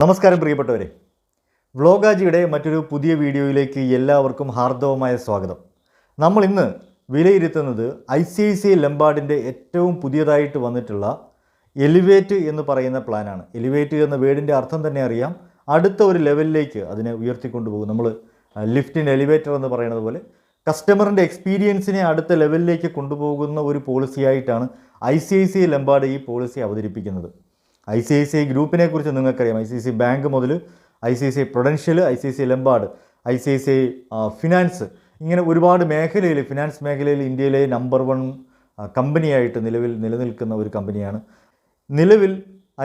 നമസ്കാരം പ്രിയപ്പെട്ടവരെ, വ്ലോഗാജിയുടെ മറ്റൊരു പുതിയ വീഡിയോയിലേക്ക് എല്ലാവർക്കും ഹാർദവമായ സ്വാഗതം. നമ്മൾ ഇന്ന് വിലയിരുത്തുന്നത് ICICI ലംബാർഡിൻ്റെ ഏറ്റവും പുതിയതായിട്ട് വന്നിട്ടുള്ള എലിവേറ്റ് എന്ന് പറയുന്ന പ്ലാനാണ്. എലിവേറ്റ് എന്ന വേർഡിൻ്റെ അർത്ഥം തന്നെ അറിയാം, അടുത്ത ഒരു ലെവലിലേക്ക് അതിനെ ഉയർത്തിക്കൊണ്ടുപോകും. നമ്മൾ ലിഫ്റ്റ് ഇൻ എലിവേറ്റർ എന്ന് പറയുന്നത് പോലെ കസ്റ്റമറിൻ്റെ എക്സ്പീരിയൻസിനെ അടുത്ത ലെവലിലേക്ക് കൊണ്ടുപോകുന്ന ഒരു പോളിസിയായിട്ടാണ് ICICI ലംബാർഡ് ഈ പോളിസി അവതരിപ്പിക്കുന്നത്. ICICI ഗ്രൂപ്പിനെ കുറിച്ച് നിങ്ങൾക്കറിയാം. ICICI ബാങ്ക് മുതൽ ICICI Prudential, ICICI Lombard, ICICI finance, ഇങ്ങനെ ഒരുപാട് മേഖലയിൽ, ഫിനാൻസ് മേഖലയിൽ ഇന്ത്യയിലെ നമ്പർ 1 കമ്പനിയായിട്ട് നിലവിൽ നിലനിൽക്കുന്ന ഒരു കമ്പനിയാണ്. നിലവിൽ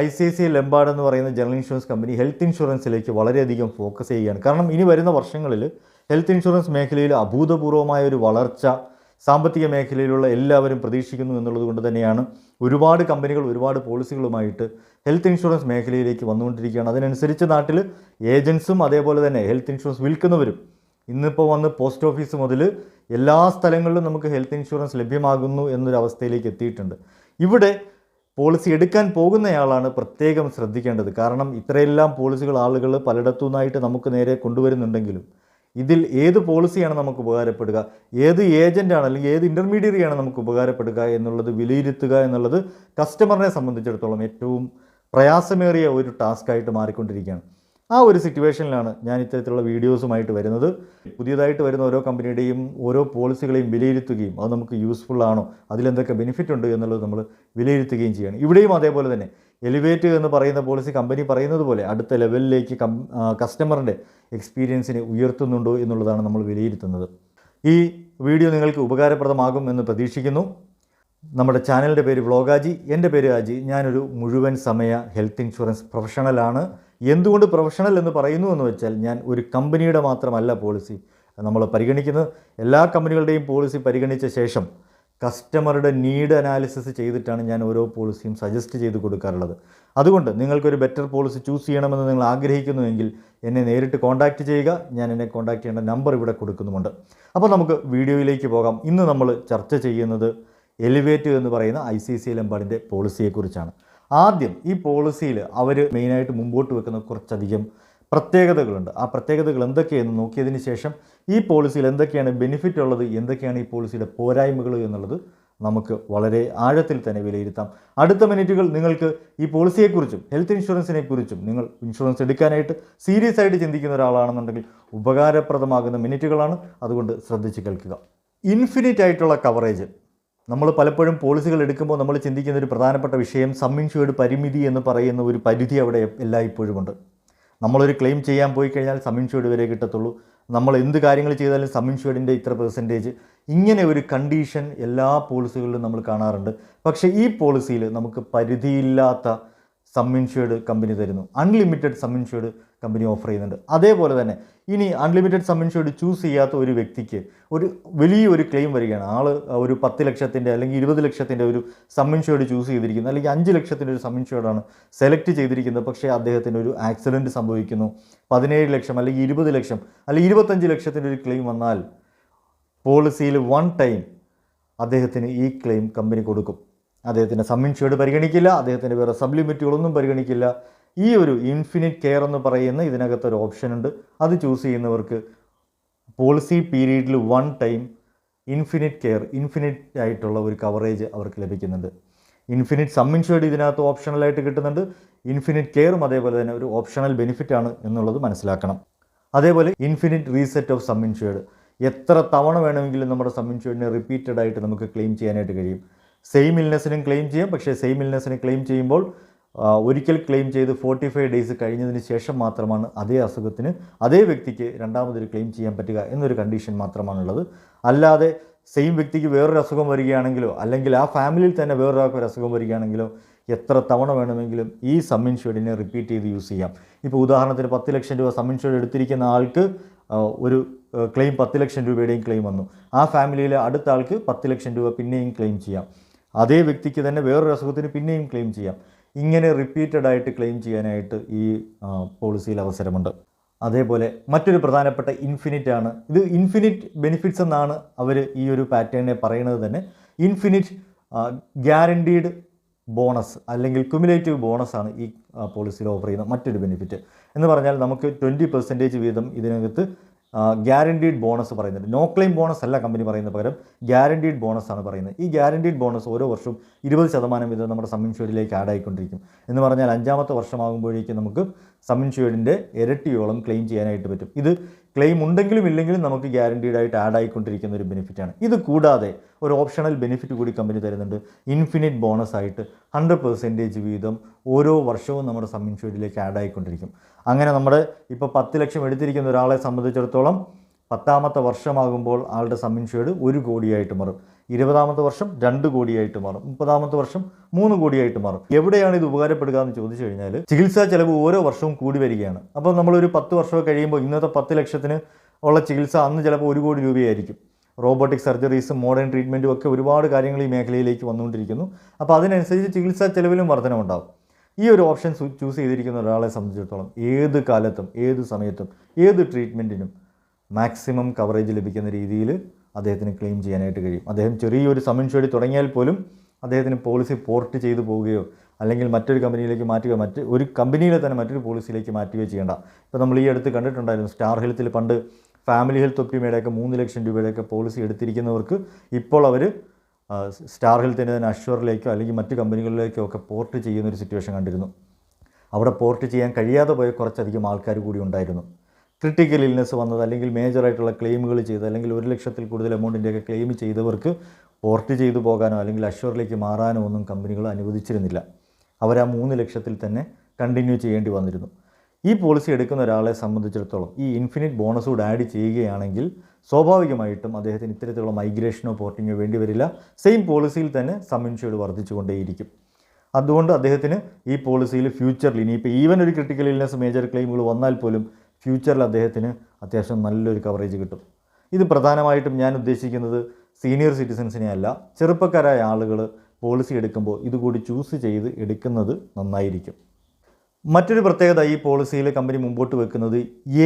ICICI ലംബാർഡ് എന്ന് പറയുന്ന ജനറൽ ഇൻഷുറൻസ് കമ്പനി ഹെൽത്ത് ഇൻഷുറൻസിലേക്ക് വളരെയധികം ഫോക്കസ് ചെയ്യുകയാണ്. കാരണം ഇനി വരുന്ന വർഷങ്ങളിൽ ഹെൽത്ത് ഇൻഷുറൻസ് മേഖലയിൽ അഭൂതപൂർവമായ ഒരു വളർച്ച സാമ്പത്തിക മേഖലയിലുള്ള എല്ലാവരും പ്രതീക്ഷിക്കുന്നു എന്നുള്ളത് കൊണ്ട് തന്നെയാണ് ഒരുപാട് കമ്പനികൾ ഒരുപാട് പോളിസികളുമായിട്ട് ഹെൽത്ത് ഇൻഷുറൻസ് മേഖലയിലേക്ക് വന്നുകൊണ്ടിരിക്കുകയാണ്. അതിനനുസരിച്ച് നാട്ടിൽ ഏജൻസും അതേപോലെ തന്നെ ഹെൽത്ത് ഇൻഷുറൻസ് വിൽക്കുന്നവരും ഇന്നിപ്പോൾ വന്ന് പോസ്റ്റ് ഓഫീസ് മുതൽ എല്ലാ സ്ഥലങ്ങളിലും നമുക്ക് ഹെൽത്ത് ഇൻഷുറൻസ് ലഭ്യമാകുന്നു എന്നൊരവസ്ഥയിലേക്ക് എത്തിയിട്ടുണ്ട്. ഇവിടെ പോളിസി എടുക്കാൻ പോകുന്നയാളാണ് പ്രത്യേകം ശ്രദ്ധിക്കേണ്ടത്. കാരണം ഇത്രയെല്ലാം പോളിസികൾ ആളുകൾ പലയിടത്തു നിന്നായിട്ട് നമുക്ക് നേരെ കൊണ്ടുവരുന്നുണ്ടെങ്കിലും ഇതിൽ ഏത് പോളിസിയാണ് നമുക്ക് ഉപകാരപ്പെടുക, ഏത് ഏജൻ്റാണ് അല്ലെങ്കിൽ ഏത് ഇൻ്റർമീഡിയറിയാണ് നമുക്ക് ഉപകാരപ്പെടുക എന്നുള്ളത് വിലയിരുത്തുക എന്നുള്ളത് കസ്റ്റമറിനെ സംബന്ധിച്ചിടത്തോളം ഏറ്റവും പ്രയാസമേറിയ ഒരു ടാസ്ക്കായിട്ട് മാറിക്കൊണ്ടിരിക്കുകയാണ്. ആ ഒരു സിറ്റുവേഷനിലാണ് ഞാൻ ഇത്തരത്തിലുള്ള വീഡിയോസുമായിട്ട് വരുന്നത്. പുതിയതായിട്ട് വരുന്ന ഓരോ കമ്പനിയുടെയും ഓരോ പോളിസികളെയും വിലയിരുത്തുകയും അത് നമുക്ക് യൂസ്ഫുൾ ആണോ, അതിലെന്തൊക്കെ ബെനിഫിറ്റ് ഉണ്ട് എന്നുള്ളത് നമ്മൾ വിലയിരുത്തുകയും ചെയ്യണം. ഇവിടെയും അതേപോലെ തന്നെ എലിവേറ്റ് എന്ന് പറയുന്ന പോളിസി കമ്പനി പറയുന്നത് പോലെ അടുത്ത ലെവലിലേക്ക് കസ്റ്റമറിൻ്റെ എക്സ്പീരിയൻസിനെ ഉയർത്തുന്നുണ്ടോ എന്നുള്ളതാണ് നമ്മൾ വിലയിരുത്തുന്നത്. ഈ വീഡിയോ നിങ്ങൾക്ക് ഉപകാരപ്രദമാകും എന്ന് പ്രതീക്ഷിക്കുന്നു. നമ്മുടെ ചാനലിൻ്റെ പേര് വ്ലോഗാജി, എൻ്റെ പേര് അജി. ഞാനൊരു മുഴുവൻ സമയ ഹെൽത്ത് ഇൻഷുറൻസ് പ്രൊഫഷണലാണ്. എന്തുകൊണ്ട് പ്രൊഫഷണൽ എന്ന് പറയുന്നു എന്ന് വെച്ചാൽ ഞാൻ ഒരു കമ്പനിയുടെ മാത്രമല്ല പോളിസി നമ്മൾ പരിഗണിക്കുന്നത്. എല്ലാ കമ്പനികളുടെയും പോളിസി പരിഗണിച്ച ശേഷം കസ്റ്റമറുടെ നീഡ് അനാലിസിസ് ചെയ്തിട്ടാണ് ഞാൻ ഓരോ പോളിസിയും സജസ്റ്റ് ചെയ്ത് കൊടുക്കാറുള്ളത്. അതുകൊണ്ട് നിങ്ങൾക്കൊരു ബെറ്റർ പോളിസി ചൂസ് ചെയ്യണമെന്ന് നിങ്ങൾ ആഗ്രഹിക്കുന്നുവെങ്കിൽ എന്നെ നേരിട്ട് കോൺടാക്റ്റ് ചെയ്യുക. ഞാൻ എന്നെ കോൺടാക്റ്റ് ചെയ്യേണ്ട നമ്പർ ഇവിടെ കൊടുക്കുന്നുമുണ്ട്. അപ്പോൾ നമുക്ക് വീഡിയോയിലേക്ക് പോകാം. ഇന്ന് നമ്മൾ ചർച്ച ചെയ്യുന്നത് എലിവേറ്റ് എന്ന് പറയുന്ന ICICI ലംബാർഡിൻ്റെ പോളിസിയെക്കുറിച്ചാണ്. ആദ്യം ഈ പോളിസിയിൽ അവർ മെയിനായിട്ട് മുമ്പോട്ട് വെക്കുന്ന കുറച്ചധികം പ്രത്യേകതകളുണ്ട്. ആ പ്രത്യേകതകൾ എന്തൊക്കെയെന്ന് നോക്കിയതിന് ശേഷം ഈ പോളിസിയിൽ എന്തൊക്കെയാണ് ബെനിഫിറ്റ് ഉള്ളത്, എന്തൊക്കെയാണ് ഈ പോളിസിയുടെ പോരായ്മകൾ എന്നുള്ളത് നമുക്ക് വളരെ ആഴത്തിൽ തന്നെ വിലയിരുത്താം. അടുത്ത മിനിറ്റുകൾ നിങ്ങൾക്ക് ഈ പോളിസിയെക്കുറിച്ചും ഹെൽത്ത് ഇൻഷുറൻസിനെ കുറിച്ചും നിങ്ങൾ ഇൻഷുറൻസ് എടുക്കാനായിട്ട് സീരിയസ് ആയിട്ട് ചിന്തിക്കുന്ന ഒരാളാണെന്നുണ്ടെങ്കിൽ ഉപകാരപ്രദമാകുന്ന മിനിറ്റുകളാണ്. അതുകൊണ്ട് ശ്രദ്ധിച്ച് കേൾക്കുക. ഇൻഫിനിറ്റ് ആയിട്ടുള്ള കവറേജ്. നമ്മൾ പലപ്പോഴും പോളിസികൾ എടുക്കുമ്പോൾ നമ്മൾ ചിന്തിക്കുന്ന ഒരു പ്രധാനപ്പെട്ട വിഷയം സം ഇൻഷ്യൂർഡ് പരിമിതി എന്ന് പറയുന്ന ഒരു പരിധി അവിടെ എല്ലായ്പ്പോഴും ഉണ്ട്. നമ്മളൊരു ക്ലെയിം ചെയ്യാൻ പോയി കഴിഞ്ഞാൽ സം ഇൻഷ്യൂർഡ് വരെ കിട്ടത്തുള്ളൂ. നമ്മൾ എന്ത് കാര്യങ്ങൾ ചെയ്താലും സം ഇൻഷ്യൂർഡിൻ്റെ ഇത്ര പെർസെൻറ്റേജ്, ഇങ്ങനെ ഒരു കണ്ടീഷൻ എല്ലാ പോളിസികളിലും നമ്മൾ കാണാറുണ്ട്. പക്ഷേ ഈ പോളിസിയിൽ നമുക്ക് പരിധിയില്ലാത്ത സം ഇൻഷ്യൂർഡ് കമ്പനി തരുന്നു. Unlimited sum insured company offer ചെയ്യുന്നുണ്ട്. അതേപോലെ തന്നെ ഇനി അൺലിമിറ്റഡ് സം ഇൻഷ്യൂർഡ് ചൂസ് ചെയ്യാത്ത ഒരു വ്യക്തിക്ക് ഒരു വലിയൊരു ക്ലെയിം വരികയാണ്. ആൾ ഒരു 10 ലക്ഷത്തിൻ്റെ അല്ലെങ്കിൽ 20 ലക്ഷത്തിൻ്റെ ഒരു സം ഇൻഷ്യൂർഡ് ചൂസ് ചെയ്തിരിക്കുന്നു, അല്ലെങ്കിൽ 5 ലക്ഷത്തിൻ്റെ ഒരു സം ഇൻഷ്യൂർഡാണ് സെലക്ട് ചെയ്തിരിക്കുന്നത്. പക്ഷേ അദ്ദേഹത്തിന് ഒരു ആക്സിഡൻറ്റ് സംഭവിക്കുന്നു, 17 ലക്ഷം അല്ലെങ്കിൽ 20 ലക്ഷം അല്ലെങ്കിൽ 25 ലക്ഷത്തിൻ്റെ ഒരു ക്ലെയിം വന്നാൽ പോളിസിയിൽ 1 ടൈം അദ്ദേഹത്തിന് ഈ ക്ലെയിം കമ്പനി കൊടുക്കും. അദ്ദേഹത്തിൻ്റെ സം ഇൻഷ്യൂർഡ് പരിഗണിക്കില്ല, അദ്ദേഹത്തിൻ്റെ വേറെ സബ് ലിമിറ്റുകളൊന്നും പരിഗണിക്കില്ല. ഈ ഒരു ഇൻഫിനിറ്റ് കെയർ എന്ന് പറയുന്ന ഇതിനകത്തൊരു ഓപ്ഷൻ ഉണ്ട്. അത് ചൂസ് ചെയ്യുന്നവർക്ക് പോളിസി പീരീഡിൽ 1 ടൈം ഇൻഫിനിറ്റ് കെയർ, ഇൻഫിനിറ്റ് ആയിട്ടുള്ള ഒരു കവറേജ് അവർക്ക് ലഭിക്കുന്നുണ്ട്. ഇൻഫിനിറ്റ് സം ഇൻഷ്യൂർഡ് ഇതിനകത്ത് ഓപ്ഷണലായിട്ട് കിട്ടുന്നുണ്ട്. ഇൻഫിനിറ്റ് കെയറും അതേപോലെ തന്നെ ഒരു ഓപ്ഷണൽ ബെനിഫിറ്റാണ് എന്നുള്ളത് മനസ്സിലാക്കണം. അതേപോലെ infinite reset of some insured. എത്ര തവണ വേണമെങ്കിലും നമ്മുടെ സം ഇൻഷ്യൂർഡിനെ റിപ്പീറ്റഡ് ആയിട്ട് നമുക്ക് ക്ലെയിം ചെയ്യാനായിട്ട് കഴിയും. സെയിം ഇൽനെസ്സിനും ക്ലെയിം ചെയ്യാം. പക്ഷേ സെയിം ഇൽനെസ്സിന് ക്ലെയിം ചെയ്യുമ്പോൾ ഒരിക്കൽ ക്ലെയിം ചെയ്ത് 45 ഡേയ്സ് കഴിഞ്ഞതിന് ശേഷം മാത്രമാണ് അതേ അസുഖത്തിന് അതേ വ്യക്തിക്ക് രണ്ടാമതൊരു ക്ലെയിം ചെയ്യാൻ പറ്റുക എന്നൊരു കണ്ടീഷൻ മാത്രമാണുള്ളത്. അല്ലാതെ സെയിം വ്യക്തിക്ക് വേറൊരു അസുഖം വരികയാണെങ്കിലോ അല്ലെങ്കിൽ ആ ഫാമിലിയിൽ തന്നെ വേറൊരാൾക്ക് ഒരു അസുഖം വരികയാണെങ്കിലോ എത്ര തവണ വേണമെങ്കിലും ഈ സം ഇൻഷ്യൂർഡിനെ റിപ്പീറ്റ് ചെയ്ത് യൂസ് ചെയ്യാം. ഇപ്പോൾ ഉദാഹരണത്തിന് 10 ലക്ഷം രൂപ സം ഇൻഷ്യൂർഡ് എടുത്തിരിക്കുന്ന ആൾക്ക് ഒരു ക്ലെയിം 10 ലക്ഷം രൂപയുടെയും ക്ലെയിം വന്നു. ആ ഫാമിലിയിലെ അടുത്ത ആൾക്ക് 10 ലക്ഷം രൂപ പിന്നെയും ക്ലെയിം ചെയ്യാം. അതേ വ്യക്തിക്ക് തന്നെ വേറൊരു അസുഖത്തിന് പിന്നെയും ക്ലെയിം ചെയ്യാം. ഇങ്ങനെ റിപ്പീറ്റഡ് ആയിട്ട് ക്ലെയിം ചെയ്യാനായിട്ട് ഈ പോളിസിയിൽ അവസരമുണ്ട്. അതേപോലെ മറ്റൊരു പ്രധാനപ്പെട്ട ഇൻഫിനിറ്റ് ആണ്. ഇത് ഇൻഫിനിറ്റ് ബെനിഫിറ്റ്സ് എന്നാണ് അവർ ഈ ഒരു പാറ്റേണിനെ പറയുന്നത് തന്നെ. ഇൻഫിനിറ്റ് ഗ്യാരണ്ടീഡ് ബോണസ് അല്ലെങ്കിൽ ക്യുമുലേറ്റീവ് ബോണസാണ് ഈ പോളിസിയിൽ ഓഫർ ചെയ്യുന്ന മറ്റൊരു ബെനിഫിറ്റ്. എന്ന് പറഞ്ഞാൽ നമുക്ക് 20% വീതം ഇതിനകത്ത് ഗ്യാരണ്ടീഡ് ബോണസ് പറയുന്നുണ്ട്. നോ ക്ലെയിം ബോണസ് അല്ല കമ്പനി പറയുന്നത്, പകരം ഗ്യാരണ്ടീഡ് ബോണസ് ആണ് പറയുന്നത്. ഈ ഗ്യാരണ്ടീഡ് ബോണസ് ഓരോ വർഷവും 20% വീതം നമ്മുടെ സം ഇൻഷ്യൂർഡിലേക്ക് ആഡ് ആയിക്കൊണ്ടിരിക്കും. എന്ന് പറഞ്ഞാൽ 5ാമത്തെ വർഷമാകുമ്പോഴേക്കും നമുക്ക് സം ഇൻഷ്യൂർഡിൻ്റെ ഇരട്ടിയോളം ക്ലെയിം ചെയ്യാനായിട്ട് പറ്റും. ഇത് ക്ലെയിം ഉണ്ടെങ്കിലും ഇല്ലെങ്കിലും നമുക്ക് ഗ്യാരണ്ടീഡായിട്ട് ആഡ് ആയിക്കൊണ്ടിരിക്കുന്ന ഒരു ബെനിഫിറ്റാണ്. ഇത് കൂടാതെ ഒരു ഓപ്ഷണൽ ബെനിഫിറ്റ് കൂടി കമ്പനി തരുന്നുണ്ട്. ഇൻഫിനിറ്റ് ബോണസ് ആയിട്ട് 100% വീതം ഓരോ വർഷവും നമ്മുടെ സം ഇൻഷ്യൂർഡിലേക്ക് ആഡ് ആയിക്കൊണ്ടിരിക്കും. അങ്ങനെ നമ്മുടെ ഇപ്പോൾ 10 ലക്ഷം എടുത്തിരിക്കുന്ന ഒരാളെ സംബന്ധിച്ചിടത്തോളം 10ാമത്തെ വർഷമാകുമ്പോൾ ആളുടെ സം ഇൻഷ്യൂർഡ് 1 കോടിയായിട്ട് മാറും. 20ാമത്തെ വർഷം 2 കോടിയായിട്ട് മാറും. 30ാമത്തെ വർഷം 3 കോടിയായിട്ട് മാറും. എവിടെയാണ് ഇത് ഉപകാരപ്പെടുക എന്ന് ചോദിച്ചു കഴിഞ്ഞാൽ, ചികിത്സാ ചെലവ് ഓരോ വർഷവും കൂടി വരികയാണ്. അപ്പോൾ നമ്മളൊരു 10 വർഷമൊക്കെ കഴിയുമ്പോൾ ഇന്നത്തെ 10 ലക്ഷത്തിന് ഉള്ള ചികിത്സ അന്ന് ചിലപ്പോൾ 1 കോടി രൂപയായിരിക്കും. റോബോട്ടിക് സർജറീസും മോഡേൺ ട്രീറ്റ്മെൻറ്റും ഒക്കെ ഒരുപാട് കാര്യങ്ങൾ ഈ മേഖലയിലേക്ക് വന്നുകൊണ്ടിരിക്കുന്നു. അപ്പോൾ അതിനനുസരിച്ച് ചികിത്സാ ചെലവിലും വർധനമുണ്ടാകും. ഈ ഒരു ഓപ്ഷൻ ചൂസ് ചെയ്തിരിക്കുന്ന ഒരാളെ സംബന്ധിച്ചിടത്തോളം ഏത് കാലത്തും ഏത് സമയത്തും ഏത് ട്രീറ്റ്മെൻറ്റിനും മാക്സിമം കവറേജ് ലഭിക്കുന്ന രീതിയിൽ അദ്ദേഹത്തിന് ക്ലെയിം ചെയ്യാനായിട്ട് കഴിയും. അദ്ദേഹം ചെറിയൊരു സം ഇൻഷ്യൂർഡ് തുടങ്ങിയാൽ പോലും അദ്ദേഹത്തിന് പോളിസി പോർട്ട് ചെയ്തു പോവുകയോ അല്ലെങ്കിൽ മറ്റൊരു കമ്പനിയിലേക്ക് മാറ്റുകയോ ഒരു കമ്പനിയിലെ തന്നെ മറ്റൊരു പോളിസിയിലേക്ക് മാറ്റുകയോ ചെയ്യേണ്ട. ഇപ്പോൾ നമ്മൾ ഈ അടുത്ത് കണ്ടിട്ടുണ്ടായിരുന്നു, സ്റ്റാർ ഹെൽത്തിൽ പണ്ട് ഫാമിലി ഹെൽത്ത് ഒപ്റ്റിമയുടെയൊക്കെ 3 ലക്ഷം രൂപയുടെയൊക്കെ പോളിസി എടുത്തിരിക്കുന്നവർക്ക് ഇപ്പോൾ അവർ സ്റ്റാർ ഹെൽത്തിൻ്റെ തന്നെ അഷ്വറിലേക്കോ അല്ലെങ്കിൽ മറ്റ് കമ്പനികളിലേക്കോ ഒക്കെ പോർട്ട് ചെയ്യുന്നൊരു സിറ്റുവേഷൻ കണ്ടിരുന്നു. അവിടെ പോർട്ട് ചെയ്യാൻ കഴിയാതെ പോയ കുറച്ചധികം ആൾക്കാർ കൂടി ഉണ്ടായിരുന്നു. ക്രിട്ടിക്കൽ ഇൽനെസ് വന്നത് അല്ലെങ്കിൽ മേജറായിട്ടുള്ള ക്ലെയിമുകൾ ചെയ്ത് അല്ലെങ്കിൽ 1 ലക്ഷത്തിൽ കൂടുതൽ എമൗണ്ടിൻ്റെയൊക്കെ ക്ലെയിം ചെയ്തവർക്ക് പോർട്ട് ചെയ്തു പോകാനോ അല്ലെങ്കിൽ അഷ്വറിലേക്ക് മാറാനോ ഒന്നും കമ്പനികൾ അനുവദിച്ചിരുന്നില്ല. അവർ ആ 3 ലക്ഷത്തിൽ തന്നെ കണ്ടിന്യൂ ചെയ്യേണ്ടി വന്നിരുന്നു. ഈ പോളിസി എടുക്കുന്ന ഒരാളെ സംബന്ധിച്ചിടത്തോളം ഈ ഇൻഫിനിറ്റ് ബോണസ് കൂടെ ആഡ് ചെയ്യുകയാണെങ്കിൽ സ്വാഭാവികമായിട്ടും അദ്ദേഹത്തിന് ഇത്തരത്തിലുള്ള മൈഗ്രേഷനോ പോർട്ടിങ്ങോ വേണ്ടി വരില്ല. സെയിം പോളിസിയിൽ തന്നെ സം ഇൻഷ്യൂർഡ് വർദ്ധിച്ചുകൊണ്ടേയിരിക്കും. അതുകൊണ്ട് അദ്ദേഹത്തിന് ഈ പോളിസിയിൽ ഫ്യൂച്ചറിൽ ഇനിയിപ്പോൾ ഈവൻ ഒരു ക്രിട്ടിക്കൽ ഇൽനെസ് മേജർ ക്ലെയിമുകൾ വന്നാൽ പോലും ഫ്യൂച്ചറിൽ അദ്ദേഹത്തിന് അത്യാവശ്യം നല്ലൊരു കവറേജ് കിട്ടും. ഇത് പ്രധാനമായിട്ടും ഞാൻ ഉദ്ദേശിക്കുന്നത് സീനിയർ സിറ്റിസൻസിനെ അല്ല, ചെറുപ്പക്കാരായ ആളുകൾ പോളിസി എടുക്കുമ്പോൾ ഇതുകൂടി ചൂസ് ചെയ്ത് എടുക്കുന്നത് നന്നായിരിക്കും. മറ്റൊരു പ്രത്യേകത ഈ പോളിസിയിൽ കമ്പനി മുമ്പോട്ട് വെക്കുന്നത്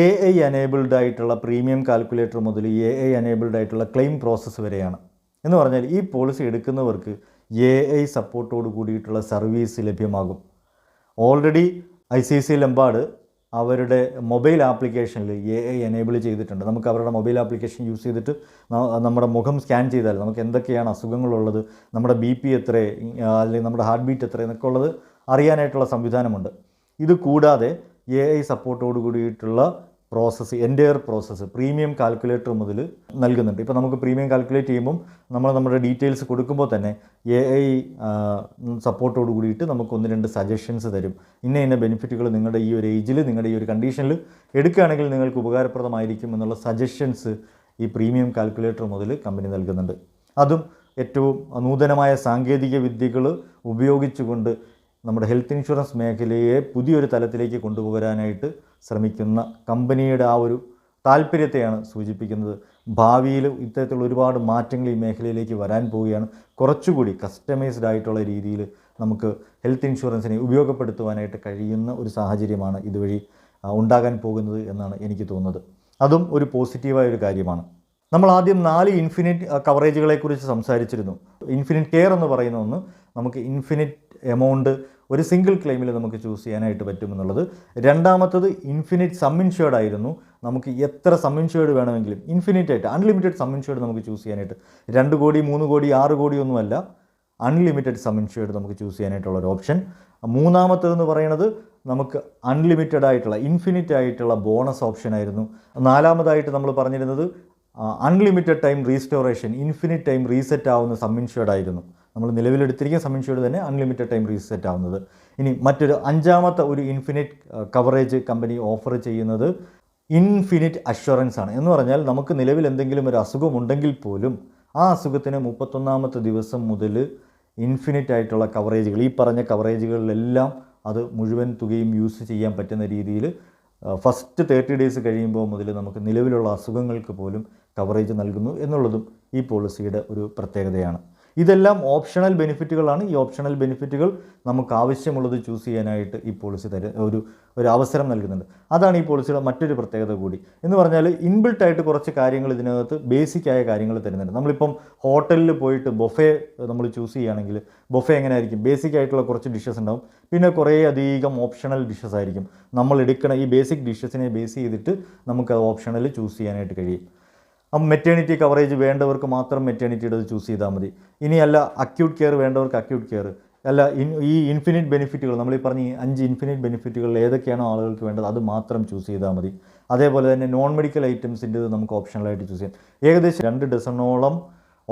AI എനേബിൾഡ് ആയിട്ടുള്ള പ്രീമിയം കാൽക്കുലേറ്റർ മുതൽ AI എനേബിൾഡ് ആയിട്ടുള്ള ക്ലെയിം പ്രോസസ്സ് വരെയാണ്. എന്ന് പറഞ്ഞാൽ ഈ പോളിസി എടുക്കുന്നവർക്ക് AI സപ്പോർട്ടോട് കൂടിയിട്ടുള്ള സർവീസ് ലഭ്യമാകും. ഓൾറെഡി ICICI ലംബാർഡ് അവരുടെ മൊബൈൽ ആപ്ലിക്കേഷനിൽ AI എനേബിൾ ചെയ്തിട്ടുണ്ട്. നമുക്ക് അവരുടെ മൊബൈൽ ആപ്ലിക്കേഷൻ യൂസ് ചെയ്തിട്ട് നമ്മുടെ മുഖം സ്കാൻ ചെയ്താൽ നമുക്ക് എന്തൊക്കെയാണ് അസുഖങ്ങളുള്ളത്, നമ്മുടെ BP എത്ര അല്ലെങ്കിൽ നമ്മുടെ ഹാർട്ട് ബീറ്റ് എത്ര എന്നൊക്കെ ഉള്ളത് അറിയാനായിട്ടുള്ള സംവിധാനമുണ്ട്. ഇത് കൂടാതെ AI സപ്പോർട്ടോട് കൂടിയിട്ടുള്ള process, entire process premium calculator മുതൽ നൽകുന്നുണ്ട്. ഇപ്പോൾ നമുക്ക് പ്രീമിയം കാൽക്കുലേറ്റ് ചെയ്യുമ്പം നമ്മുടെ ഡീറ്റെയിൽസ് കൊടുക്കുമ്പോൾ തന്നെ AI സപ്പോർട്ടോട് കൂടിയിട്ട് നമുക്ക് 1-2 സജഷൻസ് തരും. ഇന്ന ബെനിഫിറ്റുകൾ നിങ്ങളുടെ ഈ ഒരു ഏജിൽ നിങ്ങളുടെ ഈ ഒരു കണ്ടീഷനിൽ എടുക്കുകയാണെങ്കിൽ നിങ്ങൾക്ക് ഉപകാരപ്രദമായിരിക്കും എന്നുള്ള സജഷൻസ് ഈ പ്രീമിയം കാൽക്കുലേറ്റർ മുതൽ കമ്പനി നൽകുന്നുണ്ട്. അതും ഏറ്റവും നൂതനമായ സാങ്കേതിക വിദ്യകൾ ഉപയോഗിച്ചുകൊണ്ട് നമ്മുടെ ഹെൽത്ത് ഇൻഷുറൻസ് മേഖലയെ പുതിയൊരു തലത്തിലേക്ക് കൊണ്ടുപോകാനായിട്ട് ശ്രമിക്കുന്ന കമ്പനിയുടെ ആ ഒരു താല്പര്യത്തെയാണ് സൂചിപ്പിക്കുന്നത്. ഭാവിയിൽ ഇത്തരത്തിലുള്ള ഒരുപാട് മാറ്റങ്ങൾ ഈ മേഖലയിലേക്ക് വരാൻ പോവുകയാണ്. കുറച്ചുകൂടി കസ്റ്റമൈസ്ഡ് ആയിട്ടുള്ള രീതിയിൽ നമുക്ക് ഹെൽത്ത് ഇൻഷുറൻസിനെ ഉപയോഗപ്പെടുത്തുവാനായിട്ട് കഴിയുന്ന ഒരു സാഹചര്യമാണ് ഇതുവഴി ഉണ്ടാകാൻ പോകുന്നത് എന്നാണ് എനിക്ക് തോന്നുന്നത്. അതും ഒരു പോസിറ്റീവായ ഒരു കാര്യമാണ്. നമ്മൾ ആദ്യം 4 ഇൻഫിനിറ്റ് കവറേജുകളെക്കുറിച്ച് സംസാരിച്ചിരുന്നു. ഇൻഫിനിറ്റ് കെയർ എന്ന് പറയുന്ന ഒന്ന്, നമുക്ക് ഇൻഫിനിറ്റ് എമൗണ്ട് ഒരു സിംഗിൾ ക്ലെയിമിൽ നമുക്ക് ചൂസ് ചെയ്യാനായിട്ട് പറ്റുമെന്നുള്ളത്. രണ്ടാമത്തത് ഇൻഫിനിറ്റ് സം ഇൻഷ്യൂർഡ് ആയിരുന്നു. നമുക്ക് എത്ര സം ഇൻഷ്യൂർഡ് വേണമെങ്കിലും ഇൻഫിനിറ്റ് ആയിട്ട് അൺലിമിറ്റഡ് സം ഇൻഷ്യൂർഡ് നമുക്ക് ചൂസ് ചെയ്യാനായിട്ട് 2 കോടി 3 കോടി 6 കോടി ഒന്നുമല്ല, അൺലിമിറ്റഡ് സം ഇൻഷ്യൂർഡ് നമുക്ക് ചൂസ് ചെയ്യാനായിട്ടുള്ള ഒരു ഓപ്ഷൻ. മൂന്നാമത്തേതെന്ന് പറയുന്നത് നമുക്ക് അൺലിമിറ്റഡ് ആയിട്ടുള്ള ഇൻഫിനിറ്റ് ആയിട്ടുള്ള ബോണസ് ഓപ്ഷൻ ആയിരുന്നു. നാലാമതായിട്ട് നമ്മൾ പറഞ്ഞിരുന്നത് unlimited time restoration, infinite time reset ആവുന്ന സം ഇൻഷ്യൂർഡ് ആയിരുന്നു. നമ്മൾ നിലവിലെടുത്തിരിക്കുന്ന സം ഇൻഷ്യൂർഡ് തന്നെ അൺലിമിറ്റഡ് ടൈം റീസെറ്റ് ആവുന്നത്. ഇനി മറ്റൊരു 5ാമത്തെ ഒരു ഇൻഫിനിറ്റ് കവറേജ് കമ്പനി ഓഫർ ചെയ്യുന്നത് ഇൻഫിനിറ്റ് അഷ്വറൻസ് ആണ്. എന്ന് പറഞ്ഞാൽ നമുക്ക് നിലവിൽ എന്തെങ്കിലും ഒരു അസുഖമുണ്ടെങ്കിൽ പോലും ആ അസുഖത്തിന് 31ാമത്തെ ദിവസം മുതൽ ഇൻഫിനിറ്റ് ആയിട്ടുള്ള കവറേജുകൾ, ഈ പറഞ്ഞ കവറേജുകളിലെല്ലാം അത് മുഴുവൻ തുകയും യൂസ് ചെയ്യാൻ പറ്റുന്ന രീതിയിൽ ഫസ്റ്റ് 30 ഡേയ്സ് കഴിയുമ്പോൾ മുതൽ നമുക്ക് നിലവിലുള്ള അസുഖങ്ങൾക്ക് പോലും കവറേജ് നൽകുന്നു എന്നുള്ളതും ഈ പോളിസിയുടെ ഒരു പ്രത്യേകതയാണ്. ഇതെല്ലാം ഓപ്ഷണൽ ബെനിഫിറ്റുകളാണ്. ഈ ഓപ്ഷണൽ ബെനിഫിറ്റുകൾ നമുക്ക് ആവശ്യമുള്ളത് ചൂസ് ചെയ്യാനായിട്ട് ഈ പോളിസി ഒരു അവസരം നൽകുന്നുണ്ട്. അതാണ് ഈ പോളിസിയുടെ മറ്റൊരു പ്രത്യേകത കൂടി എന്ന് പറഞ്ഞാൽ, ഇൻബിൽട്ടായിട്ട് കുറച്ച് കാര്യങ്ങൾ ഇതിനകത്ത് ബേസിക്കായ കാര്യങ്ങൾ തരുന്നുണ്ട്. നമ്മളിപ്പം ഹോട്ടലിൽ പോയിട്ട് ബൊഫേ നമ്മൾ ചൂസ് ചെയ്യുകയാണെങ്കിൽ ബൊഫേ എങ്ങനെ ആയിരിക്കും? ബേസിക് ആയിട്ടുള്ള കുറച്ച് ഡിഷസ് ഉണ്ടാവും, പിന്നെ കുറേ അധികം ഓപ്ഷണൽ ഡിഷസ് ആയിരിക്കും. നമ്മൾ എടുക്കുന്ന ഈ ബേസിക് ഡിഷസിനെ ബേസ് ചെയ്തിട്ട് നമുക്ക് അത് ഓപ്ഷണൽ ചൂസ് ചെയ്യാനായിട്ട് കഴിയും. അപ്പം മെറ്റേണിറ്റി കവറേജ് വേണ്ടവർക്ക് മാത്രം മെറ്റേണിറ്റിയുടെ ചൂസ് ചെയ്താൽ മതി. ഇനിയല്ല അക്യൂട്ട് കെയർ വേണ്ടവർക്ക് അക്യൂട്ട് കെയർ, അല്ല ഈ ഇൻഫിനിറ്റ് ബെനിഫിറ്റുകൾ, നമ്മൾ ഈ പറഞ്ഞ 5 ഇൻഫിനിറ്റ് ബെനിഫിറ്റുകൾ ഏതൊക്കെയാണോ ആളുകൾക്ക് വേണ്ടത് അത് മാത്രം ചൂസ് ചെയ്താൽ മതി. അതേപോലെ തന്നെ നോൺ മെഡിക്കൽ ഐറ്റംസിൻ്റെ നമുക്ക് ഓപ്ഷണലായിട്ട് ചൂസ് ചെയ്യാം. ഏകദേശം 2 ഡസനോളം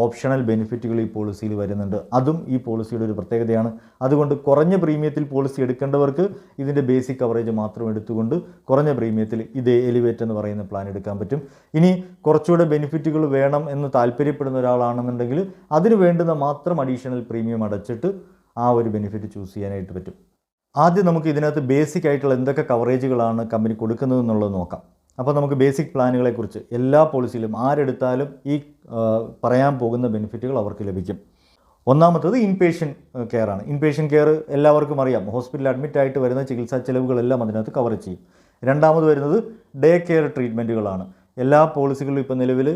ഓപ്ഷണൽ ബെനിഫിറ്റുകൾ ഈ പോളിസിയിൽ വരുന്നുണ്ട്. അതും ഈ പോളിസിയുടെ ഒരു പ്രത്യേകതയാണ്. അതുകൊണ്ട് കുറഞ്ഞ പ്രീമിയത്തിൽ പോളിസി എടുക്കേണ്ടവർക്ക് ഇതിൻ്റെ ബേസിക് കവറേജ് മാത്രം എടുത്തുകൊണ്ട് കുറഞ്ഞ പ്രീമിയത്തിൽ ഇത് എലിവേറ്റ് എന്ന് പറയുന്ന പ്ലാൻ എടുക്കാൻ പറ്റും. ഇനി കുറച്ചുകൂടെ ബെനിഫിറ്റുകൾ വേണം എന്ന് താല്പര്യപ്പെടുന്ന ഒരാളാണെന്നുണ്ടെങ്കിൽ അതിന് വേണ്ടുന്ന മാത്രം അഡീഷണൽ പ്രീമിയം അടച്ചിട്ട് ആ ഒരു ബെനിഫിറ്റ് ചൂസ് ചെയ്യാനായിട്ട് പറ്റും. ആദ്യം നമുക്ക് ഇതിനകത്ത് ബേസിക് ആയിട്ടുള്ള എന്തൊക്കെ കവറേജുകളാണ് കമ്പനി കൊടുക്കുന്നത് എന്നുള്ളത് നോക്കാം. അപ്പോൾ നമുക്ക് ബേസിക് പ്ലാനുകളെക്കുറിച്ച് എല്ലാ പോളിസിയിലും ആരെടുത്താലും ഈ പറയാൻ പോകുന്ന ബെനിഫിറ്റുകൾ അവർക്ക് ലഭിക്കും. ഒന്നാമത്തത് ഇൻപേഷ്യൻ കെയർ ആണ്. ഇൻപേഷ്യൻ കെയർ എല്ലാവർക്കും അറിയാം, ഹോസ്പിറ്റലിൽ അഡ്മിറ്റ് ആയിട്ട് വരുന്ന ചികിത്സാ ചെലവുകളെല്ലാം അതിനകത്ത് കവർ ചെയ്യും. രണ്ടാമത് വരുന്നത് ഡേ കെയർ ട്രീറ്റ്മെൻറ്റുകളാണ്. എല്ലാ പോളിസികളിലും ഇപ്പോൾ നിലവിൽ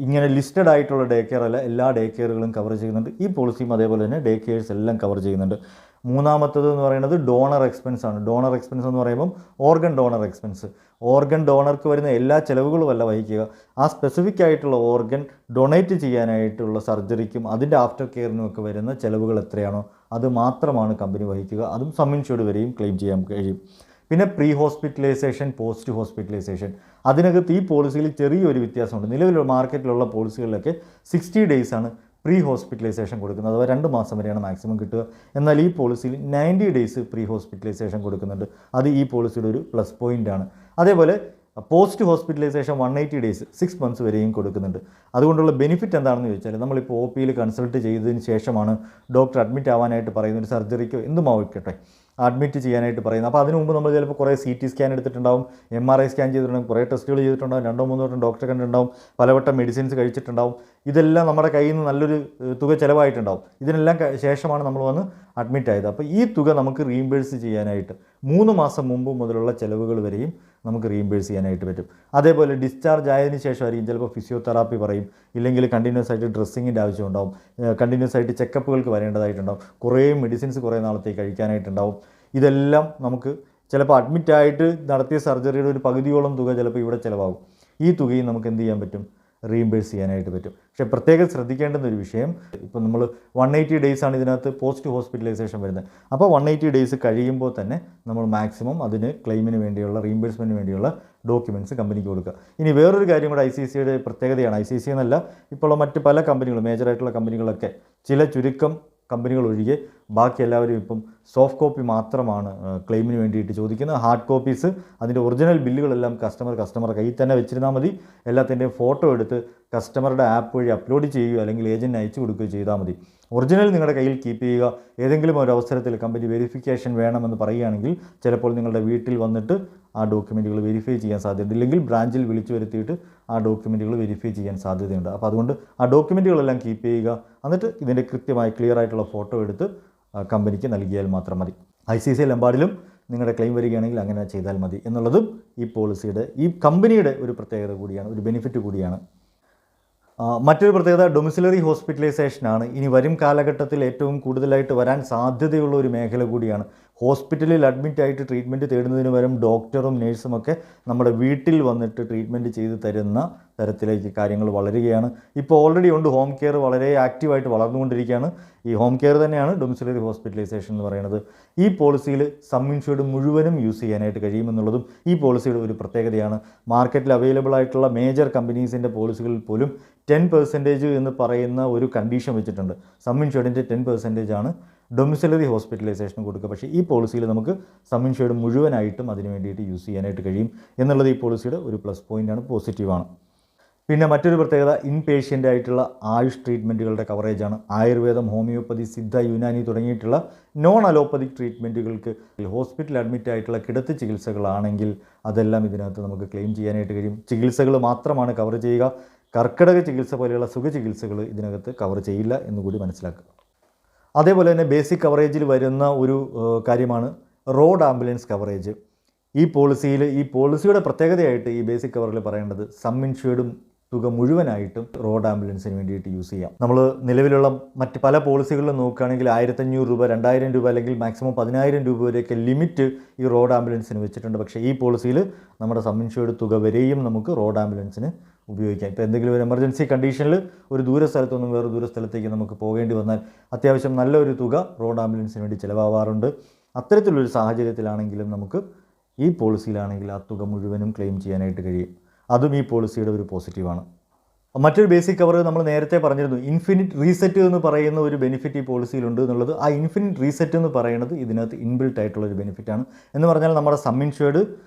ഇങ്ങനെ ലിസ്റ്റഡ് ആയിട്ടുള്ള ഡേ കെയർ അല്ല, എല്ലാ ഡേ കെയറുകളും കവർ ചെയ്യുന്നുണ്ട്. ഈ പോളിസിയും അതേപോലെ തന്നെ ഡേ കെയർസ് എല്ലാം കവർ ചെയ്യുന്നുണ്ട്. മൂന്നാമത്തത് എന്ന് പറയുന്നത് ഡോണർ എക്സ്പെൻസ് ആണ്. ഡോണർ എക്സ്പെൻസ് എന്ന് പറയുമ്പം ഓർഗൻ ഡോണർ എക്സ്പെൻസ്. ഓർഗൻ ഡോണർക്ക് വരുന്ന എല്ലാ ചിലവുകളും അല്ല വഹിക്കുക, ആ സ്പെസിഫിക് ആയിട്ടുള്ള ഓർഗൻ ഡൊണേറ്റ് ചെയ്യാനായിട്ടുള്ള സർജറിക്കും അതിൻ്റെ ആഫ്റ്റർ കെയറിനും ഒക്കെ വരുന്ന ചിലവുകൾ എത്രയാണോ അത് മാത്രമാണ് കമ്പനി വഹിക്കുക. അതും സം ഇൻഷ്യൂർഡ് വരെയും ക്ലെയിം ചെയ്യാൻ കഴിയും. പിന്നെ പ്രീ ഹോസ്പിറ്റലൈസേഷൻ, പോസ്റ്റ് ഹോസ്പിറ്റലൈസേഷൻ, അതിനകത്ത് ഈ പോളിസിയിൽ ചെറിയൊരു വ്യത്യാസമുണ്ട്. നിലവിലുള്ള മാർക്കറ്റിലുള്ള പോളിസികളിലൊക്കെ 60 days ആണ് പ്രീ ഹോസ്പിറ്റലൈസേഷൻ കൊടുക്കുന്നത്, അഥവാ 2 മാസം വരെയാണ് മാക്സിമം കിട്ടുക. എന്നാൽ ഈ പോളിസിയിൽ 90 days പ്രീ ഹോസ്പിറ്റലൈസേഷൻ കൊടുക്കുന്നുണ്ട്. അത് ഈ പോളിസിയുടെ ഒരു പ്ലസ് പോയിൻ്റാണ്. അതേപോലെ പോസ്റ്റ് ഹോസ്പിറ്റലൈസേഷൻ 180 days 6 months വരെയും കൊടുക്കുന്നുണ്ട്. അതുകൊണ്ടുള്ള ബെനിഫിറ്റ് എന്താണെന്ന് ചോദിച്ചാൽ, നമ്മളിപ്പോൾ ഒ പിയിൽ കൺസൾട്ട് ചെയ്തതിന് ശേഷമാണ് ഡോക്ടർ അഡ്മിറ്റ് ആവാനായിട്ട് പറയുന്ന ഒരു സർജറിക്കോ എന്തുമാവട്ടെ അഡ്മിറ്റ് ചെയ്യാനായിട്ട് പറയുന്നത്. അപ്പോൾ അതിന് മുമ്പ് നമ്മൾ ചിലപ്പോൾ കുറേ CT സ്കാൻ എടുത്തിട്ടുണ്ടാവും, MRI സ്കാൻ ചെയ്തിട്ടുണ്ടാവും, കുറേ ടെസ്റ്റുകൾ ചെയ്തിട്ടുണ്ടാവും, 2-3 വട്ടം ഡോക്ടറെ കണ്ടിട്ടുണ്ടാവും, പലവട്ടം മെഡിസിൻസ് കഴിച്ചിട്ടുണ്ടാവും. ഇതെല്ലാം നമ്മുടെ കയ്യിൽ നിന്ന് നല്ലൊരു തുക ചിലവായിട്ടുണ്ടാവും. ഇതിനെല്ലാം ശേഷമാണ് നമ്മൾ വന്ന് അഡ്മിറ്റ് ആയത്. അപ്പോൾ ഈ തുക നമുക്ക് റീഇംബേഴ്സ് ചെയ്യാനായിട്ട് 3 മാസം മുമ്പ് മുതലുള്ള ചിലവുകൾ വരെയും നമുക്ക് റീഇംബേഴ്സ് ചെയ്യാനായിട്ട് പറ്റും. അതേപോലെ ഡിസ്ചാർജ് ആയതിനു ശേഷമായിരിക്കും ചിലപ്പോൾ ഫിസിയോതെറാപ്പി പറയും, ഇല്ലെങ്കിൽ കണ്ടിന്യൂസ് ആയിട്ട് ഡ്രസ്സിങ്ങിൻ്റെ ആവശ്യമുണ്ടാവും, കണ്ടിന്യൂസ് ആയിട്ട് ചെക്കപ്പുകൾക്ക് വരേണ്ടതായിട്ടുണ്ടാവും, കുറേ മെഡിസിൻസ് കുറേ നാളത്തേക്ക് കഴിക്കാനായിട്ടുണ്ടാവും. ഇതെല്ലാം നമുക്ക് ചിലപ്പോൾ അഡ്മിറ്റായിട്ട് നടത്തിയ സർജറിയുടെ ഒരു പകുതിയോളം തുക ചിലപ്പോൾ ഇവിടെ ചിലവാകും. ഈ തുകയും നമുക്ക് എന്ത് ചെയ്യാൻ പറ്റും? റീഇംബേഴ്സ് ചെയ്യാനായിട്ട് പറ്റും. പക്ഷേ പ്രത്യേകം ശ്രദ്ധിക്കേണ്ടുന്ന ഒരു വിഷയം, ഇപ്പോൾ നമ്മൾ 180 days ആണ് ഇതിനകത്ത് പോസ്റ്റ് ഹോസ്പിറ്റലൈസേഷൻ വരുന്നത്. അപ്പോൾ 180 days കഴിയുമ്പോൾ തന്നെ നമ്മൾ മാക്സിമം അതിന് ക്ലെയിമിന് വേണ്ടിയുള്ള റീഇംബേഴ്സ്മെൻറ്റിന് വേണ്ടിയുള്ള ഡോക്യുമെൻറ്റ്സ് കമ്പനിക്ക് കൊടുക്കുക. ഇനി വേറൊരു കാര്യം കൂടെ ICICIയുടെ പ്രത്യേകതയാണ്. ICICI എന്നല്ല, ഇപ്പോൾ മറ്റ് പല കമ്പനികളും, മേജറായിട്ടുള്ള കമ്പനികളൊക്കെ, ചില ചുരുക്കം കമ്പനികൾ ഒഴികെ ബാക്കി എല്ലാവരും ഇപ്പം സോഫ്റ്റ് കോപ്പി മാത്രമാണ് ക്ലെയിമിന് വേണ്ടിയിട്ട് ചോദിക്കുന്നത്. ഹാർഡ് കോപ്പീസ്, അതിൻ്റെ ഒറിജിനൽ ബില്ലുകളെല്ലാം കസ്റ്റമറുടെ കയ്യിൽ തന്നെ വെച്ചിരുന്നാൽ മതി. എല്ലാത്തിൻ്റെയും ഫോട്ടോ എടുത്ത് കസ്റ്റമറുടെ ആപ്പ് വഴി അപ്ലോഡ് ചെയ്യുകയോ അല്ലെങ്കിൽ ഏജൻറ്റിന് അയച്ചു കൊടുക്കുകയോ ചെയ്താൽ മതി. ഒറിജിനൽ നിങ്ങളുടെ കയ്യിൽ കീപ്പ് ചെയ്യുക. ഏതെങ്കിലും ഒരു അവസരത്തിൽ കമ്പനി വെരിഫിക്കേഷൻ വേണമെന്ന് പറയുകയാണെങ്കിൽ ചിലപ്പോൾ നിങ്ങളുടെ വീട്ടിൽ വന്നിട്ട് ആ ഡോക്യുമെൻറ്റുകൾ വെരിഫൈ ചെയ്യാൻ സാധ്യതയുണ്ട്, ഇല്ലെങ്കിൽ ബ്രാഞ്ചിൽ വിളിച്ചു വരുത്തിയിട്ട് ആ ഡോക്യുമെൻറ്റുകൾ വെരിഫൈ ചെയ്യാൻ സാധ്യതയുണ്ട്. അപ്പോൾ അതുകൊണ്ട് ആ ഡോക്യുമെൻറ്റുകളെല്ലാം കീപ്പ് ചെയ്യുക. എന്നിട്ട് ഇതിൻ്റെ കൃത്യമായി ക്ലിയർ ആയിട്ടുള്ള ഫോട്ടോ എടുത്ത് കമ്പനിക്ക് നൽകിയാൽ മാത്രം മതി. ICICI ലംബാർഡിലും നിങ്ങളുടെ ക്ലെയിം വരികയാണെങ്കിൽ അങ്ങനെ ചെയ്താൽ മതി എന്നുള്ളതും ഈ പോളിസിയുടെ, ഈ കമ്പനിയുടെ ഒരു പ്രത്യേകത കൂടിയാണ്, ഒരു ബെനിഫിറ്റ് കൂടിയാണ്. മറ്റൊരു പ്രത്യേകത ഡൊമിസിലറി ഹോസ്പിറ്റലൈസേഷനാണ്. ഇനി വരും കാലഘട്ടത്തിൽ ഏറ്റവും കൂടുതലായിട്ട് വരാൻ സാധ്യതയുള്ള ഒരു മേഖല കൂടിയാണ്. ഹോസ്പിറ്റലിൽ അഡ്മിറ്റായിട്ട് ട്രീറ്റ്മെൻറ്റ് തേടുന്നതിന് പകരം ഡോക്ടറും നേഴ്സും ഒക്കെ നമ്മുടെ വീട്ടിൽ വന്നിട്ട് ട്രീറ്റ്മെൻറ്റ് ചെയ്ത് തരുന്ന തരത്തിലേക്ക് കാര്യങ്ങൾ വളരുകയാണ്. ഇപ്പോൾ ഓൾറെഡി ഉണ്ട്, ഹോം കെയർ വളരെ ആക്റ്റീവായിട്ട് വളർന്നുകൊണ്ടിരിക്കുകയാണ്. ഈ ഹോം കെയർ തന്നെയാണ് ഡൊമിസിലറി ഹോസ്പിറ്റലൈസേഷൻ എന്ന് പറയുന്നത്. ഈ പോളിസിയിൽ സം ഇൻഷ്യൂർഡ് മുഴുവനും യൂസ് ചെയ്യാനായിട്ട് കഴിയുമെന്നുള്ളതും ഈ പോളിസിയുടെ ഒരു പ്രത്യേകതയാണ്. മാർക്കറ്റിൽ അവൈലബിൾ ആയിട്ടുള്ള മേജർ കമ്പനീസിൻ്റെ പോളിസികളിൽ പോലും 10% എന്ന് പറയുന്ന ഒരു കണ്ടീഷൻ വെച്ചിട്ടുണ്ട്. സം ഇൻഷ്യൂർഡിൻ്റെ 10% ആണ് ഡൊമിസിലറി ഹോസ്പിറ്റലൈസേഷൻ കൊടുക്കുക. പക്ഷേ ഈ പോളിസിയിൽ നമുക്ക് സം ഇൻഷ്യൂർഡ് മുഴുവനായിട്ടും അതിന് വേണ്ടിയിട്ട് യൂസ് ചെയ്യാനായിട്ട് കഴിയും എന്നുള്ളത് ഈ പോളിസിയുടെ ഒരു പ്ലസ് പോയിൻ്റാണ്, പോസിറ്റീവാണ്. പിന്നെ മറ്റൊരു പ്രത്യേകത ഇൻ പേഷ്യൻ്റ് ആയിട്ടുള്ള ആയുഷ് ട്രീറ്റ്മെൻറ്റുകളുടെ കവറേജാണ്. ആയുർവേദം, ഹോമിയോപ്പതി, സിദ്ധ, യുനാനി തുടങ്ങിയിട്ടുള്ള നോൺ അലോപ്പതിക് ട്രീറ്റ്മെൻറ്റുകൾക്ക് ഹോസ്പിറ്റൽ അഡ്മിറ്റ് ആയിട്ടുള്ള കിടത്തി ചികിത്സകളാണെങ്കിൽ അതെല്ലാം ഇതിനകത്ത് നമുക്ക് ക്ലെയിം ചെയ്യാനായിട്ട് കഴിയും. ചികിത്സകൾ മാത്രമാണ് കവർ ചെയ്യുക. കർക്കിടക ചികിത്സ പോലെയുള്ള സുഖചികിത്സകൾ ഇതിനകത്ത് കവർ ചെയ്യില്ല എന്നുകൂടി മനസ്സിലാക്കുക. അതേപോലെ തന്നെ ബേസിക് കവറേജിൽ വരുന്ന ഒരു കാര്യമാണ് റോഡ് ആംബുലൻസ് കവറേജ്. ഈ പോളിസിയുടെ പ്രത്യേകതയായിട്ട് ഈ ബേസിക് കവറിൽ പറയേണ്ടത് സം ഇൻഷ്വേർഡും തുക മുഴുവനായിട്ടും റോഡ് ആംബുലൻസിന് വേണ്ടിയിട്ട് യൂസ് ചെയ്യാം. നമ്മൾ നിലവിലുള്ള മറ്റ് പല പോളിസികളിലും നോക്കുകയാണെങ്കിൽ 1500 രൂപ, 2000 രൂപ അല്ലെങ്കിൽ മാക്സിമം 10000 രൂപ വരെയൊക്കെ ലിമിറ്റ് ഈ റോഡ് ആംബുലൻസിന് വെച്ചിട്ടുണ്ട്. പക്ഷേ ഈ പോളിസിയിൽ നമ്മുടെ സം ഇൻഷ്വേർഡ് തുക വരെയും നമുക്ക് റോഡ് ആംബുലൻസിന് ഉപയോഗിക്കാം. ഇപ്പോൾ എന്തെങ്കിലും ഒരു എമർജൻസി കണ്ടീഷനിൽ ഒരു ദൂര സ്ഥലത്തൊന്നും വേറെ ദൂര സ്ഥലത്തേക്ക് നമുക്ക് പോകേണ്ടി വന്നാൽ അത്യാവശ്യം നല്ലൊരു തുക റോഡ് ആംബുലൻസിന് വേണ്ടി ചിലവാകാറുണ്ട്. അത്തരത്തിലൊരു സാഹചര്യത്തിലാണെങ്കിലും നമുക്ക് ഈ പോളിസിയിലാണെങ്കിൽ ആ തുക മുഴുവനും ക്ലെയിം ചെയ്യാനായിട്ട് കഴിയും. അതും ഈ പോളിസിയുടെ ഒരു പോസിറ്റീവാണ്. മറ്റൊരു ബേസിക് കവർ നമ്മൾ നേരത്തെ പറഞ്ഞിരുന്നു, ഇൻഫിനിറ്റ് റീസെറ്റ് എന്ന് പറയുന്ന ഒരു ബെനിഫിറ്റ് ഈ പോളിസിയിലുണ്ട് എന്നുള്ളത്. ആ ഇൻഫിനിറ്റ് റീസെറ്റ് എന്ന് പറയുന്നത് ഇതിനകത്ത് ഇൻബിൽട്ട് ആയിട്ടുള്ളൊരു ബെനിഫിറ്റാണ്. എന്ന് പറഞ്ഞാൽ നമ്മുടെ സം ഇൻഷ്വേർഡ്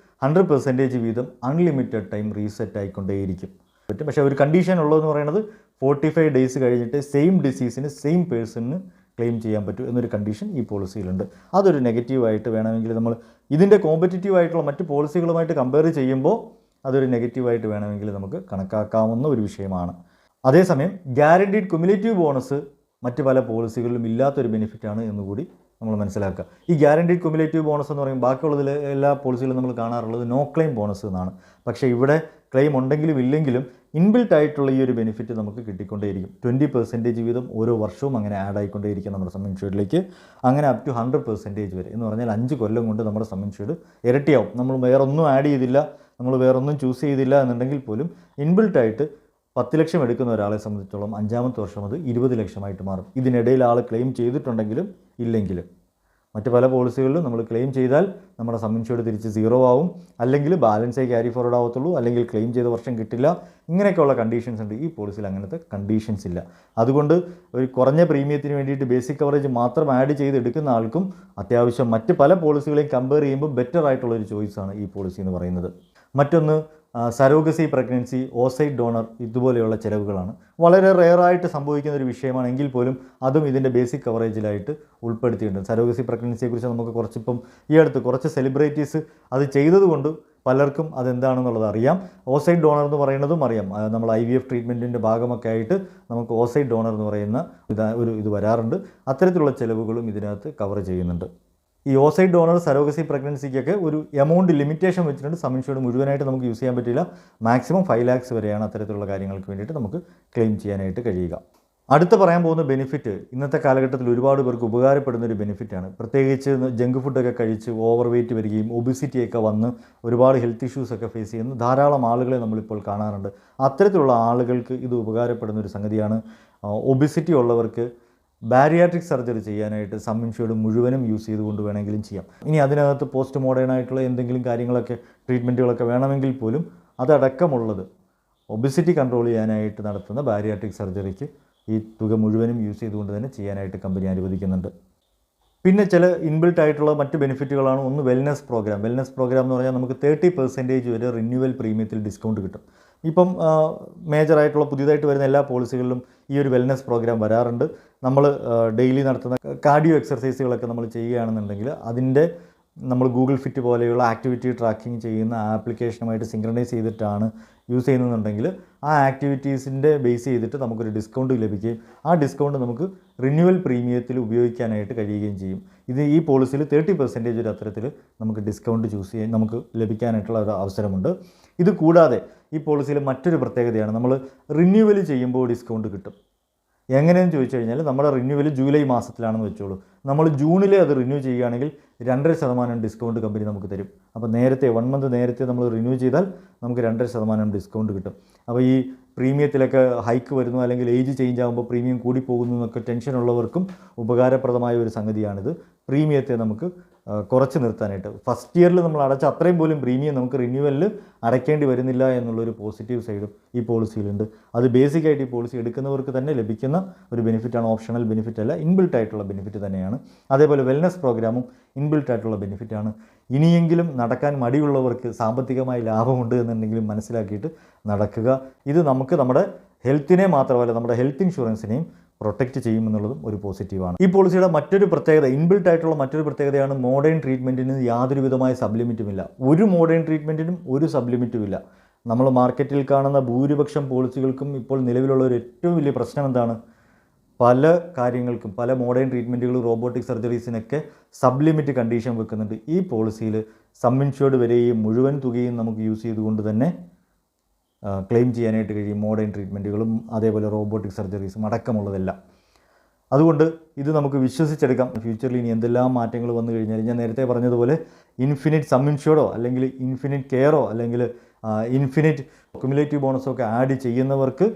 100% വീതം അൺലിമിറ്റഡ് ടൈം റീസെറ്റ് ആയിക്കൊണ്ടേയിരിക്കും പറ്റും. പക്ഷേ ഒരു കണ്ടീഷൻ ഉള്ളതെന്ന് പറയുന്നത് 45 ഡേയ്സ് കഴിഞ്ഞിട്ട് സെയിം ഡിസീസിന് സെയിം പേഴ്സണിന് ക്ലെയിം ചെയ്യാൻ പറ്റും എന്നൊരു കണ്ടീഷൻ ഈ പോളിസിയിലുണ്ട്. അതൊരു നെഗറ്റീവായിട്ട് വേണമെങ്കിൽ നമ്മൾ ഇതിൻ്റെ കോമ്പറ്റീറ്റീവായിട്ടുള്ള മറ്റ് പോളിസികളുമായിട്ട് കമ്പയർ ചെയ്യുമ്പോൾ അതൊരു നെഗറ്റീവായിട്ട് വേണമെങ്കിൽ നമുക്ക് കണക്കാക്കാവുന്ന ഒരു വിഷയമാണ്. അതേസമയം ഗ്യാരണ്ടീഡ് ക്യുമുലേറ്റീവ് ബോണസ് മറ്റ് പല പോളിസികളിലും ഇല്ലാത്തൊരു ബെനിഫിറ്റാണ് എന്നുകൂടി നമ്മൾ മനസ്സിലാക്കുക. ഈ ഗ്യാരണ്ടീഡ് ക്യുമുലേറ്റീവ് ബോണസ് എന്ന് പറയുമ്പോൾ ബാക്കിയുള്ളതിൽ എല്ലാ പോളിസികളും നമ്മൾ കാണാറുള്ളത് നോ ക്ലെയിം ബോണസ് എന്നാണ്. പക്ഷേ ഇവിടെ ക്ലെയിം ഉണ്ടെങ്കിലും ഇല്ലെങ്കിലും ഇൻബിൽട്ട് ആയിട്ടുള്ള ഈ ഒരു ബെനിഫിറ്റ് നമുക്ക് കിട്ടിക്കൊണ്ടേയിരിക്കും. 20% വീതം ഓരോ വർഷവും അങ്ങനെ ആഡ് ആയിക്കൊണ്ടേയിരിക്കും നമ്മുടെ സം ഇൻഷ്വേർഡിലേക്ക്. അങ്ങനെ അപ് ടു 100% വരെ എന്ന് പറഞ്ഞാൽ 5 കൊല്ലം കൊണ്ട് നമ്മുടെ സം ഇൻഷ്വേർഡ് ഇരട്ടിയാവും. നമ്മൾ വേറൊന്നും ആഡ് ചെയ്തില്ല, നമ്മൾ വേറൊന്നും ചൂസ് ചെയ്തില്ല എന്നുണ്ടെങ്കിൽ പോലും ഇൻബിൽട്ടായിട്ട് 10 ലക്ഷം എടുക്കുന്ന ഒരാളെ സംബന്ധിച്ചോളം 5-ാമത്തെ വർഷം അത് 20 ലക്ഷമായിട്ട് മാറും. ഇതിനിടയിൽ ആൾ ക്ലെയിം ചെയ്തിട്ടുണ്ടെങ്കിലും ഇല്ലെങ്കിലും. മറ്റ് പല പോളിസികളിലും നമ്മൾ ക്ലെയിം ചെയ്താൽ നമ്മുടെ സം ഇൻഷ്വേർഡ് തിരിച്ച് 0 ആവും, അല്ലെങ്കിൽ ബാലൻസേ ക്യാരി ഫോർവേഡ് ആവത്തുള്ളൂ, അല്ലെങ്കിൽ ക്ലെയിം ചെയ്ത വർഷം കിട്ടില്ല. ഇങ്ങനെയൊക്കെയുള്ള കണ്ടീഷൻസ് ഉണ്ട്. ഈ പോളിസിയിൽ അങ്ങനത്തെ കണ്ടീഷൻസ് ഇല്ല. അതുകൊണ്ട് ഒരു കുറഞ്ഞ പ്രീമിയത്തിന് വേണ്ടിയിട്ട് ബേസിക് കവറേജ് മാത്രം ആഡ് ചെയ്ത് എടുക്കുന്ന ആൾക്കും അത്യാവശ്യം മറ്റ് പല പോളിസികളെയും കമ്പയർ ചെയ്യുമ്പോൾ ബെറ്റർ ആയിട്ടുള്ളൊരു ചോയ്സാണ് ഈ പോളിസി എന്ന് പറയുന്നത്. മറ്റൊന്ന് സരോഗസി പ്രഗ്നൻസി, ഓസൈറ്റ് ഡോണർ ഇതുപോലെയുള്ള ചിലവുകളാണ്. വളരെ റെയറായിട്ട് സംഭവിക്കുന്ന ഒരു വിഷയമാണെങ്കിൽ പോലും അതും ഇതിൻ്റെ ബേസിക് കവറേജിലായിട്ട് ഉൾപ്പെടുത്തിയിട്ടുണ്ട്. സരോഗസി പ്രഗ്നൻസിയെക്കുറിച്ച് നമുക്ക് ഈ അടുത്ത് കുറച്ച് സെലിബ്രിറ്റീസ് അത് ചെയ്തതുകൊണ്ട് പലർക്കും അതെന്താണെന്നുള്ളത് അറിയാം. ഓസൈറ്റ് ഡോണർ എന്ന് പറയുന്നതും അറിയാം. നമ്മൾ IVF ട്രീറ്റ്മെൻറ്റിൻ്റെ ഭാഗമൊക്കെ ആയിട്ട് നമുക്ക് ഓസൈറ്റ് ഡോണർ എന്ന് പറയുന്ന ഇത് വരാറുണ്ട്. അത്തരത്തിലുള്ള ചിലവുകളും ഇതിനകത്ത് കവർ ചെയ്യുന്നുണ്ട്. ഈ ഓസൈറ്റ് ഡോണർ സരോഗസി പ്രഗ്നൻസിക്കൊക്കെ ഒരു എമൗണ്ട് ലിമിറ്റേഷൻ വെച്ചിട്ടുണ്ട്. സം ഇൻഷ്വേർഡ് മുഴുവനായിട്ട് നമുക്ക് യൂസ് ചെയ്യാൻ പറ്റില്ല. മാക്സിമം 5 lakhs വരെയാണ് അത്തരത്തിലുള്ള കാര്യങ്ങൾക്ക് വേണ്ടിയിട്ട് നമുക്ക് ക്ലെയിം ചെയ്യാനായിട്ട് കഴിയുക. അടുത്ത പറയാൻ പോകുന്ന ബെനിഫിറ്റ് ഇന്നത്തെ കാലഘട്ടത്തിൽ ഒരുപാട് പേർക്ക് ഉപകാരപ്പെടുന്ന ഒരു ബെനിഫിറ്റാണ്. പ്രത്യേകിച്ച് ജങ്ക് ഫുഡൊക്കെ കഴിച്ച് ഓവർ വെയിറ്റ് വരികയും ഒബിസിറ്റിയൊക്കെ വന്ന് ഒരുപാട് ഹെൽത്ത് ഇഷ്യൂസൊക്കെ ഫേസ് ചെയ്യുന്ന ധാരാളം ആളുകളെ നമ്മളിപ്പോൾ കാണാറുണ്ട്. അത്തരത്തിലുള്ള ആളുകൾക്ക് ഇത് ഉപകാരപ്പെടുന്ന ഒരു സംഗതിയാണ്. ഒബിസിറ്റി ഉള്ളവർക്ക് ബാരിയാട്രിക് സർജറി ചെയ്യാനായിട്ട് സം ഇൻഷ്വേർഡ് മുഴുവനും യൂസ് ചെയ്തുകൊണ്ട് വേണമെങ്കിലും ചെയ്യാം. ഇനി അതിനകത്ത് പോസ്റ്റ് മോഡേൺ ആയിട്ടുള്ള എന്തെങ്കിലും കാര്യങ്ങളൊക്കെ ട്രീറ്റ്മെൻറ്റുകളൊക്കെ വേണമെങ്കിൽ പോലും അതടക്കമുള്ളത് ഒബിസിറ്റി കൺട്രോൾ ചെയ്യാനായിട്ട് നടത്തുന്ന ബാരിയാട്രിക് സർജറിക്ക് ഈ തുക മുഴുവനും യൂസ് ചെയ്തുകൊണ്ട് തന്നെ ചെയ്യാനായിട്ട് കമ്പനി അനുവദിക്കുന്നുണ്ട്. പിന്നെ ചില ഇൻബിൽട്ട് ആയിട്ടുള്ള മറ്റ് ബെനിഫിറ്റുകളാണ്. ഒന്ന് വെൽനസ് പ്രോഗ്രാം എന്ന് പറഞ്ഞാൽ നമുക്ക് 30% വരെ റിന്യൂവൽ പ്രീമിയത്തിൽ ഡിസ്കൗണ്ട് കിട്ടും. ഇപ്പം മേജറായിട്ടുള്ള പുതിയതായിട്ട് വരുന്ന എല്ലാ പോളിസികളിലും ഈ ഒരു വെൽനസ് പ്രോഗ്രാം വരാറുണ്ട്. നമ്മൾ ഡെയിലി നടത്തുന്ന കാർഡിയോ എക്സർസൈസുകളൊക്കെ നമ്മൾ ചെയ്യുകയാണെന്നുണ്ടെങ്കിൽ അതിൻ്റെ നമ്മൾ ഗൂഗിൾ ഫിറ്റ് പോലെയുള്ള ആക്ടിവിറ്റി ട്രാക്കിംഗ് ചെയ്യുന്ന ആപ്ലിക്കേഷനുമായിട്ട് സിങ്ക്രണൈസ് ചെയ്തിട്ടാണ് യൂസ് ചെയ്യുന്നുണ്ടെങ്കിൽ ആ ആക്ടിവിറ്റീസിൻ്റെ ബേസ് ചെയ്തിട്ട് നമുക്കൊരു ഡിസ്കൗണ്ട് ലഭിക്കുകയും ആ ഡിസ്കൗണ്ട് നമുക്ക് റിന്യൂവൽ പ്രീമിയത്തിൽ ഉപയോഗിക്കാനായിട്ട് കഴിയുകയും ചെയ്യും. ഈ പോളിസിയിൽ 30% ഒരു അത്തരത്തിൽ നമുക്ക് ഡിസ്കൗണ്ട് ചൂസ് ചെയ്യാൻ നമുക്ക് ലഭിക്കാനായിട്ടുള്ള ഒരു അവസരമുണ്ട്. ഇത് കൂടാതെ ഈ പോളിസിയിൽ മറ്റൊരു പ്രത്യേകതയാണ്, നമ്മൾ റിന്യൂവൽ ചെയ്യുമ്പോൾ ഡിസ്കൗണ്ട് കിട്ടും. എങ്ങനെയെന്ന് ചോദിച്ചു കഴിഞ്ഞാൽ നമ്മുടെ റിന്യൂവൽ ജൂലൈ മാസത്തിലാണെന്ന് വെച്ചോളൂ. നമ്മൾ ജൂണിൽ അത് റിന്യൂ ചെയ്യുകയാണെങ്കിൽ 2.5% ഡിസ്കൗണ്ട് കമ്പനി നമുക്ക് തരും. അപ്പോൾ നേരത്തെ 1 month നേരത്തെ നമ്മൾ റിന്യൂ ചെയ്താൽ നമുക്ക് 2.5% ഡിസ്കൗണ്ട് കിട്ടും. അപ്പോൾ ഈ പ്രീമിയത്തിലൊക്കെ ഹൈക്ക് വരുന്നു അല്ലെങ്കിൽ ഏജ് ചേഞ്ച് ആകുമ്പോൾ പ്രീമിയം കൂടി പോകുന്നു എന്നൊക്കെ ടെൻഷനുള്ളവർക്കും ഉപകാരപ്രദമായ ഒരു സംഗതിയാണിത്. പ്രീമിയത്തെ നമുക്ക് കുറച്ച് നിർത്താനായിട്ട് ഫസ്റ്റ് ഇയറിൽ നമ്മൾ അടച്ച അത്രയും പോലും പ്രീമിയം നമുക്ക് റിന്യൂവലിൽ അടയ്ക്കേണ്ടി വരുന്നില്ല എന്നുള്ളൊരു പോസിറ്റീവ് സൈഡും ഈ പോളിസിയിലുണ്ട്. അത് ബേസിക്കായിട്ട് ഈ പോളിസി എടുക്കുന്നവർക്ക് തന്നെ ലഭിക്കുന്ന ഒരു ബെനിഫിറ്റാണ്, ഓപ്ഷണൽ ബെനിഫിറ്റ് അല്ല, ഇൻബിൽട്ട് ആയിട്ടുള്ള ബെനിഫിറ്റ് തന്നെയാണ്. അതേപോലെ വെൽനസ് പ്രോഗ്രാമും ഇൻബിൽട്ട് ആയിട്ടുള്ള ബെനിഫിറ്റാണ്. ഇനിയെങ്കിലും നടക്കാൻ മടിയുള്ളവർക്ക് സാമ്പത്തികമായി ലാഭമുണ്ട് എന്നുണ്ടെങ്കിലും മനസ്സിലാക്കിയിട്ട് നടക്കുക. ഇത് നമുക്ക് നമ്മുടെ ഹെൽത്തിനെ മാത്രമല്ല നമ്മുടെ ഹെൽത്ത് ഇൻഷുറൻസിനെയും പ്രൊട്ടക്റ്റ് ചെയ്യുമെന്നുള്ളതും ഒരു പോസിറ്റീവാണ്. ഈ പോളിസിയുടെ മറ്റൊരു പ്രത്യേകത, ഇൻബിൽട്ട് ആയിട്ടുള്ള മറ്റൊരു പ്രത്യേകതയാണ് മോഡേൺ ട്രീറ്റ്മെൻറ്റിന് യാതൊരു വിധമായ സബ്ലിമിറ്റുമില്ല. ഒരു മോഡേൺ ട്രീറ്റ്മെൻറ്റിനും ഒരു സബ്ലിമിറ്റും ഇല്ല. നമ്മൾ മാർക്കറ്റിൽ കാണുന്ന ഭൂരിപക്ഷം പോളിസികൾക്കും ഇപ്പോൾ നിലവിലുള്ള ഒരു ഏറ്റവും വലിയ പ്രശ്നം എന്താണ്? പല കാര്യങ്ങൾക്കും, പല മോഡേൺ ട്രീറ്റ്മെൻറ്റുകൾ, റോബോട്ടിക് സർജറീസിനൊക്കെ സബ്ലിമിറ്റ് കണ്ടീഷൻ വെക്കുന്നുണ്ട്. ഈ പോളിസിയിൽ സം ഇൻഷ്യൂർഡ് വരെയും മുഴുവൻ തുകയും നമുക്ക് യൂസ് ചെയ്തുകൊണ്ട് തന്നെ ക്ലെയിം ചെയ്യാനായിട്ട് കഴിയും. മോഡേൺ ട്രീറ്റ്മെൻറ്റുകളും അതേപോലെ റോബോട്ടിക് സർജറീസും അടക്കമുള്ളതെല്ലാം. അതുകൊണ്ട് ഇത് നമുക്ക് വിശ്വസിച്ചെടുക്കാം. ഫ്യൂച്ചറിൽ ഇനി എന്തെല്ലാം മാറ്റങ്ങൾ വന്നു കഴിഞ്ഞാൽ, ഞാൻ നേരത്തെ പറഞ്ഞതുപോലെ ഇൻഫിനിറ്റ് സം ഇൻഷ്യൂർഡോ അല്ലെങ്കിൽ ഇൻഫിനിറ്റ് കെയറോ അല്ലെങ്കിൽ ഇൻഫിനിറ്റ് ക്യുമുലേറ്റീവ് ബോണസോ ഒക്കെ ആഡ് ചെയ്യുന്നവർക്ക്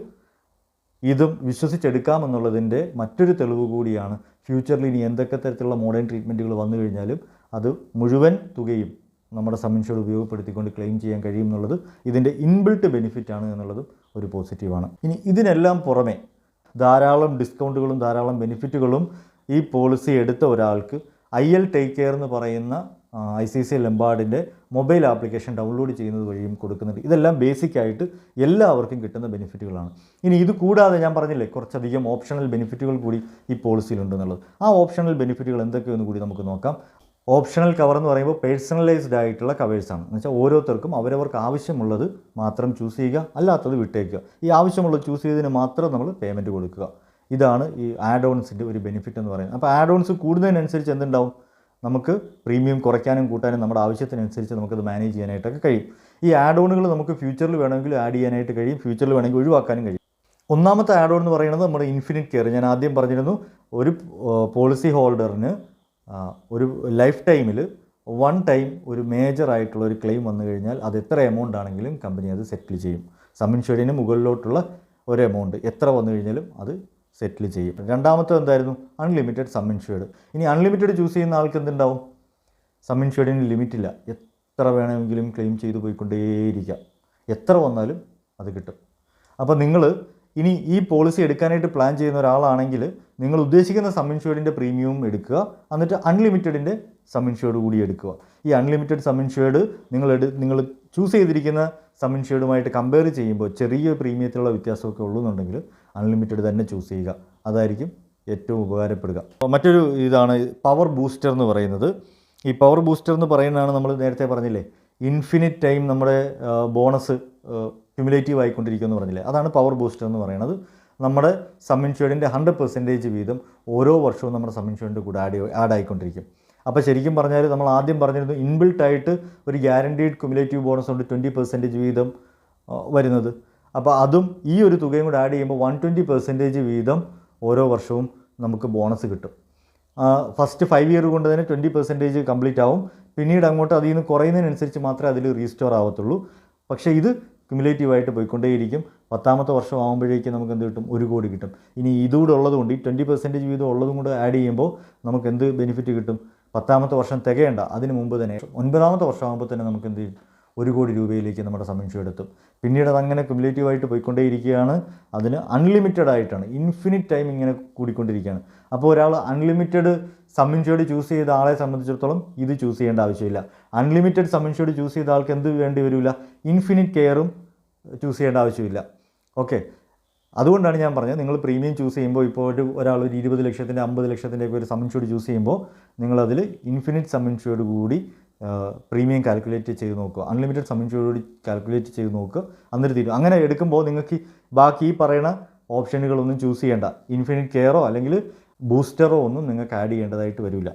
ഇതും വിശ്വസിച്ചെടുക്കാമെന്നുള്ളതിൻ്റെ മറ്റൊരു തെളിവ് കൂടിയാണ്. ഫ്യൂച്ചറിൽ ഇനി എന്തൊക്കെ തരത്തിലുള്ള മോഡേൺ ട്രീറ്റ്മെൻറ്റുകൾ വന്നു കഴിഞ്ഞാലും അത് മുഴുവൻ തുകയും നമ്മുടെ സം ഇൻഷ്യൂർഡ് ഉപയോഗപ്പെടുത്തിക്കൊണ്ട് ക്ലെയിം ചെയ്യാൻ കഴിയും എന്നുള്ളത് ഇതിൻ്റെ ഇൻബിൽട്ട് ബെനിഫിറ്റാണ് എന്നുള്ളതും ഒരു പോസിറ്റീവാണ്. ഇനി ഇതിനെല്ലാം പുറമെ ധാരാളം ഡിസ്കൗണ്ടുകളും ധാരാളം ബെനിഫിറ്റുകളും ഈ പോളിസി എടുത്ത ഒരാൾക്ക് IL ടേക്ക് കെയർ എന്ന് പറയുന്ന ICICI ലംബാർഡിൻ്റെ മൊബൈൽ ആപ്ലിക്കേഷൻ ഡൗൺലോഡ് ചെയ്യുന്നത് വഴിയും കൊടുക്കുന്നുണ്ട്. ഇതെല്ലാം ബേസിക്കായിട്ട് എല്ലാവർക്കും കിട്ടുന്ന ബെനിഫിറ്റുകളാണ്. ഇനി ഇത് കൂടാതെ ഞാൻ പറഞ്ഞില്ലേ കുറച്ചധികം ഓപ്ഷണൽ ബെനിഫിറ്റുകൾ കൂടി ഈ പോളിസിയിലുണ്ടെന്നുള്ളത്. ആ ഓപ്ഷണൽ ബെനിഫിറ്റുകൾ എന്തൊക്കെയെന്ന് കൂടി നമുക്ക് നോക്കാം. ഓപ്ഷണൽ കവർ എന്ന് പറയുമ്പോൾ പേഴ്സണലൈസ്ഡ് ആയിട്ടുള്ള കവേഴ്സാണ്. എന്ന് വെച്ചാൽ ഓരോരുത്തർക്കും അവരവർക്ക് ആവശ്യമുള്ളത് മാത്രം ചൂസ് ചെയ്യുക, അല്ലാത്തത് വിട്ടേക്കുക. ഈ ആവശ്യമുള്ളത് ചൂസ് ചെയ്തതിന് മാത്രം നമ്മൾ പേയ്മെൻറ്റ് കൊടുക്കുക. ഇതാണ് ഈ ആഡ് ഓൺസിൻ്റെ ഒരു ബെനിഫിറ്റ് എന്ന് പറയുന്നത്. അപ്പോൾ ആഡ് ഓൺസ് കൂടുന്നതിനനുസരിച്ച് എന്തുണ്ടാവും? നമുക്ക് പ്രീമിയം കുറയ്ക്കാനും കൂട്ടാനും നമ്മുടെ ആവശ്യത്തിനനുസരിച്ച് നമുക്കത് മാനേജ് ചെയ്യാനായിട്ടൊക്കെ കഴിയും. ഈ ആഡ് ഓണുകൾ നമുക്ക് ഫ്യൂച്ചറിൽ വേണമെങ്കിൽ ആഡ് ചെയ്യാനായിട്ട് കഴിയും, ഫ്യൂച്ചറിൽ വേണമെങ്കിൽ ഒഴിവാക്കാനും കഴിയും. ഒന്നാമത്തെ ആഡ് ഓൺ എന്ന് പറയുന്നത് നമ്മുടെ ഇൻഫിനിറ്റ് കെയർ. ഞാൻ ആദ്യം പറഞ്ഞിരുന്നു, ഒരു പോളിസി ഹോൾഡറിന് ഒരു ലൈഫ് ടൈമിൽ വൺ ടൈം ഒരു മേജറായിട്ടുള്ള ഒരു ക്ലെയിം വന്നു കഴിഞ്ഞാൽ അത് എത്ര എമൗണ്ട് ആണെങ്കിലും കമ്പനി അത് സെറ്റിൽ ചെയ്യും. സം ഇൻഷ്യൂർഡിന് മുകളിലോട്ടുള്ള ഒരു എമൗണ്ട് എത്ര വന്നു കഴിഞ്ഞാലും അത് സെറ്റിൽ ചെയ്യും. രണ്ടാമത്തെ എന്തായിരുന്നു? Unlimited sum insured. ഇനി അൺലിമിറ്റഡ് ചൂസ് ചെയ്യുന്ന ആൾക്ക് എന്തുണ്ടാവും? സം ഇൻഷ്യൂർഡിന് ലിമിറ്റില്ല, എത്ര വേണമെങ്കിലും ക്ലെയിം ചെയ്തു പോയിക്കൊണ്ടേയിരിക്കാം, എത്ര വന്നാലും അത് കിട്ടും. അപ്പോൾ നിങ്ങൾ ഇനി ഈ പോളിസി എടുക്കാനായിട്ട് പ്ലാൻ ചെയ്യുന്ന ഒരാളാണെങ്കിൽ നിങ്ങൾ ഉദ്ദേശിക്കുന്ന സം ഇൻഷ്യൂർഡിൻ്റെ പ്രീമിയവും എടുക്കുക, എന്നിട്ട് അൺലിമിറ്റഡിൻ്റെ സം ഇൻഷ്യൂർഡ് കൂടി എടുക്കുക. ഈ അൺലിമിറ്റഡ് സം ഇൻഷ്യൂർഡ് നിങ്ങൾ ചൂസ് ചെയ്തിരിക്കുന്ന സം ഇൻഷ്യൂർഡുമായിട്ട് കമ്പയർ ചെയ്യുമ്പോൾ ചെറിയ പ്രീമിയത്തിലുള്ള വ്യത്യാസമൊക്കെ ഉള്ളൂന്നുണ്ടെങ്കിൽ അൺലിമിറ്റഡ് തന്നെ ചൂസ് ചെയ്യുക. അതായിരിക്കും ഏറ്റവും ഉപകാരപ്പെടുക. മറ്റൊരു ഇതാണ് പവർ ബൂസ്റ്റർ എന്ന് പറയുന്നത്. ഈ പവർ ബൂസ്റ്റർ എന്ന് പറയുന്നതാണ് നമ്മൾ നേരത്തെ പറഞ്ഞില്ലേ, ഇൻഫിനിറ്റ് ടൈം നമ്മുടെ ബോണസ് ക്യുമുലേറ്റീവ് ആയിക്കൊണ്ടിരിക്കുമെന്ന് പറഞ്ഞില്ലേ, അതാണ് പവർ ബൂസ്റ്റർ എന്ന് പറയുന്നത്. നമ്മുടെ സം ഇൻഷ്യൂർഡിൻ്റെ 100% വീതം ഓരോ വർഷവും നമ്മുടെ സം ഇൻഷ്യൂർഡിൻ്റെ കൂടെ ആഡ് ആയിക്കൊണ്ടിരിക്കും. അപ്പോൾ ശരിക്കും പറഞ്ഞാൽ നമ്മൾ ആദ്യം പറഞ്ഞിരുന്നു ഇൻബിൽട്ടായിട്ട് ഒരു ഗ്യാരണ്ടീഡ് ക്യുമുലേറ്റീവ് ബോണസ് ഉണ്ട് 20% വീതം വരുന്നത്. അപ്പോൾ അതും ഈ ഒരു തുകയും കൂടെ ആഡ് ചെയ്യുമ്പോൾ 120% വീതം ഓരോ വർഷവും നമുക്ക് ബോണസ് കിട്ടും. ഫസ്റ്റ് 5 ഇയർ കൊണ്ട് തന്നെ 20% കംപ്ലീറ്റ് ആവും. പിന്നീട് അങ്ങോട്ട് അതിൽ നിന്ന് കുറയുന്നതിനനുസരിച്ച് മാത്രമേ അതിൽ റീസ്റ്റോർ ആവത്തുള്ളൂ. പക്ഷേ ഇത് ക്യുമുലേറ്റീവായിട്ട് പോയിക്കൊണ്ടേയിരിക്കും. 10ാമത്തെ വർഷം ആകുമ്പോഴേക്കും നമുക്ക് എന്ത് കിട്ടും? 1 കോടി കിട്ടും. ഇനി ഇതുകൂടെ ഉള്ളതുകൊണ്ട് ഈ 20% വീതം ഉള്ളതും കൂടെ ആഡ് ചെയ്യുമ്പോൾ നമുക്ക് എന്ത് ബെനിഫിറ്റ് കിട്ടും? 10ാമത്തെ വർഷം തികയേണ്ട, അതിന് മുമ്പ് തന്നെ 9ാമത്തെ വർഷം ആകുമ്പോൾ തന്നെ നമുക്ക് എന്ത് ചെയ്യും? 1 കോടി രൂപയിലേക്ക് നമ്മുടെ സം ഇൻഷ്യൂർഡ് എത്തും. പിന്നീട് അതങ്ങനെ ക്യുമുലേറ്റീവായിട്ട് പോയിക്കൊണ്ടേയിരിക്കുകയാണ്. അതിന് അൺലിമിറ്റഡ് ആയിട്ടാണ്, ഇൻഫിനിറ്റ് ടൈം ഇങ്ങനെ കൂടിക്കൊണ്ടിരിക്കുകയാണ്. അപ്പോൾ ഒരാൾ അൺലിമിറ്റഡ് സം ഇൻഷ്യൂർഡ് ചൂസ് ചെയ്ത ആളെ സംബന്ധിച്ചിടത്തോളം ഇത് ചൂസ് ചെയ്യേണ്ട ആവശ്യമില്ല. അൺലിമിറ്റഡ് സം ഇൻഷ്യൂർഡ് ചൂസ് ചെയ്ത ആൾക്ക് എന്ത് വേണ്ടി വരില്ല? ഇൻഫിനിറ്റ് കെയറും ചൂസ് ചെയ്യേണ്ട ആവശ്യമില്ല. ഓക്കെ, അതുകൊണ്ടാണ് ഞാൻ പറഞ്ഞത് നിങ്ങൾ പ്രീമിയം ചൂസ് ചെയ്യുമ്പോൾ ഇപ്പോൾ ഒരാൾ ഒരു 20 ലക്ഷത്തിൻ്റെ 50 ലക്ഷത്തിൻ്റെയൊക്കെ ഒരു സം ഇൻഷ്യൂർഡ് ചൂസ് ചെയ്യുമ്പോൾ നിങ്ങളതിൽ ഇൻഫിനിറ്റ് സം ഇൻഷ്യൂർഡ് കൂടി പ്രീമിയം കാൽക്കുലേറ്റ് ചെയ്ത് നോക്കുക, അൺലിമിറ്റഡ് സം ഇൻഷ്യൂർഡ് കൂടി കാൽക്കുലേറ്റ് ചെയ്ത് നോക്കുക, എന്നിട്ട് തീരും. അങ്ങനെ എടുക്കുമ്പോൾ നിങ്ങൾക്ക് ബാക്കി ഈ പറയുന്ന ഓപ്ഷനുകളൊന്നും ചൂസ് ചെയ്യേണ്ട. ഇൻഫിനിറ്റ് കെയറോ അല്ലെങ്കിൽ ബൂസ്റ്ററോ ഒന്നും നിങ്ങൾക്ക് ആഡ് ചെയ്യേണ്ടതായിട്ട് വരില്ല.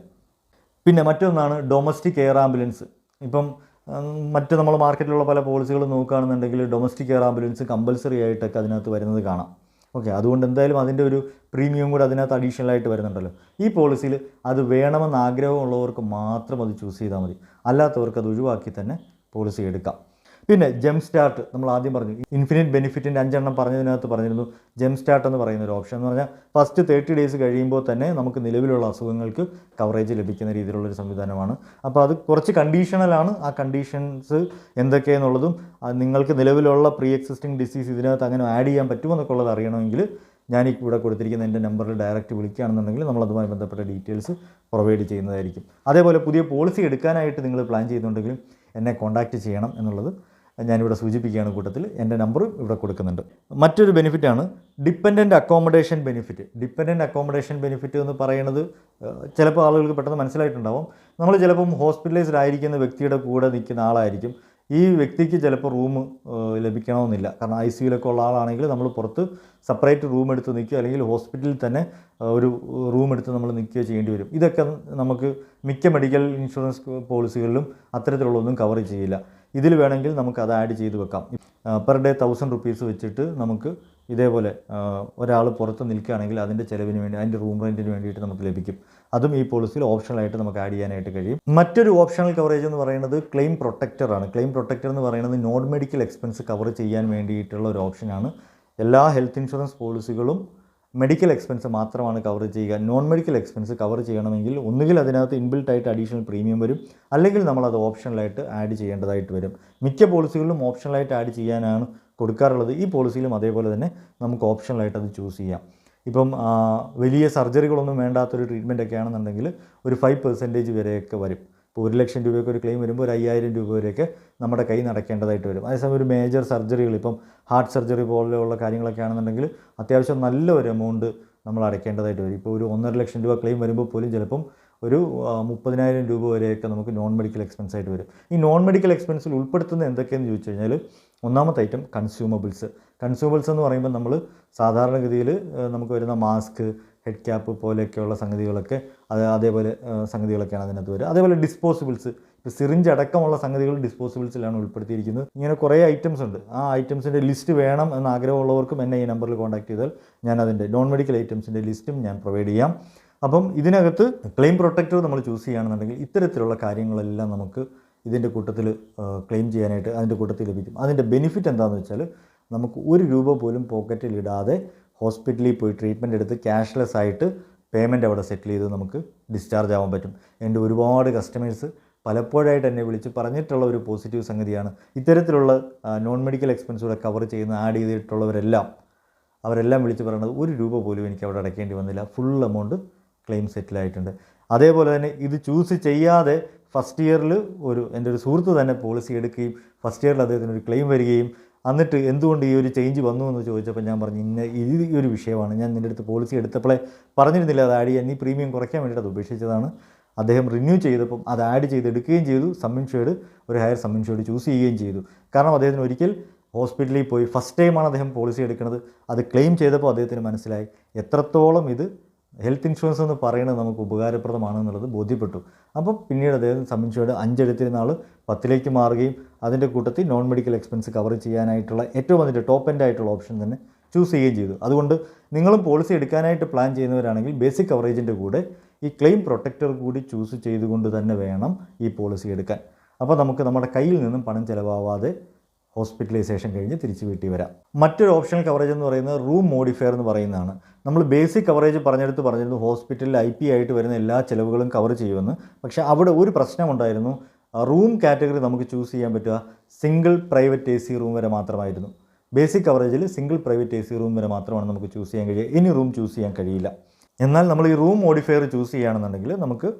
പിന്നെ മറ്റൊന്നാണ് ഡൊമസ്റ്റിക് എയർ ആംബുലൻസ്. ഇപ്പം മറ്റ് നമ്മൾ മാർക്കറ്റിലുള്ള പല പോളിസികൾ നോക്കുകയാണെന്നുണ്ടെങ്കിൽ ഡൊമസ്റ്റിക് എയർ ആംബുലൻസ് കമ്പൽസറി ആയിട്ടൊക്കെ അതിനകത്ത് വരുന്നത് കാണാം. ഓക്കെ, അതുകൊണ്ട് എന്തായാലും അതിൻ്റെ ഒരു പ്രീമിയം കൂടെ അതിനകത്ത് അഡീഷണൽ ആയിട്ട് വരുന്നുണ്ടല്ലോ. ഈ പോളിസിയിൽ അത് വേണമെന്ന് ആഗ്രഹമുള്ളവർക്ക് മാത്രം അത് ചൂസ് ചെയ്താൽ മതി, അല്ലാത്തവർക്ക് അത് ഒഴിവാക്കി തന്നെ പോളിസി എടുക്കാം. പിന്നെ ജെം സ്റ്റാർട്ട് നമ്മൾ ആദ്യം പറഞ്ഞു, ഇൻഫിനിറ്റ് ബെനിഫിറ്റിൻ്റെ 5 എണ്ണം പറഞ്ഞതിനകത്ത് പറഞ്ഞിരുന്നു. ജെം സ്റ്റാർട്ട് എന്ന് പറയുന്ന ഒരു ഓപ്ഷൻ എന്ന് പറഞ്ഞാൽ ഫസ്റ്റ് 30 ഡേയ്സ് കഴിയുമ്പോൾ തന്നെ നമുക്ക് നിലവിലുള്ള അസുഖങ്ങൾക്ക് കവറേജ് ലഭിക്കുന്ന രീതിയിലുള്ളൊരു സംവിധാനമാണ്. അപ്പോൾ അത് കുറച്ച് കണ്ടീഷണലാണ്. ആ കണ്ടീഷൻസ് എന്തൊക്കെയെന്നുള്ളതും നിങ്ങൾക്ക് നിലവിലുള്ള പ്രീ എക്സിസ്റ്റിംഗ് ഡിസീസ് ഇതിനകത്ത് അങ്ങനെ ആഡ് ചെയ്യാൻ പറ്റുമെന്നൊക്കെ ഉള്ളത് അറിയണമെങ്കിൽ ഞാൻ ഇവിടെ കൊടുത്തിരിക്കുന്ന എൻ്റെ നമ്പറിൽ ഡയറക്റ്റ് വിളിക്കുകയാണെന്നുണ്ടെങ്കിൽ നമ്മളതുമായി ബന്ധപ്പെട്ട ഡീറ്റെയിൽസ് പ്രൊവൈഡ് ചെയ്യുന്നതായിരിക്കും. അതേപോലെ പുതിയ പോളിസി എടുക്കാനായിട്ട് നിങ്ങൾ പ്ലാൻ ചെയ്യുന്നുണ്ടെങ്കിലും എന്നെ കോൺടാക്റ്റ് ചെയ്യണം എന്നുള്ളത് ഞാനിവിടെ സൂചിപ്പിക്കുകയാണ്. കൂട്ടത്തിൽ എൻ്റെ നമ്പറും ഇവിടെ കൊടുക്കുന്നുണ്ട്. മറ്റൊരു ബെനിഫിറ്റാണ് dependent accommodation benefit. Dependent accommodation benefit എന്ന് പറയുന്നത് ചിലപ്പോൾ ആളുകൾക്ക് പെട്ടെന്ന് മനസ്സിലായിട്ടുണ്ടാവും. നമ്മൾ ചിലപ്പം ഹോസ്പിറ്റലൈസ്ഡ് ആയിരിക്കുന്ന വ്യക്തിയുടെ കൂടെ നിൽക്കുന്ന ആളായിരിക്കും ഈ വ്യക്തിക്ക് ചിലപ്പോൾ റൂം ലഭിക്കണമെന്നില്ല. കാരണം ICUയിലൊക്കെ ഉള്ള ആളാണെങ്കിൽ നമ്മൾ പുറത്ത് സെപ്പറേറ്റ് റൂം എടുത്ത് നിൽക്കുകയോ അല്ലെങ്കിൽ ഹോസ്പിറ്റലിൽ തന്നെ ഒരു റൂം എടുത്ത് നമ്മൾ നിൽക്കുകയോ ചെയ്യേണ്ടി വരും. ഇതൊക്കെ നമുക്ക് മിക്ക മെഡിക്കൽ ഇൻഷുറൻസ് പോളിസികളിലും അത്തരത്തിലുള്ളതൊന്നും കവർ ചെയ്യില്ല. ഇതിൽ വേണമെങ്കിൽ നമുക്ക് അത് ആഡ് ചെയ്ത് വെക്കാം. പെർ ഡേ 1000 rupees വെച്ചിട്ട് നമുക്ക് ഇതേപോലെ ഒരാൾ പുറത്ത് നിൽക്കുകയാണെങ്കിൽ അതിൻ്റെ ചിലവിന് വേണ്ടി, അതിൻ്റെ റൂം റെൻറ്റിന് വേണ്ടിയിട്ട് നമുക്ക് ലഭിക്കും. അതും ഈ പോളിസിയിൽ ഓപ്ഷണലായിട്ട് നമുക്ക് ആഡ് ചെയ്യാനായിട്ട് കഴിയും. മറ്റൊരു ഓപ്ഷണൽ കവറേജ് എന്ന് പറയുന്നത് ക്ലെയിം പ്രൊട്ടക്ടറാണ്. ക്ലെയിം പ്രൊട്ടക്ടർ എന്ന് പറയുന്നത് നോൺ മെഡിക്കൽ എക്സ്പെൻസ് കവർ ചെയ്യാൻ വേണ്ടിയിട്ടുള്ള ഒരു ഓപ്ഷനാണ്. എല്ലാ ഹെൽത്ത് ഇൻഷുറൻസ് പോളിസികളും മെഡിക്കൽ എക്സ്പെൻസ് മാത്രമാണ് കവർ ചെയ്യുക. നോൺ മെഡിക്കൽ എക്സ്പെൻസ് കവർ ചെയ്യണമെങ്കിൽ ഒന്നുകിൽ അതിനകത്ത് ഇൻബിൽട്ടായിട്ട് അഡീഷണൽ പ്രീമിയം വരും, അല്ലെങ്കിൽ നമ്മളത് ഓപ്ഷണലായിട്ട് ആഡ് ചെയ്യേണ്ടതായിട്ട് വരും. മിക്ക പോളിസികളിലും ഓപ്ഷണലായിട്ട് ആഡ് ചെയ്യാനാണ് കൊടുക്കാറുള്ളത്. ഈ പോളിസിയിലും അതേപോലെ തന്നെ നമുക്ക് ഓപ്ഷണലായിട്ട് അത് ചൂസ് ചെയ്യാം. ഇപ്പം വലിയ സർജറികളൊന്നും വേണ്ടാത്തൊരു ട്രീറ്റ്മെൻ്റ് ഒക്കെ ആണെന്നുണ്ടെങ്കിൽ ഒരു 5% വരെയൊക്കെ വരും. ഇപ്പോൾ 1 ലക്ഷം രൂപയൊക്കെ ഒരു ക്ലെയിം വരുമ്പോൾ ഒരു 5000 രൂപ വരെയൊക്കെ നമ്മുടെ കയ്യിൽ നിന്ന് അടയ്ക്കേണ്ടതായിട്ട് വരും. അതേസമയം ഒരു മേജർ സർജറികൾ, ഇപ്പം ഹാർട്ട് സർജറി പോലെയുള്ള കാര്യങ്ങളൊക്കെ ആണെന്നുണ്ടെങ്കിൽ അത്യാവശ്യം നല്ലൊരു എമൗണ്ട് നമ്മൾ അടയ്ക്കേണ്ടതായിട്ട് വരും. ഇപ്പോൾ ഒരു 1.5 ലക്ഷം രൂപ ക്ലെയിം വരുമ്പോൾ പോലും ചിലപ്പം ഒരു 30,000 രൂപ വരെയൊക്കെ നമുക്ക് നോൺ മെഡിക്കൽ എക്സ്പെൻസ് ആയിട്ട് വരും. ഈ നോൺ മെഡിക്കൽ എക്സ്പെൻസിൽ ഉൾപ്പെടുത്തുന്നത് എന്തൊക്കെയെന്ന് ചോദിച്ചു കഴിഞ്ഞാൽ, ഒന്നാമത്തെ ഐറ്റം കൺസ്യൂമബിൾസ് എന്ന് പറയുമ്പോൾ നമ്മൾ സാധാരണഗതിയിൽ നമുക്ക് വരുന്ന മാസ്ക്, ഹെഡ് ക്യാപ്പ് പോലെയൊക്കെയുള്ള സംഗതികളൊക്കെ അതേപോലെ സംഗതികളൊക്കെയാണ് അതിനകത്ത് വരിക. അതേപോലെ ഡിസ്പോസിബിൾസ്, ഇപ്പോൾ സിറിഞ്ച് അടക്കമുള്ള സംഗതികൾ ഡിസ്പോസിബിൾസിലാണ് ഉൾപ്പെടുത്തിയിരിക്കുന്നത്. ഇങ്ങനെ കുറേ ഐറ്റംസ് ഉണ്ട്. ആ ഐറ്റംസിൻ്റെ ലിസ്റ്റ് വേണം എന്ന് ആഗ്രഹമുള്ളവർക്കും എന്നെ ഈ നമ്പറിൽ കോൺടാക്ട് ചെയ്താൽ ഞാൻ അതിൻ്റെ നോൺ മെഡിക്കൽ ഐറ്റംസിൻ്റെ ലിസ്റ്റും ഞാൻ പ്രൊവൈഡ് ചെയ്യാം. അപ്പം ഇതിനകത്ത് ക്ലെയിം പ്രൊട്ടക്ടർ നമ്മൾ ചൂസ് ചെയ്യുകയാണെന്നുണ്ടെങ്കിൽ ഇത്തരത്തിലുള്ള കാര്യങ്ങളെല്ലാം നമുക്ക് ഇതിൻ്റെ കൂട്ടത്തിൽ ക്ലെയിം ചെയ്യാനായിട്ട് അതിൻ്റെ കൂട്ടത്തിൽ ലഭിക്കും. അതിൻ്റെ ബെനിഫിറ്റ് എന്താണെന്ന് വെച്ചാൽ, നമുക്ക് 1 രൂപ പോലും പോക്കറ്റിൽ ഇടാതെ ഹോസ്പിറ്റലിൽ പോയി ട്രീറ്റ്മെൻറ്റ് എടുത്ത് ക്യാഷ്ലെസ് ആയിട്ട് പേയ്മെൻറ്റ് അവിടെ സെറ്റിൽ ചെയ്ത് നമുക്ക് ഡിസ്ചാർജ് ആവാൻ പറ്റും. എൻ്റെ ഒരുപാട് കസ്റ്റമേഴ്സ് പലപ്പോഴായിട്ട് എന്നെ വിളിച്ച് പറഞ്ഞിട്ടുള്ള ഒരു പോസിറ്റീവ് സംഗതിയാണ്. ഇത്തരത്തിലുള്ള നോൺ മെഡിക്കൽ എക്സ്പെൻസുകൂടെ കവർ ചെയ്യുന്ന ആഡ് അവരെല്ലാം വിളിച്ച് പറയുന്നത് 1 രൂപ പോലും എനിക്ക് അവിടെ അടയ്ക്കേണ്ടി വന്നില്ല, ഫുൾ എമൗണ്ട് ക്ലെയിം സെറ്റിലായിട്ടുണ്ട്. അതേപോലെ തന്നെ ഇത് ചൂസ് ചെയ്യാതെ ഫസ്റ്റ് ഇയറിൽ എൻ്റെ ഒരു സുഹൃത്ത് തന്നെ പോളിസി എടുക്കുകയും ഫസ്റ്റ് ഇയറിൽ അദ്ദേഹത്തിന് ഒരു ക്ലെയിം വരികയും, എന്നിട്ട് എന്തുകൊണ്ട് ഈ ഒരു ചേഞ്ച് വന്നു എന്ന് ചോദിച്ചപ്പോൾ ഞാൻ പറഞ്ഞു, ഈ ഒരു വിഷയമാണ്, ഞാൻ നിൻ്റെ അടുത്ത് പോളിസി എടുത്തപ്പോഴേ പറഞ്ഞിരുന്നില്ല അത് ആഡ് ചെയ്യാൻ, നീ പ്രീമിയം കുറയ്ക്കാൻ വേണ്ടിയിട്ട് അത് ഉപേക്ഷിച്ചതാണ്. അദ്ദേഹം റിന്യൂ ചെയ്തപ്പം അത് ആഡ് ചെയ്തെടുക്കുകയും ചെയ്തു. സം ഇൻഷ്യൂർഡ്, ഒരു ഹയർ സം ഇൻഷ്യൂർഡ് ചൂസ് ചെയ്യുകയും ചെയ്തു. കാരണം അദ്ദേഹത്തിന് ഒരിക്കൽ ഹോസ്പിറ്റലിൽ പോയി ഫസ്റ്റ് ടൈമാണ് അദ്ദേഹം പോളിസി എടുക്കുന്നത്. അത് ക്ലെയിം ചെയ്തപ്പോൾ അദ്ദേഹത്തിന് മനസ്സിലായി എത്രത്തോളം ഇത് ഹെൽത്ത് ഇൻഷുറൻസ് എന്ന് പറയുന്നത് നമുക്ക് ഉപകാരപ്രദമാണെന്നുള്ളത് ബോധ്യപ്പെട്ടു. അപ്പം പിന്നീട് അദ്ദേഹം സം ഇൻഷ്യൂർഡ് 5 എടുത്തിരുന്ന ആൾ 10 മാറുകയും അതിൻ്റെ കൂട്ടത്തിൽ നോൺ മെഡിക്കൽ എക്സ്പെൻസ് കവർ ചെയ്യാനായിട്ടുള്ള ഏറ്റവും അതിൻ്റെ ടോപ്പ് എൻഡ് ആയിട്ടുള്ള ഓപ്ഷൻ തന്നെ ചൂസ് ചെയ്യുകയും ചെയ്തു. അതുകൊണ്ട് നിങ്ങളും പോളിസി എടുക്കാനായിട്ട് പ്ലാൻ ചെയ്യുന്നവരാണെങ്കിൽ ബേസിക് കവറേജിൻ്റെ കൂടെ ഈ ക്ലെയിം പ്രൊട്ടക്ടർ കൂടി ചൂസ് ചെയ്തുകൊണ്ട് തന്നെ വേണം ഈ പോളിസി എടുക്കാൻ. അപ്പോൾ നമുക്ക് നമ്മുടെ കയ്യിൽ നിന്നും പണം ചിലവാവാതെ ഹോസ്പിറ്റലൈസേഷൻ കഴിഞ്ഞ് തിരിച്ച് വീട്ടിൽ വരാം. മറ്റൊരു ഓപ്ഷണൽ കവറേജ് എന്ന് പറയുന്നത് റൂം മോഡിഫയർ എന്ന് പറയുന്നതാണ്. നമ്മൾ ബേസിക് കവറേജ് പറഞ്ഞിരുന്നു ഹോസ്പിറ്റലിൽ IP ആയിട്ട് വരുന്ന എല്ലാ ചിലവുകളും കവർ ചെയ്യുമെന്ന്. പക്ഷേ അവിടെ ഒരു പ്രശ്നമുണ്ടായിരുന്നു. റൂം കാറ്റഗറി നമുക്ക് ചൂസ് ചെയ്യാൻ പറ്റുക സിംഗിൾ പ്രൈവറ്റ് AC റൂം വരെ മാത്രമായിരുന്നു. ബേസിക് കവറേജിൽ സിംഗിൾ പ്രൈവറ്റ് AC റൂം വരെ മാത്രമാണ് നമുക്ക് ചൂസ് ചെയ്യാൻ കഴിയുക, ഇനി റൂം ചൂസ് ചെയ്യാൻ കഴിയില്ല. എന്നാൽ നമ്മൾ ഈ റൂം മോഡിഫയർ ചൂസ് ചെയ്യുകയാണെന്നുണ്ടെങ്കിൽ നമുക്ക്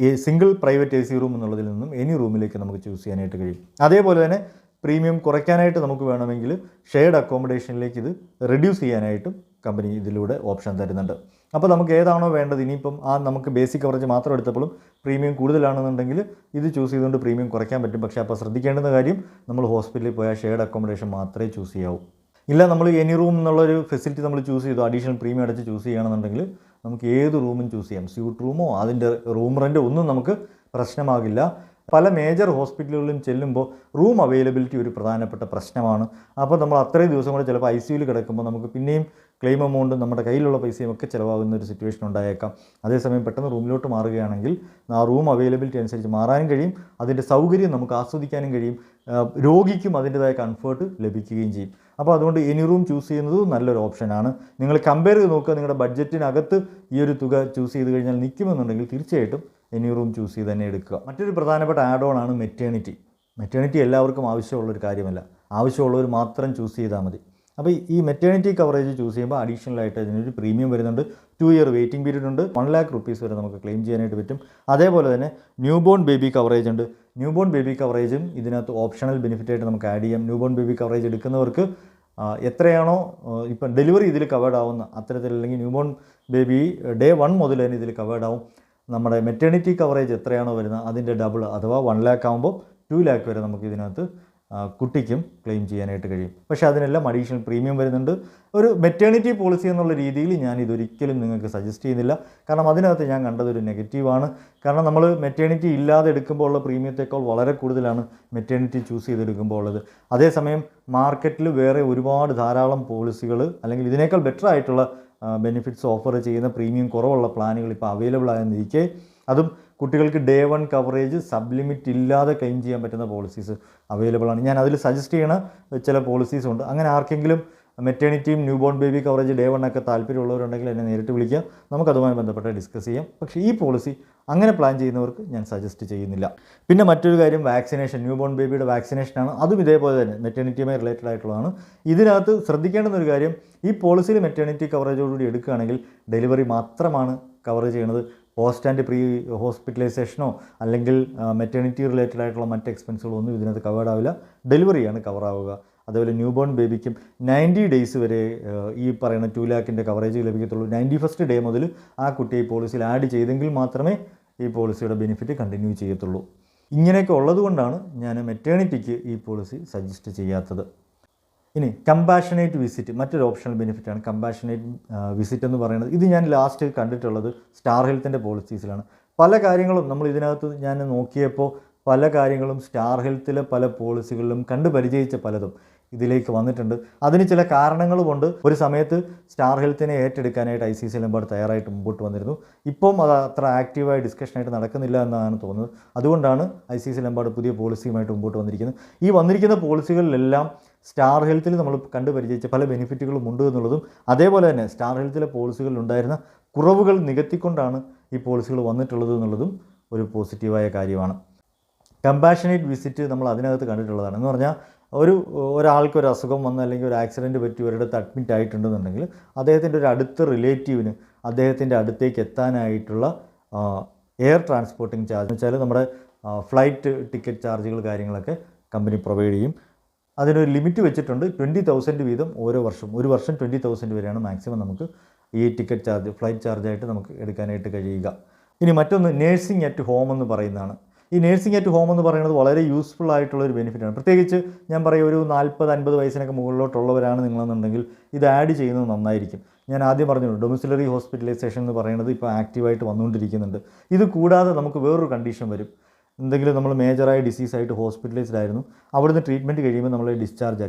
ഈ സിംഗിൾ പ്രൈവറ്റ് AC റൂം എന്നുള്ളതിൽ നിന്നും എനി റൂമിലേക്ക് നമുക്ക് ചൂസ് ചെയ്യാനായിട്ട് കഴിയും. അതേപോലെ തന്നെ പ്രീമിയം കുറയ്ക്കാനായിട്ട് നമുക്ക് വേണമെങ്കിൽ ഷെയർഡ് അക്കോമഡേഷനിലേക്ക് ഇത് റെഡ്യൂസ് ചെയ്യാനായിട്ടും കമ്പനി ഇതിലൂടെ ഓപ്ഷൻ തരുന്നുണ്ട്. അപ്പോൾ നമുക്ക് ഏതാണോ വേണ്ടത്, ഇനിയിപ്പം നമുക്ക് ബേസിക് കവറേജ് മാത്രം എടുത്തപ്പോഴും പ്രീമിയം കൂടുതലാണെന്നുണ്ടെങ്കിൽ ഇത് ചൂസ് ചെയ്തുകൊണ്ട് പ്രീമിയം കുറയ്ക്കാൻ പറ്റും. പക്ഷേ അപ്പോൾ ശ്രദ്ധിക്കേണ്ടുന്ന കാര്യം, നമ്മൾ ഹോസ്പിറ്റലിൽ പോയാൽ ഷെയർഡ് അക്കോമഡേഷൻ മാത്രമേ ചൂസ് ചെയ്യാവൂ. ഇല്ല, നമ്മൾ എനി റൂം എന്നുള്ളൊരു ഫെസിലിറ്റി നമ്മൾ ചൂസ് ചെയ്തു, അഡീഷണൽ പ്രീമിയം അടച്ച് ചൂസ് ചെയ്യുകയാണെന്നുണ്ടെങ്കിൽ നമുക്ക് ഏത് റൂമും ചൂസ് ചെയ്യാം. സ്യൂട്ട് റൂമോ അതിൻ്റെ റൂം റെൻ്റ് ഒന്നും നമുക്ക് പ്രശ്നമാകില്ല. പല മേജർ ഹോസ്പിറ്റലുകളിലും ചെല്ലുമ്പോൾ റൂം അവൈലബിലിറ്റി ഒരു പ്രധാനപ്പെട്ട പ്രശ്നമാണ്. അപ്പോൾ നമ്മൾ അത്രയും ദിവസം കൂടെ ചിലപ്പോൾ ICUയിൽ കിടക്കുമ്പോൾ നമുക്ക് പിന്നെയും ക്ലെയിം എമൗണ്ട് നമ്മുടെ കയ്യിലുള്ള പൈസയും ഒക്കെ ചിലവാകുന്ന ഒരു സിറ്റുവേഷൻ ഉണ്ടായേക്കാം. അതേസമയം പെട്ടെന്ന് റൂമിലോട്ട് മാറുകയാണെങ്കിൽ ആ റൂം അവൈലബിലിറ്റി അനുസരിച്ച് മാറാനും കഴിയും, അതിൻ്റെ സൗകര്യം നമുക്ക് ആസ്വദിക്കാനും കഴിയും, രോഗിക്കും അതിൻ്റെതായ കംഫർട്ട് ലഭിക്കുകയും ചെയ്യും. അപ്പോൾ അതുകൊണ്ട് എനി റൂം ചൂസ് ചെയ്യുന്നത് നല്ലൊരു ഓപ്ഷനാണ്. നിങ്ങൾ കമ്പയർ ചെയ്ത് നോക്കുക, നിങ്ങളുടെ ബഡ്ജറ്റിനകത്ത് ഈ ഒരു തുക ചൂസ് ചെയ്ത് കഴിഞ്ഞാൽ നിൽക്കുമെന്നുണ്ടെങ്കിൽ തീർച്ചയായിട്ടും എനി റൂം ചൂസ് ചെയ്ത് തന്നെ എടുക്കുക. മറ്റൊരു പ്രധാനപ്പെട്ട ആഡ് ഓൺ ആണ് മെറ്റേണിറ്റി എല്ലാവർക്കും ആവശ്യമുള്ളൊരു കാര്യമല്ല, ആവശ്യമുള്ളവർ മാത്രം ചൂസ് ചെയ്താൽ മതി. അപ്പോൾ ഈ മെറ്റേണിറ്റി കവറേജ് ചൂസ് ചെയ്യുമ്പോൾ അഡീഷണലായിട്ട് അതിനൊരു പ്രീമിയം വരുന്നുണ്ട്. 2 ഇയർ വെയിറ്റിംഗ് പീരീഡ് ഉണ്ട്. 1 lakh rupees വരെ നമുക്ക് ക്ലെയിം ചെയ്യാനായിട്ട് പറ്റും. അതേപോലെ തന്നെ ന്യൂ ബോൺ ബേബി കവറേജ് ഉണ്ട്. ന്യൂ ബോൺ ബേബി കവറേജും ഇതിനകത്ത് ഓപ്ഷണൽ ബെനിഫിറ്റായിട്ട് നമുക്ക് ആഡ് ചെയ്യാം. ന്യൂ ബോൺ ബേബി കവറേജ് എടുക്കുന്നവർക്ക് എത്രയാണോ ഇപ്പം ഡെലിവറി ഇതിൽ കവേർഡ് ആവുന്ന അത്തരത്തിൽ, അല്ലെങ്കിൽ ന്യൂ ബോൺ ബേബി ഡേ 1 മുതൽ തന്നെ ഇതിൽ കവേർഡ് ആവും. നമ്മുടെ മെറ്റേണിറ്റി കവറേജ് എത്രയാണോ വരുന്നത് അതിൻ്റെ ഡബിൾ, അഥവാ 1 lakh ആകുമ്പോൾ 2 ലാക്ക് വരെ നമുക്ക് ഇതിനകത്ത് കുട്ടിക്കും ക്ലെയിം ചെയ്യാനായിട്ട് കഴിയും. പക്ഷേ അതിനെല്ലാം അഡീഷണൽ പ്രീമിയം വരുന്നുണ്ട്. ഒരു മെറ്റേണിറ്റി പോളിസി എന്നുള്ള രീതിയിൽ ഞാൻ ഇതൊരിക്കലും നിങ്ങൾക്ക് സജസ്റ്റ് ചെയ്യുന്നില്ല. കാരണം അതിനകത്ത് ഞാൻ കണ്ടതൊരു നെഗറ്റീവാണ്. കാരണം നമ്മൾ മെറ്റേണിറ്റി ഇല്ലാതെ എടുക്കുമ്പോൾ ഉള്ള പ്രീമിയത്തേക്കാൾ വളരെ കൂടുതലാണ് മെറ്റേണിറ്റി ചൂസ് ചെയ്തെടുക്കുമ്പോൾ ഉള്ളത്. അതേസമയം മാർക്കറ്റിൽ വേറെ ഒരുപാട് ധാരാളം പോളിസികൾ അല്ലെങ്കിൽ ഇതിനേക്കാൾ ബെറ്റർ ആയിട്ടുള്ള ബെനിഫിറ്റ്സ് ഓഫർ ചെയ്യുന്ന പ്രീമിയം കുറവുള്ള പ്ലാനുകൾ ഇപ്പോൾ അവൈലബിൾ ആയെന്നിരിക്കെ, അതും കുട്ടികൾക്ക് ഡേ 1 കവറേജ് സബ്ലിമിറ്റ് ഇല്ലാതെ ക്ലെയിം ചെയ്യാൻ പറ്റുന്ന പോളിസീസ് അവൈലബിൾ ആണ്. ഞാൻ അതിൽ സജസ്റ്റ് ചെയ്യണ ചില പോളിസീസ് ഉണ്ട്. അങ്ങനെ ആർക്കെങ്കിലും മെറ്റേണിറ്റിയും new born baby coverage day 1 ഒക്കെ താല്പര്യമുള്ളവരുണ്ടെങ്കിൽ എന്നെ നേരിട്ട് വിളിക്കുക, നമുക്കതുമായി ബന്ധപ്പെട്ട് ഡിസ്കസ് ചെയ്യാം. പക്ഷേ ഈ പോളിസി അങ്ങനെ പ്ലാൻ ചെയ്യുന്നവർക്ക് ഞാൻ സജസ്റ്റ് ചെയ്യുന്നില്ല. പിന്നെ മറ്റൊരു കാര്യം വാക്സിനേഷൻ, ന്യൂ ബോൺ ബേബിയുടെ വാക്സിനേഷനാണ്. അതും ഇതേപോലെ തന്നെ മെറ്റേണിറ്റിയുമായി റിലേറ്റഡ് ആയിട്ടുള്ളതാണ്. ഇതിനകത്ത് ശ്രദ്ധിക്കേണ്ടുന്ന ഒരു കാര്യം, ഈ പോളിസിയിൽ മെറ്റേണിറ്റി കവറേജോടുകൂടി എടുക്കുകയാണെങ്കിൽ ഡെലിവറി മാത്രമാണ് കവർ ചെയ്യുന്നത്. പോസ്റ്റ് ആൻഡ് പ്രീ ഹോസ്പിറ്റലൈസേഷനോ അല്ലെങ്കിൽ മെറ്റേണിറ്റി റിലേറ്റഡ് ആയിട്ടുള്ള മറ്റ് എക്സ്പെൻസുകളോ ഒന്നും ഇതിനകത്ത് കവേർഡ് ആവില്ല. ഡെലിവറിയാണ് കവറാവുക. അതേപോലെ ന്യൂ ബോൺ ബേബിക്കും 90 ഡേയ്സ് വരെ ഈ പറയുന്ന 2 ലാക്കിൻ്റെ കവറേജ് ലഭിക്കത്തുള്ളൂ. 91st ഡേ മുതൽ ആ കുട്ടിയെ ഈ പോളിസിയിൽ ആഡ് ചെയ്തെങ്കിൽ മാത്രമേ ഈ പോളിസിയുടെ ബെനിഫിറ്റ് കണ്ടിന്യൂ ചെയ്യത്തുള്ളൂ. ഇങ്ങനെയൊക്കെ ഉള്ളതുകൊണ്ടാണ് ഞാൻ മെറ്റേണിറ്റിക്ക് ഈ പോളിസി സജസ്റ്റ് ചെയ്യാത്തത്. ഇനി കമ്പാഷനേറ്റ് വിസിറ്റ്, മറ്റൊരു ഓപ്ഷണൽ ബെനിഫിറ്റാണ് കമ്പാഷനേറ്റ് വിസിറ്റ് എന്ന് പറയുന്നത്. ഇത് ഞാൻ ലാസ്റ്റ് കണ്ടിട്ടുള്ളത് സ്റ്റാർ ഹെൽത്തിൻ്റെ പോളിസീസിലാണ്. പല കാര്യങ്ങളും നമ്മൾ ഇതിനകത്ത് ഞാൻ നോക്കിയപ്പോൾ പല കാര്യങ്ങളും സ്റ്റാർ ഹെൽത്തിലെ പല പോളിസികളിലും കണ്ടു പരിചയിച്ച പലതും ഇതിലേക്ക് വന്നിട്ടുണ്ട്. അതിന് ചില കാരണങ്ങളുമുണ്ട്. ഒരു സമയത്ത് സ്റ്റാർ ഹെൽത്തിനെ ഏറ്റെടുക്കാനായിട്ട് ICICI ലംബാർഡ് തയ്യാറായിട്ട് മുമ്പോട്ട് വന്നിരുന്നു. ഇപ്പം അത് അത്ര ആക്റ്റീവായി ഡിസ്കഷനായിട്ട് നടക്കുന്നില്ല എന്നാണ് തോന്നുന്നത്. അതുകൊണ്ടാണ് ICICI ലംബാർഡ് പുതിയ പോളിസിയുമായിട്ട് മുമ്പോട്ട് വന്നിരിക്കുന്നത്. ഈ വന്നിരിക്കുന്ന പോളിസികളിലെല്ലാം സ്റ്റാർ ഹെൽത്തിൽ നമ്മൾ കണ്ടു പരിചയിച്ച പല ബെനിഫിറ്റുകളും ഉണ്ട് എന്നുള്ളതും, അതേപോലെ തന്നെ സ്റ്റാർ ഹെൽത്തിലെ പോളിസികളിൽ ഉണ്ടായിരുന്ന കുറവുകൾ നികത്തിക്കൊണ്ടാണ് ഈ പോളിസികൾ വന്നിട്ടുള്ളത് എന്നുള്ളതും ഒരു പോസിറ്റീവായ കാര്യമാണ്. കമ്പാഷനേറ്റ് വിസിറ്റ് നമ്മൾ അതിനകത്ത് കണ്ടിട്ടുള്ളതാണ്. എന്ന് പറഞ്ഞാൽ ഒരാൾക്കൊരു അസുഖം വന്ന് അല്ലെങ്കിൽ ഒരു ആക്സിഡൻറ്റ് പറ്റി ഒരിടത്ത് അഡ്മിറ്റ് ആയിട്ടുണ്ടെന്നുണ്ടെങ്കിൽ അദ്ദേഹത്തിൻ്റെ ഒരു അടുത്ത റിലേറ്റീവിന് അദ്ദേഹത്തിൻ്റെ അടുത്തേക്ക് എത്താനായിട്ടുള്ള എയർ ട്രാൻസ്പോർട്ടിങ് ചാർജ് എന്ന് വെച്ചാൽ നമ്മുടെ ഫ്ലൈറ്റ് ടിക്കറ്റ് ചാർജുകൾ കാര്യങ്ങളൊക്കെ കമ്പനി പ്രൊവൈഡ് ചെയ്യും. അതിനൊരു ലിമിറ്റ് വെച്ചിട്ടുണ്ട്. 20,000 വീതം ഓരോ വർഷം, ഒരു വർഷം 20,000 വരെയാണ് മാക്സിമം നമുക്ക് ഈ ടിക്കറ്റ് ചാർജ് ഫ്ലൈറ്റ് ചാർജായിട്ട് നമുക്ക് എടുക്കാനായിട്ട് കഴിയുക. ഇനി മറ്റൊന്ന് നേഴ്സിംഗ് അറ്റ് ഹോം എന്ന് പറയുന്നതാണ്. ഈ നേഴ്സിംഗ് അറ്റ് ഹോം എന്ന് പറയുന്നത് വളരെ യൂസ്ഫുൾ ആയിട്ടുള്ളൊരു ബെനിഫിറ്റാണ്. പ്രത്യേകിച്ച് ഞാൻ പറയും ഒരു 40-50 വയസ്സിനൊക്കെ മുകളിലോട്ടുള്ളവരാണ് നിങ്ങളെന്നുണ്ടെങ്കിൽ ഇത് ആഡ് ചെയ്യുന്നത് നന്നായിരിക്കും. ഞാൻ ആദ്യം പറഞ്ഞു ഡൊമിസിലറി ഹോസ്പിറ്റലൈസേഷൻ എന്ന് പറയുന്നത് ഇപ്പോൾ ആക്റ്റീവായിട്ട് വന്നുകൊണ്ടിരിക്കുന്നുണ്ട്. ഇത് കൂടാതെ നമുക്ക് വേറൊരു കണ്ടീഷൻ വരും. എന്തെങ്കിലും നമ്മൾ മേജറായ ഡിസീസായിട്ട് ഹോസ്പിറ്റലൈസ്ഡ് ആയിരുന്നു, അവിടുന്ന് ട്രീറ്റ്മെൻറ്റ് കഴിയുമ്പോൾ നമ്മൾ ഡിസ്ചാർജ്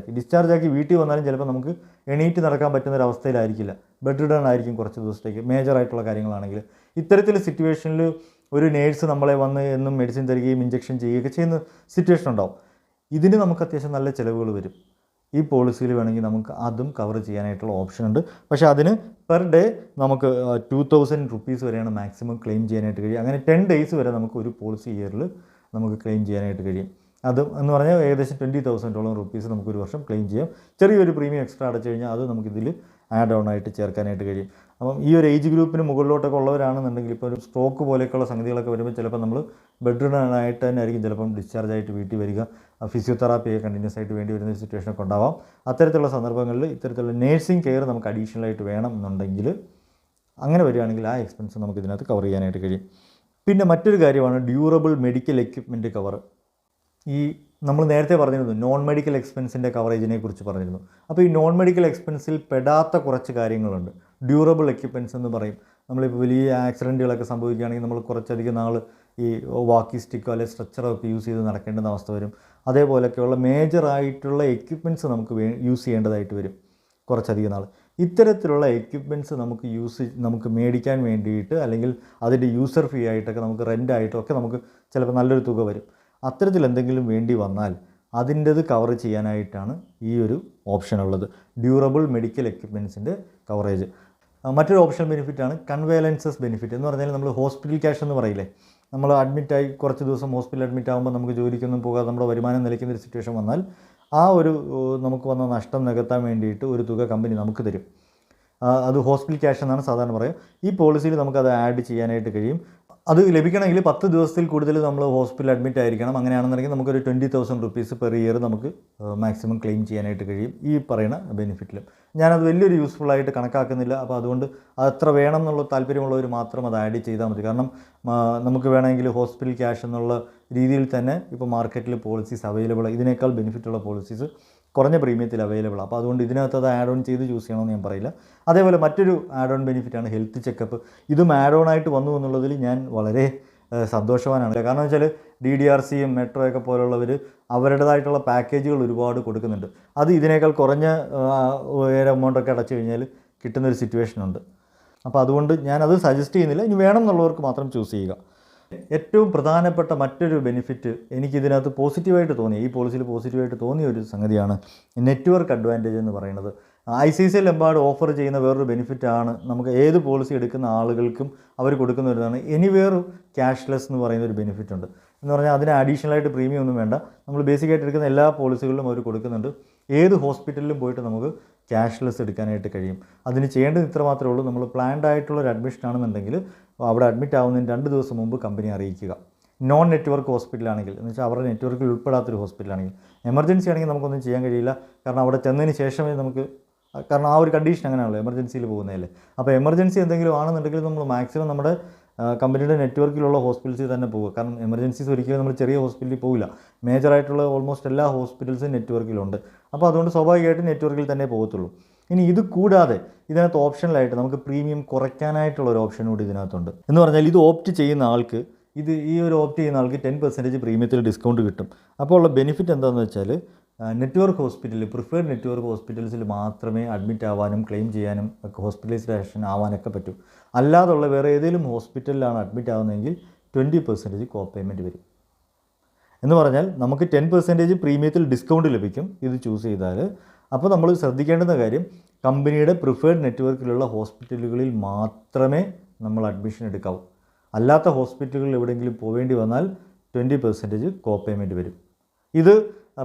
ആക്കി വീട്ടിൽ വന്നാലും ചിലപ്പോൾ നമുക്ക് എണീറ്റ് നടക്കാൻ പറ്റുന്ന ഒരു അവസ്ഥയിലായിരിക്കില്ല. ബെഡ് റിഡൺ ആയിരിക്കും കുറച്ച് ദിവസത്തേക്ക് മേജറായിട്ടുള്ള കാര്യങ്ങളാണെങ്കിൽ. ഇത്തരത്തിൽ സിറ്റുവേഷനിൽ ഒരു നേഴ്സ് നമ്മളെ വന്ന് എന്നും മെഡിസിൻ തരികയും ഇഞ്ചക്ഷൻ ചെയ്യുകയൊക്കെ ചെയ്യുന്ന സിറ്റുവേഷൻ ഉണ്ടാവും. ഇതിന് നമുക്ക് അത്യാവശ്യം നല്ല ചിലവുകൾ വരും. ഈ പോളിസിയിൽ വേണമെങ്കിൽ നമുക്ക് അതും കവർ ചെയ്യാനായിട്ടുള്ള ഓപ്ഷൻ ഉണ്ട്. പക്ഷേ അതിന് പെർ ഡേ നമുക്ക് 2,000 rupees വരെയാണ് മാക്സിമം ക്ലെയിം ചെയ്യാനായിട്ട് കഴിയും. അങ്ങനെ 10 days വരെ നമുക്ക് ഒരു പോളിസി ഇയറിൽ നമുക്ക് ക്ലെയിം ചെയ്യാനായിട്ട് കഴിയും. അതും എന്ന് പറഞ്ഞാൽ ഏകദേശം 20,000 rupees നമുക്കൊരു വർഷം ക്ലെയിം ചെയ്യാം. ചെറിയൊരു പ്രീമിയം എക്സ്ട്രാ അടച്ചു കഴിഞ്ഞാൽ അത് നമുക്കിതിൽ ആഡ് ഓൺ ആയിട്ട് ചേർക്കാനായിട്ട് കഴിയും. അപ്പം ഈ ഒരു ഏജ് ഗ്രൂപ്പിന് മുകളിലോട്ടൊക്കെ ഉള്ളവരാണെന്നുണ്ടെങ്കിൽ ഇപ്പോൾ ഒരു സ്ട്രോക്ക് പോലെയൊക്കെയുള്ള സംഗതികളൊക്കെ വരുമ്പോൾ ചിലപ്പോൾ നമ്മൾ ബെഡ് റിഡനായിട്ട് തന്നെ ആയിരിക്കും ചിലപ്പം ഡിസ്ചാർജ് ആയിട്ട് വീട്ടിൽ വരിക. ഫിസിയോതെറാപ്പിയൊക്കെ കണ്ടിന്യൂസ് ആയിട്ട് വേണ്ടി വരുന്ന സിറ്റുവേഷനൊക്കെ ഉണ്ടാവാം. അത്തരത്തിലുള്ള സന്ദർഭങ്ങളിൽ ഇത്തരത്തിലുള്ള നേഴ്സിംഗ് കെയർ നമുക്ക് അഡീഷണലായിട്ട് വേണം എന്നുണ്ടെങ്കിൽ അങ്ങനെ വരികയാണെങ്കിൽ ആ എക്സ്പെൻസ് നമുക്ക് ഇതിനകത്ത് കവർ ചെയ്യാനായിട്ട് കഴിയും. പിന്നെ മറ്റൊരു കാര്യമാണ് ഡ്യൂറബിൾ മെഡിക്കൽ എക്യുപ്മെൻറ്റ് കവർ. ഈ നമ്മൾ നേരത്തെ പറഞ്ഞിരുന്നു നോൺ മെഡിക്കൽ എക്സ്പെൻസിൻ്റെ കവറേജിനെ കുറിച്ച് പറഞ്ഞിരുന്നു. അപ്പോൾ ഈ നോൺ മെഡിക്കൽ എക്സ്പെൻസിൽ പെടാത്ത കുറച്ച് കാര്യങ്ങളുണ്ട്. ഡ്യൂറബിൾ എക്യുപ്മെൻറ്റ്സ് എന്ന് പറയും. നമ്മളിപ്പോൾ വലിയ ആക്സിഡൻറ്റുകളൊക്കെ സംഭവിക്കുകയാണെങ്കിൽ നമ്മൾ കുറച്ചധികം നാൾ ഈ വാക്കി സ്റ്റിക്കോ അല്ലെങ്കിൽ സ്ട്രെച്ചറോ ഒക്കെ യൂസ് ചെയ്ത് നടക്കേണ്ടുന്ന അവസ്ഥ വരും. അതേപോലെയൊക്കെയുള്ള മേജറായിട്ടുള്ള എക്യുപ്മെൻറ്റ്സ് നമുക്ക് യൂസ് ചെയ്യേണ്ടതായിട്ട് വരും കുറച്ചധികം നാൾ. ഇത്തരത്തിലുള്ള എക്യുപ്മെൻറ്റ്സ് നമുക്ക് മേടിക്കാൻ വേണ്ടിയിട്ട് അല്ലെങ്കിൽ അതിൻ്റെ യൂസർ ഫീ ആയിട്ടൊക്കെ നമുക്ക് റെൻ്റായിട്ടോ ഒക്കെ നമുക്ക് ചിലപ്പോൾ നല്ലൊരു തുക വരും. അത്തരത്തിൽ എന്തെങ്കിലും വേണ്ടി വന്നാൽ അതിൻ്റെത് കവർ ചെയ്യാനായിട്ടാണ് ഈ ഒരു ഓപ്ഷൻ ഉള്ളത്, ഡ്യൂറബിൾ മെഡിക്കൽ എക്യുപ്മെൻറ്റ്സിൻ്റെ കവറേജ്. മറ്റൊരു ഓപ്ഷണൽ ബെനിഫിറ്റാണ് കൺവേലൻസസ് ബെനിഫിറ്റ് എന്ന് പറഞ്ഞാൽ നമ്മൾ ഹോസ്പിറ്റൽ ക്യാഷ് എന്ന് പറയില്ലേ. നമ്മൾ അഡ്മിറ്റായി കുറച്ച് ദിവസം ഹോസ്പിറ്റലിൽ അഡ്മിറ്റ് ആകുമ്പോൾ നമുക്ക് ജോലിക്കൊന്നും പോകാതെ നമ്മുടെ വരുമാനം നിലയ്ക്കുന്ന ഒരു സിറ്റുവേഷൻ വന്നാൽ ആ ഒരു നമുക്ക് വന്ന നഷ്ടം നികത്താൻ വേണ്ടിയിട്ട് ഒരു തുക കമ്പനി നമുക്ക് തരും. അത് ഹോസ്പിറ്റൽ ക്യാഷ് എന്നാണ് സാധാരണ പറയുക. ഈ പോളിസിയിൽ നമുക്കത് ആഡ് ചെയ്യാനായിട്ട് കഴിയും. അത് ലഭിക്കണമെങ്കിൽ 10 ദിവസത്തിൽ കൂടുതൽ നമ്മൾ ഹോസ്പിറ്റലിൽ അഡ്മിറ്റ് ആയിരിക്കണം. അങ്ങനെയാണെന്നുണ്ടെങ്കിൽ നമുക്കൊരു 20,000 rupees പെർ ഇയർ നമുക്ക് മാക്സിമം ക്ലെയിം ചെയ്യാനായിട്ട് കഴിയും ഈ പറയുന്ന ബെനിഫിറ്റിലും. ഞാനത് വലിയൊരു യൂസ്ഫുള്ളായിട്ട് കണക്കാക്കുന്നില്ല. അപ്പോൾ അതുകൊണ്ട് അത്ര വേണം എന്നുള്ള താല്പര്യമുള്ളവർ മാത്രം അത് ആഡ് ചെയ്താൽ മതി. കാരണം നമുക്ക് വേണമെങ്കിൽ ഹോസ്പിറ്റൽ ക്യാഷ് എന്നുള്ള രീതിയിൽ തന്നെ ഇപ്പോൾ മാർക്കറ്റിൽ പോളിസീസ് അവൈലബിൾ, ഇതിനേക്കാൾ ബെനിഫിറ്റുള്ള പോളിസീസ് കുറഞ്ഞ പ്രീമിയത്തിൽ അവൈലബിൾ. അപ്പോൾ അതുകൊണ്ട് ഇതിനകത്ത് അത് ആഡ് ഓൺ ചെയ്ത് ചൂസ് ചെയ്യണമെന്ന് ഞാൻ പറയില്ല. അതേപോലെ മറ്റൊരു ആഡ് ഓൺ ബെനിഫിറ്റാണ് ഹെൽത്ത് ചെക്കപ്പ്. ഇതും ആഡ് ഓൺ ആയിട്ട് വന്നു എന്നുള്ളതിൽ ഞാൻ വളരെ സന്തോഷവാനാണ്. കാരണം വെച്ചാൽ DDRCയും മെട്രോയൊക്കെ പോലുള്ളവർ അവരുടേതായിട്ടുള്ള പാക്കേജുകൾ ഒരുപാട് കൊടുക്കുന്നുണ്ട്. അത് ഇതിനേക്കാൾ കുറഞ്ഞ എമൗണ്ടൊക്കെ അടച്ചു കഴിഞ്ഞാൽ കിട്ടുന്നൊരു സിറ്റുവേഷനുണ്ട്. അപ്പോൾ അതുകൊണ്ട് ഞാനത് സജസ്റ്റ് ചെയ്യുന്നില്ല. ഇനി വേണം എന്നുള്ളവർക്ക് മാത്രം ചൂസ് ചെയ്യുക. ഏറ്റവും പ്രധാനപ്പെട്ട മറ്റൊരു ബെനിഫിറ്റ് എനിക്കിതിനകത്ത് പോസിറ്റീവായിട്ട് തോന്നിയ, ഈ പോളിസിയിൽ പോസിറ്റീവായിട്ട് തോന്നിയ ഒരു സംഗതിയാണ് നെറ്റ്വർക്ക് അഡ്വാൻറ്റേജ് എന്ന് പറയുന്നത്. ICICI Lombard ഓഫർ ചെയ്യുന്ന വേറൊരു ബെനിഫിറ്റാണ്, നമുക്ക് ഏത് പോളിസി എടുക്കുന്ന ആളുകൾക്കും അവർ കൊടുക്കുന്ന ഒരിതാണ് എനിവെയർ ക്യാഷ്ലെസ് എന്ന് പറയുന്ന ഒരു ബെനിഫിറ്റ് ഉണ്ട്. എന്ന് പറഞ്ഞാൽ അതിന് അഡീഷണലായിട്ട് പ്രീമിയം ഒന്നും വേണ്ട. നമ്മൾ ബേസിക്കായിട്ട് എടുക്കുന്ന എല്ലാ പോളിസികളിലും അവർ കൊടുക്കുന്നുണ്ട്. ഏത് ഹോസ്പിറ്റലിലും പോയിട്ട് നമുക്ക് ക്യാഷ്ലെസ് എടുക്കാനായിട്ട് കഴിയും. അതിന് ചെയ്യേണ്ടത് ഇത്ര മാത്രമേ ഉള്ളൂ. നമ്മൾ പ്ലാൻഡ് ആയിട്ടുള്ളൊരു അഡ്മിഷൻ ആണെന്നുണ്ടെങ്കിൽ അവിടെ അഡ്മിറ്റ് ആവുന്നതിന് 2 ദിവസം മുമ്പ് കമ്പനി അറിയിക്കുക. നോൺ നെറ്റ്വർക്ക് ഹോസ്പിറ്റലാണെങ്കിൽ, എന്ന് വെച്ചാൽ അവരുടെ നെറ്റ്വർക്കിൽ ഉൾപ്പെടാത്തൊരു ഹോസ്പിറ്റലാണെങ്കിൽ, എമർജൻസി ആണെങ്കിൽ നമുക്കൊന്നും ചെയ്യാൻ കഴിയില്ല. കാരണം അവിടെ ചെന്നതിന് ശേഷമേ നമുക്ക്, കാരണം ആ ഒരു കണ്ടീഷൻ അങ്ങനെയാണല്ലോ, എമർജൻസിയിൽ പോകുന്നതല്ലേ. അപ്പോൾ എമർജൻസി എന്തെങ്കിലും ആണെന്നുണ്ടെങ്കിൽ നമ്മൾ മാക്സിമം നമ്മുടെ കമ്പനിയുടെ നെറ്റ്വർക്കിലുള്ള ഹോസ്പിറ്റൽസിൽ തന്നെ പോകുക. കാരണം എമർജൻസീസ് ഒരിക്കലും നമ്മൾ ചെറിയ ഹോസ്പിറ്റലിൽ പോകില്ല. മേജറായിട്ടുള്ള ഓൾമോസ്റ്റ് എല്ലാ ഹോസ്പിറ്റൽസും നെറ്റ്വർക്കിലുണ്ട്. അപ്പോൾ അതുകൊണ്ട് സ്വാഭാവികമായിട്ടും നെറ്റ്വർക്കിൽ തന്നെ പോകത്തുള്ളൂ. ഇനി ഇത് കൂടാതെ ഇതിനകത്ത് ഓപ്ഷനിലായിട്ട് നമുക്ക് പ്രീമിയം കുറയ്ക്കാനായിട്ടുള്ള ഒരു ഓപ്ഷൻ കൂടി ഇതിനകത്തുണ്ട്. എന്ന് പറഞ്ഞാൽ ഇത് ഓപ്റ്റ് ചെയ്യുന്ന ആൾക്ക്, ഈ ഒരു ഓപ്റ്റ് ചെയ്യുന്ന ആൾക്ക് 10% പ്രീമിയത്തിൽ ഡിസ്കൗണ്ട് കിട്ടും. അപ്പോൾ ഉള്ള ബെനിഫിറ്റ് എന്താണെന്ന് വെച്ചാൽ നെറ്റ്വർക്ക് ഹോസ്പിറ്റലിൽ, പ്രിഫേർഡ് നെറ്റ്വർക്ക് ഹോസ്പിറ്റൽസിൽ മാത്രമേ അഡ്മിറ്റ് ആവാനും ക്ലെയിം ചെയ്യാനും ഹോസ്പിറ്റലൈസേഷൻ ആവാനൊക്കെ പറ്റൂ. അല്ലാതുള്ള വേറെ ഏതെങ്കിലും ഹോസ്പിറ്റലിലാണ് അഡ്മിറ്റ് ആവുന്നതെങ്കിൽ 20% കോ പേയ്മെൻറ്റ് വരും. എന്ന് പറഞ്ഞാൽ നമുക്ക് 10% പ്രീമിയത്തിൽ ഡിസ്കൗണ്ട് ലഭിക്കും ഇത് ചൂസ് ചെയ്താൽ. അപ്പോൾ നമ്മൾ ശ്രദ്ധിക്കേണ്ടുന്ന കാര്യം, കമ്പനിയുടെ പ്രിഫേർഡ് നെറ്റ്വർക്കിലുള്ള ഹോസ്പിറ്റലുകളിൽ മാത്രമേ നമ്മൾ അഡ്മിഷൻ എടുക്കാവൂ. അല്ലാത്ത ഹോസ്പിറ്റലുകളിൽ എവിടെയെങ്കിലും പോവേണ്ടി വന്നാൽ 20% കോ പേയ്മെൻറ്റ് വരും. ഇത്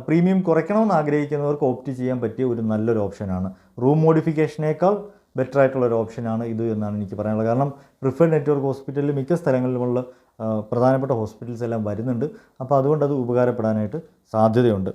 പ്രീമിയം കുറയ്ക്കണമെന്ന് ആഗ്രഹിക്കുന്നവർക്ക് ഓപ്റ്റ് ചെയ്യാൻ പറ്റിയ ഒരു നല്ലൊരു ഓപ്ഷനാണ്. റൂം മോഡിഫിക്കേഷനേക്കാൾ ബെറ്റർ ആയിട്ടുള്ളൊരു ഓപ്ഷനാണ് ഇത് എന്നാണ് എനിക്ക് പറയാനുള്ളത്. കാരണം പ്രിഫേർഡ് നെറ്റ്വർക്ക് ഹോസ്പിറ്റലിൽ മിക്ക സ്ഥലങ്ങളിലുമുള്ള പ്രധാനപ്പെട്ട ഹോസ്പിറ്റൽസ് എല്ലാം വരുന്നുണ്ട്. അപ്പോൾ അതുകൊണ്ട് അത് ഉപകാരപ്പെടാനായിട്ട് സാധ്യതയുണ്ട്.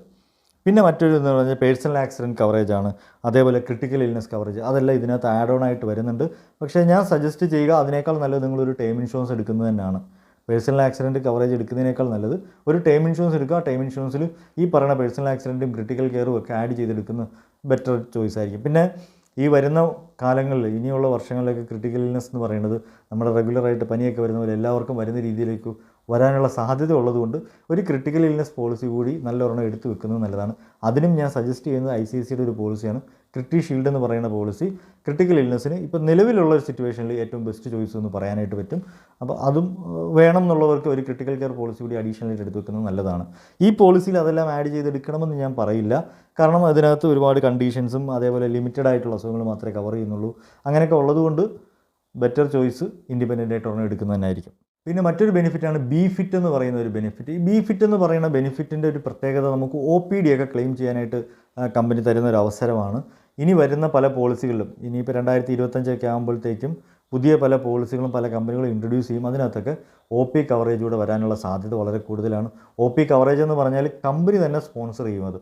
പിന്നെ മറ്റൊരു എന്ന് പറഞ്ഞാൽ പേഴ്സണൽ ആക്സിഡൻറ്റ് കവറേജാണ്. അതേപോലെ ക്രിട്ടിക്കൽ ഇൽനെസ് കവറേജ്, അതെല്ലാം ഇതിനകത്ത് ആഡ് ഓൺ ആയിട്ട് വരുന്നുണ്ട്. പക്ഷേ ഞാൻ സജസ്റ്റ് ചെയ്യുക, അതിനേക്കാൾ നല്ലത് നിങ്ങളൊരു ടേം ഇൻഷുറൻസ് എടുക്കുന്നത് തന്നെയാണ്. പേഴ്സണൽ ആക്സിഡൻറ്റ് കവറേജ് എടുക്കുന്നതിനേക്കാൾ നല്ലത് ഒരു ടേം ഇൻഷുറൻസ് എടുക്കുക. ടേം ഇൻഷുറൻസിൽ ഈ പറയുന്ന പേഴ്സണൽ ആക്സിഡൻറ്റും ക്രിട്ടിക്കൽ കെയറും ഒക്കെ ആഡ് ചെയ്തെടുക്കുന്ന ബെറ്റർ ചോയ്സ് ആയിരിക്കും. പിന്നെ ഈ വരുന്ന കാലങ്ങളിൽ, ഇനിയുള്ള വർഷങ്ങളിലേക്ക് ക്രിട്ടിക്കൽ ഇൽനെസ് എന്ന് പറയുന്നത് നമ്മുടെ റെഗുലറായിട്ട് പനിയൊക്കെ വരുന്നവർ എല്ലാവർക്കും വരുന്ന രീതിയിലേക്ക് വരാനുള്ള സാധ്യത ഉള്ളതുകൊണ്ട് ഒരു ക്രിട്ടിക്കൽ ഇൽനെസ് പോളിസി കൂടി നല്ലൊരെണ്ണം എടുത്തു വെക്കുന്നത് നല്ലതാണ്. അതിനും ഞാൻ സജസ്റ്റ് ചെയ്യുന്നത് ICICIയുടെ ഒരു പോളിസിയാണ്, ക്രിട്ടി ഷീൽഡ് എന്ന് പറയുന്ന പോളിസി. ക്രിട്ടിക്കൽ ഇൽനെസ്സിന് ഇപ്പോൾ നിലവിലുള്ള ഒരു സിറ്റുവേഷനിൽ ഏറ്റവും ബെസ്റ്റ് ചോയ്സ് എന്ന് പറയാനായിട്ട് പറ്റും. അപ്പോൾ അതും വേണം എന്നുള്ളവർക്ക് ഒരു ക്രിട്ടിക്കൽ കെയർ പോളിസി കൂടി അഡീഷണലായിട്ട് എടുത്തു വെക്കുന്നത് നല്ലതാണ്. ഈ പോളിസിയിൽ അതെല്ലാം ആഡ് ചെയ്തെടുക്കണമെന്ന് ഞാൻ പറയില്ല. കാരണം അതിനകത്ത് ഒരുപാട് കണ്ടീഷൻസും അതേപോലെ ലിമിറ്റഡ് ആയിട്ടുള്ള അസുഖങ്ങൾ മാത്രമേ കവർ ചെയ്യുന്നുള്ളൂ. അങ്ങനെയൊക്കെ ഉള്ളതുകൊണ്ട് ബെറ്റർ ചോയ്സ് ഇൻഡിപെൻഡൻ്റ് ആയിട്ട് ഒരെണ്ണം എടുക്കുന്നത് തന്നെയായിരിക്കും. പിന്നെ മറ്റൊരു ബെനിഫിറ്റാണ് BeFit എന്ന് പറയുന്ന ഒരു ബെനിഫിറ്റ്. ഈ BeFit എന്ന് പറയുന്ന ബെനിഫിറ്റിൻ്റെ ഒരു പ്രത്യേകത, നമുക്ക് OPD ഒക്കെ ക്ലെയിം ചെയ്യാനായിട്ട് കമ്പനി തരുന്ന ഒരു അവസരമാണ്. ഇനി വരുന്ന പല പോളിസികളിലും, ഇനിയിപ്പോൾ 2025 ആകുമ്പോഴത്തേക്കും പുതിയ പല പോളിസികളും പല കമ്പനികളും ഇൻട്രൊഡ്യൂസ് ചെയ്യും. അതിനകത്തൊക്കെ OP കവറേജ് കൂടെ വരാനുള്ള സാധ്യത വളരെ കൂടുതലാണ്. OP കവറേജ് എന്ന് പറഞ്ഞാൽ കമ്പനി തന്നെ സ്പോൺസർ ചെയ്യും. അത്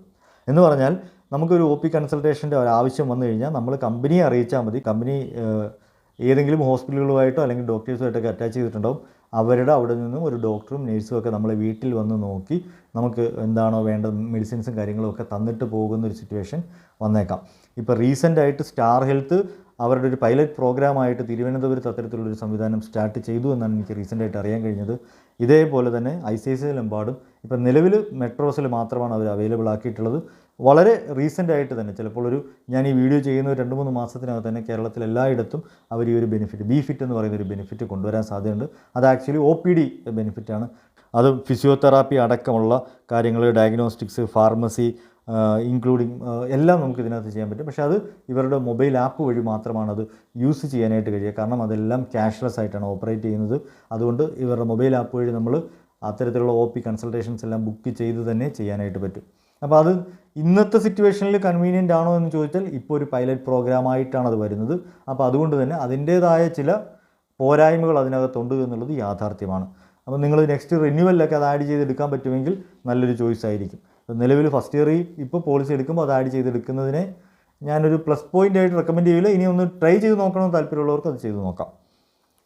എന്ന് പറഞ്ഞാൽ നമുക്കൊരു OP കൺസൾട്ടേഷൻ്റെ ആവശ്യം വന്നു കഴിഞ്ഞാൽ നമ്മൾ കമ്പനിയെ അറിയിച്ചാൽ മതി. കമ്പനി ഏതെങ്കിലും ഹോസ്പിറ്റലുകളുമായിട്ടോ അല്ലെങ്കിൽ ഡോക്ടേഴ്സുമായിട്ടൊക്കെ അറ്റാച്ച് ചെയ്തിട്ടുണ്ടാവും. അവരുടെ അവിടെ നിന്നും ഒരു ഡോക്ടറും നേഴ്സും ഒക്കെ നമ്മളെ വീട്ടിൽ വന്ന് നോക്കി നമുക്ക് എന്താണോ വേണ്ട മെഡിസിൻസും കാര്യങ്ങളും ഒക്കെ തന്നിട്ട് പോകുന്നൊരു സിറ്റുവേഷൻ വന്നേക്കാം. ഇപ്പോൾ റീസെൻ്റായിട്ട് സ്റ്റാർ ഹെൽത്ത് അവരുടെ ഒരു പൈലറ്റ് പ്രോഗ്രാമായിട്ട് തിരുവനന്തപുരത്ത് അത്തരത്തിലുള്ളൊരു സംവിധാനം സ്റ്റാർട്ട് ചെയ്തു എന്നാണ് എനിക്ക് റീസെൻ്റായിട്ട് അറിയാൻ കഴിഞ്ഞത്. ഇതേപോലെ തന്നെ ICICI Lombardും ഇപ്പോൾ നിലവിൽ മെട്രോസിൽ മാത്രമാണ് അവർ അവൈലബിൾ ആക്കിയിട്ടുള്ളത്. വളരെ റീസെൻ്റായിട്ട് തന്നെ, ചിലപ്പോൾ ഞാൻ ഈ വീഡിയോ ചെയ്യുന്ന 2-3 മാസത്തിനകത്ത് തന്നെ കേരളത്തിൽ എല്ലായിടത്തും അവർ ഈ ഒരു ബെനിഫിറ്റ് BeFit എന്ന് പറയുന്ന ഒരു ബെനിഫിറ്റ് കൊണ്ടുവരാൻ സാധ്യതയുണ്ട്. അത് ആക്ച്വലി OPD ബെനിഫിറ്റാണ്. അത് ഫിസിയോതെറാപ്പി അടക്കമുള്ള കാര്യങ്ങൾ, ഡയഗ്നോസ്റ്റിക്സ്, ഫാർമസി ഇൻക്ലൂഡിങ് എല്ലാം നമുക്ക് ഇതിനകത്ത് ചെയ്യാൻ പറ്റും. പക്ഷേ അത് ഇവരുടെ മൊബൈൽ ആപ്പ് വഴി മാത്രമാണ് അത് യൂസ് ചെയ്യാനായിട്ട് കഴിയുക. കാരണം അതെല്ലാം ക്യാഷ്ലെസ് ആയിട്ടാണ് ഓപ്പറേറ്റ് ചെയ്യുന്നത്. അതുകൊണ്ട് ഇവരുടെ മൊബൈൽ ആപ്പ് വഴി നമ്മൾ അത്തരത്തിലുള്ള OP കൺസൾട്ടേഷൻസ് എല്ലാം ബുക്ക് ചെയ്ത് തന്നെ ചെയ്യാനായിട്ട് പറ്റും. അപ്പോൾ അത് ഇന്നത്തെ സിറ്റുവേഷനിൽ കൺവീനിയൻ്റ് ആണോ എന്ന് ചോദിച്ചാൽ ഇപ്പോൾ ഒരു പൈലറ്റ് പ്രോഗ്രാമായിട്ടാണ് അത് വരുന്നത്. അപ്പോൾ അതുകൊണ്ട് തന്നെ അതിൻ്റേതായ ചില പോരായ്മകൾ അതിനകത്തുണ്ട് എന്നുള്ളത് യാഥാർത്ഥ്യമാണ്. അപ്പോൾ നിങ്ങൾ നെക്സ്റ്റ് റിന്യൂവലിലൊക്കെ അത് ആഡ് ചെയ്തെടുക്കാൻ പറ്റുമെങ്കിൽ നല്ലൊരു ചോയ്സ് ആയിരിക്കും. നിലവിൽ ഫസ്റ്റ് ഇയറിൽ ഇപ്പോൾ പോളിസി എടുക്കുമ്പോൾ അത് ആഡ് ചെയ്തെടുക്കുന്നതിനെ ഞാനൊരു പ്ലസ് പോയിൻ്റ് ആയിട്ട് റെക്കമെൻഡ് ചെയ്യില്ല. ഇനി ഒന്ന് ട്രൈ ചെയ്ത് നോക്കണമെന്ന് താല്പര്യമുള്ളവർക്ക് അത് ചെയ്ത് നോക്കാം.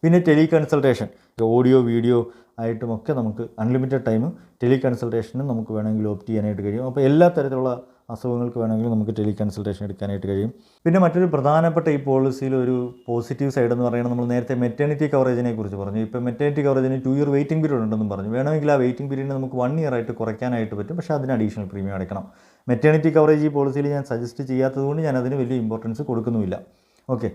പിന്നെ ടെലി കൺസൾട്ടേഷൻ, ഓഡിയോ വീഡിയോ ആയിട്ടുമൊക്കെ നമുക്ക് അൺലിമിറ്റഡ് ടൈം ടെലി കൺസൾട്ടേഷനും നമുക്ക് വേണമെങ്കിൽ ഓപ്റ്റ് ചെയ്യാനായിട്ട് കഴിയും. അപ്പോൾ എല്ലാ തരത്തിലുള്ള അസുഖങ്ങൾക്ക് വേണമെങ്കിലും നമുക്ക് ടെലി കൺസൾട്ടേഷൻ എടുക്കാനായിട്ട് കഴിയും. പിന്നെ മറ്റൊരു പ്രധാനപ്പെട്ട ഈ പോളിസിയിൽ ഒരു പോസിറ്റീവ് സൈഡ് എന്ന് പറയുന്നത്, നമ്മൾ നേരത്തെ മെറ്റേണിറ്റി കവറേജിനെ കുറിച്ച് പറഞ്ഞു. ഇപ്പോൾ മെറ്റേണിറ്റി കവറേജിന് 2 ഇയർ വെയിറ്റിംഗ് പീരീഡ് ഉണ്ടെന്നും പറഞ്ഞു. വേണമെങ്കിൽ ആ വെയിറ്റിംഗ് പീരീഡിന് നമുക്ക് 1 ഇയർ ആയിട്ട് കുറയ്ക്കാനായിട്ട് പറ്റും. പക്ഷേ അതിന് അഡീഷണൽ പ്രീമിയം അടയ്ക്കണം. മെറ്റേണിറ്റി കവറേജ് ഈ പോളിസിയിൽ ഞാൻ സജസ്റ്റ് ചെയ്യാത്തതുകൊണ്ട് ഞാൻ അതിന് വലിയ ഇമ്പോർട്ടൻസ് കൊടുക്കുന്നുമില്ല. ഓക്കെ.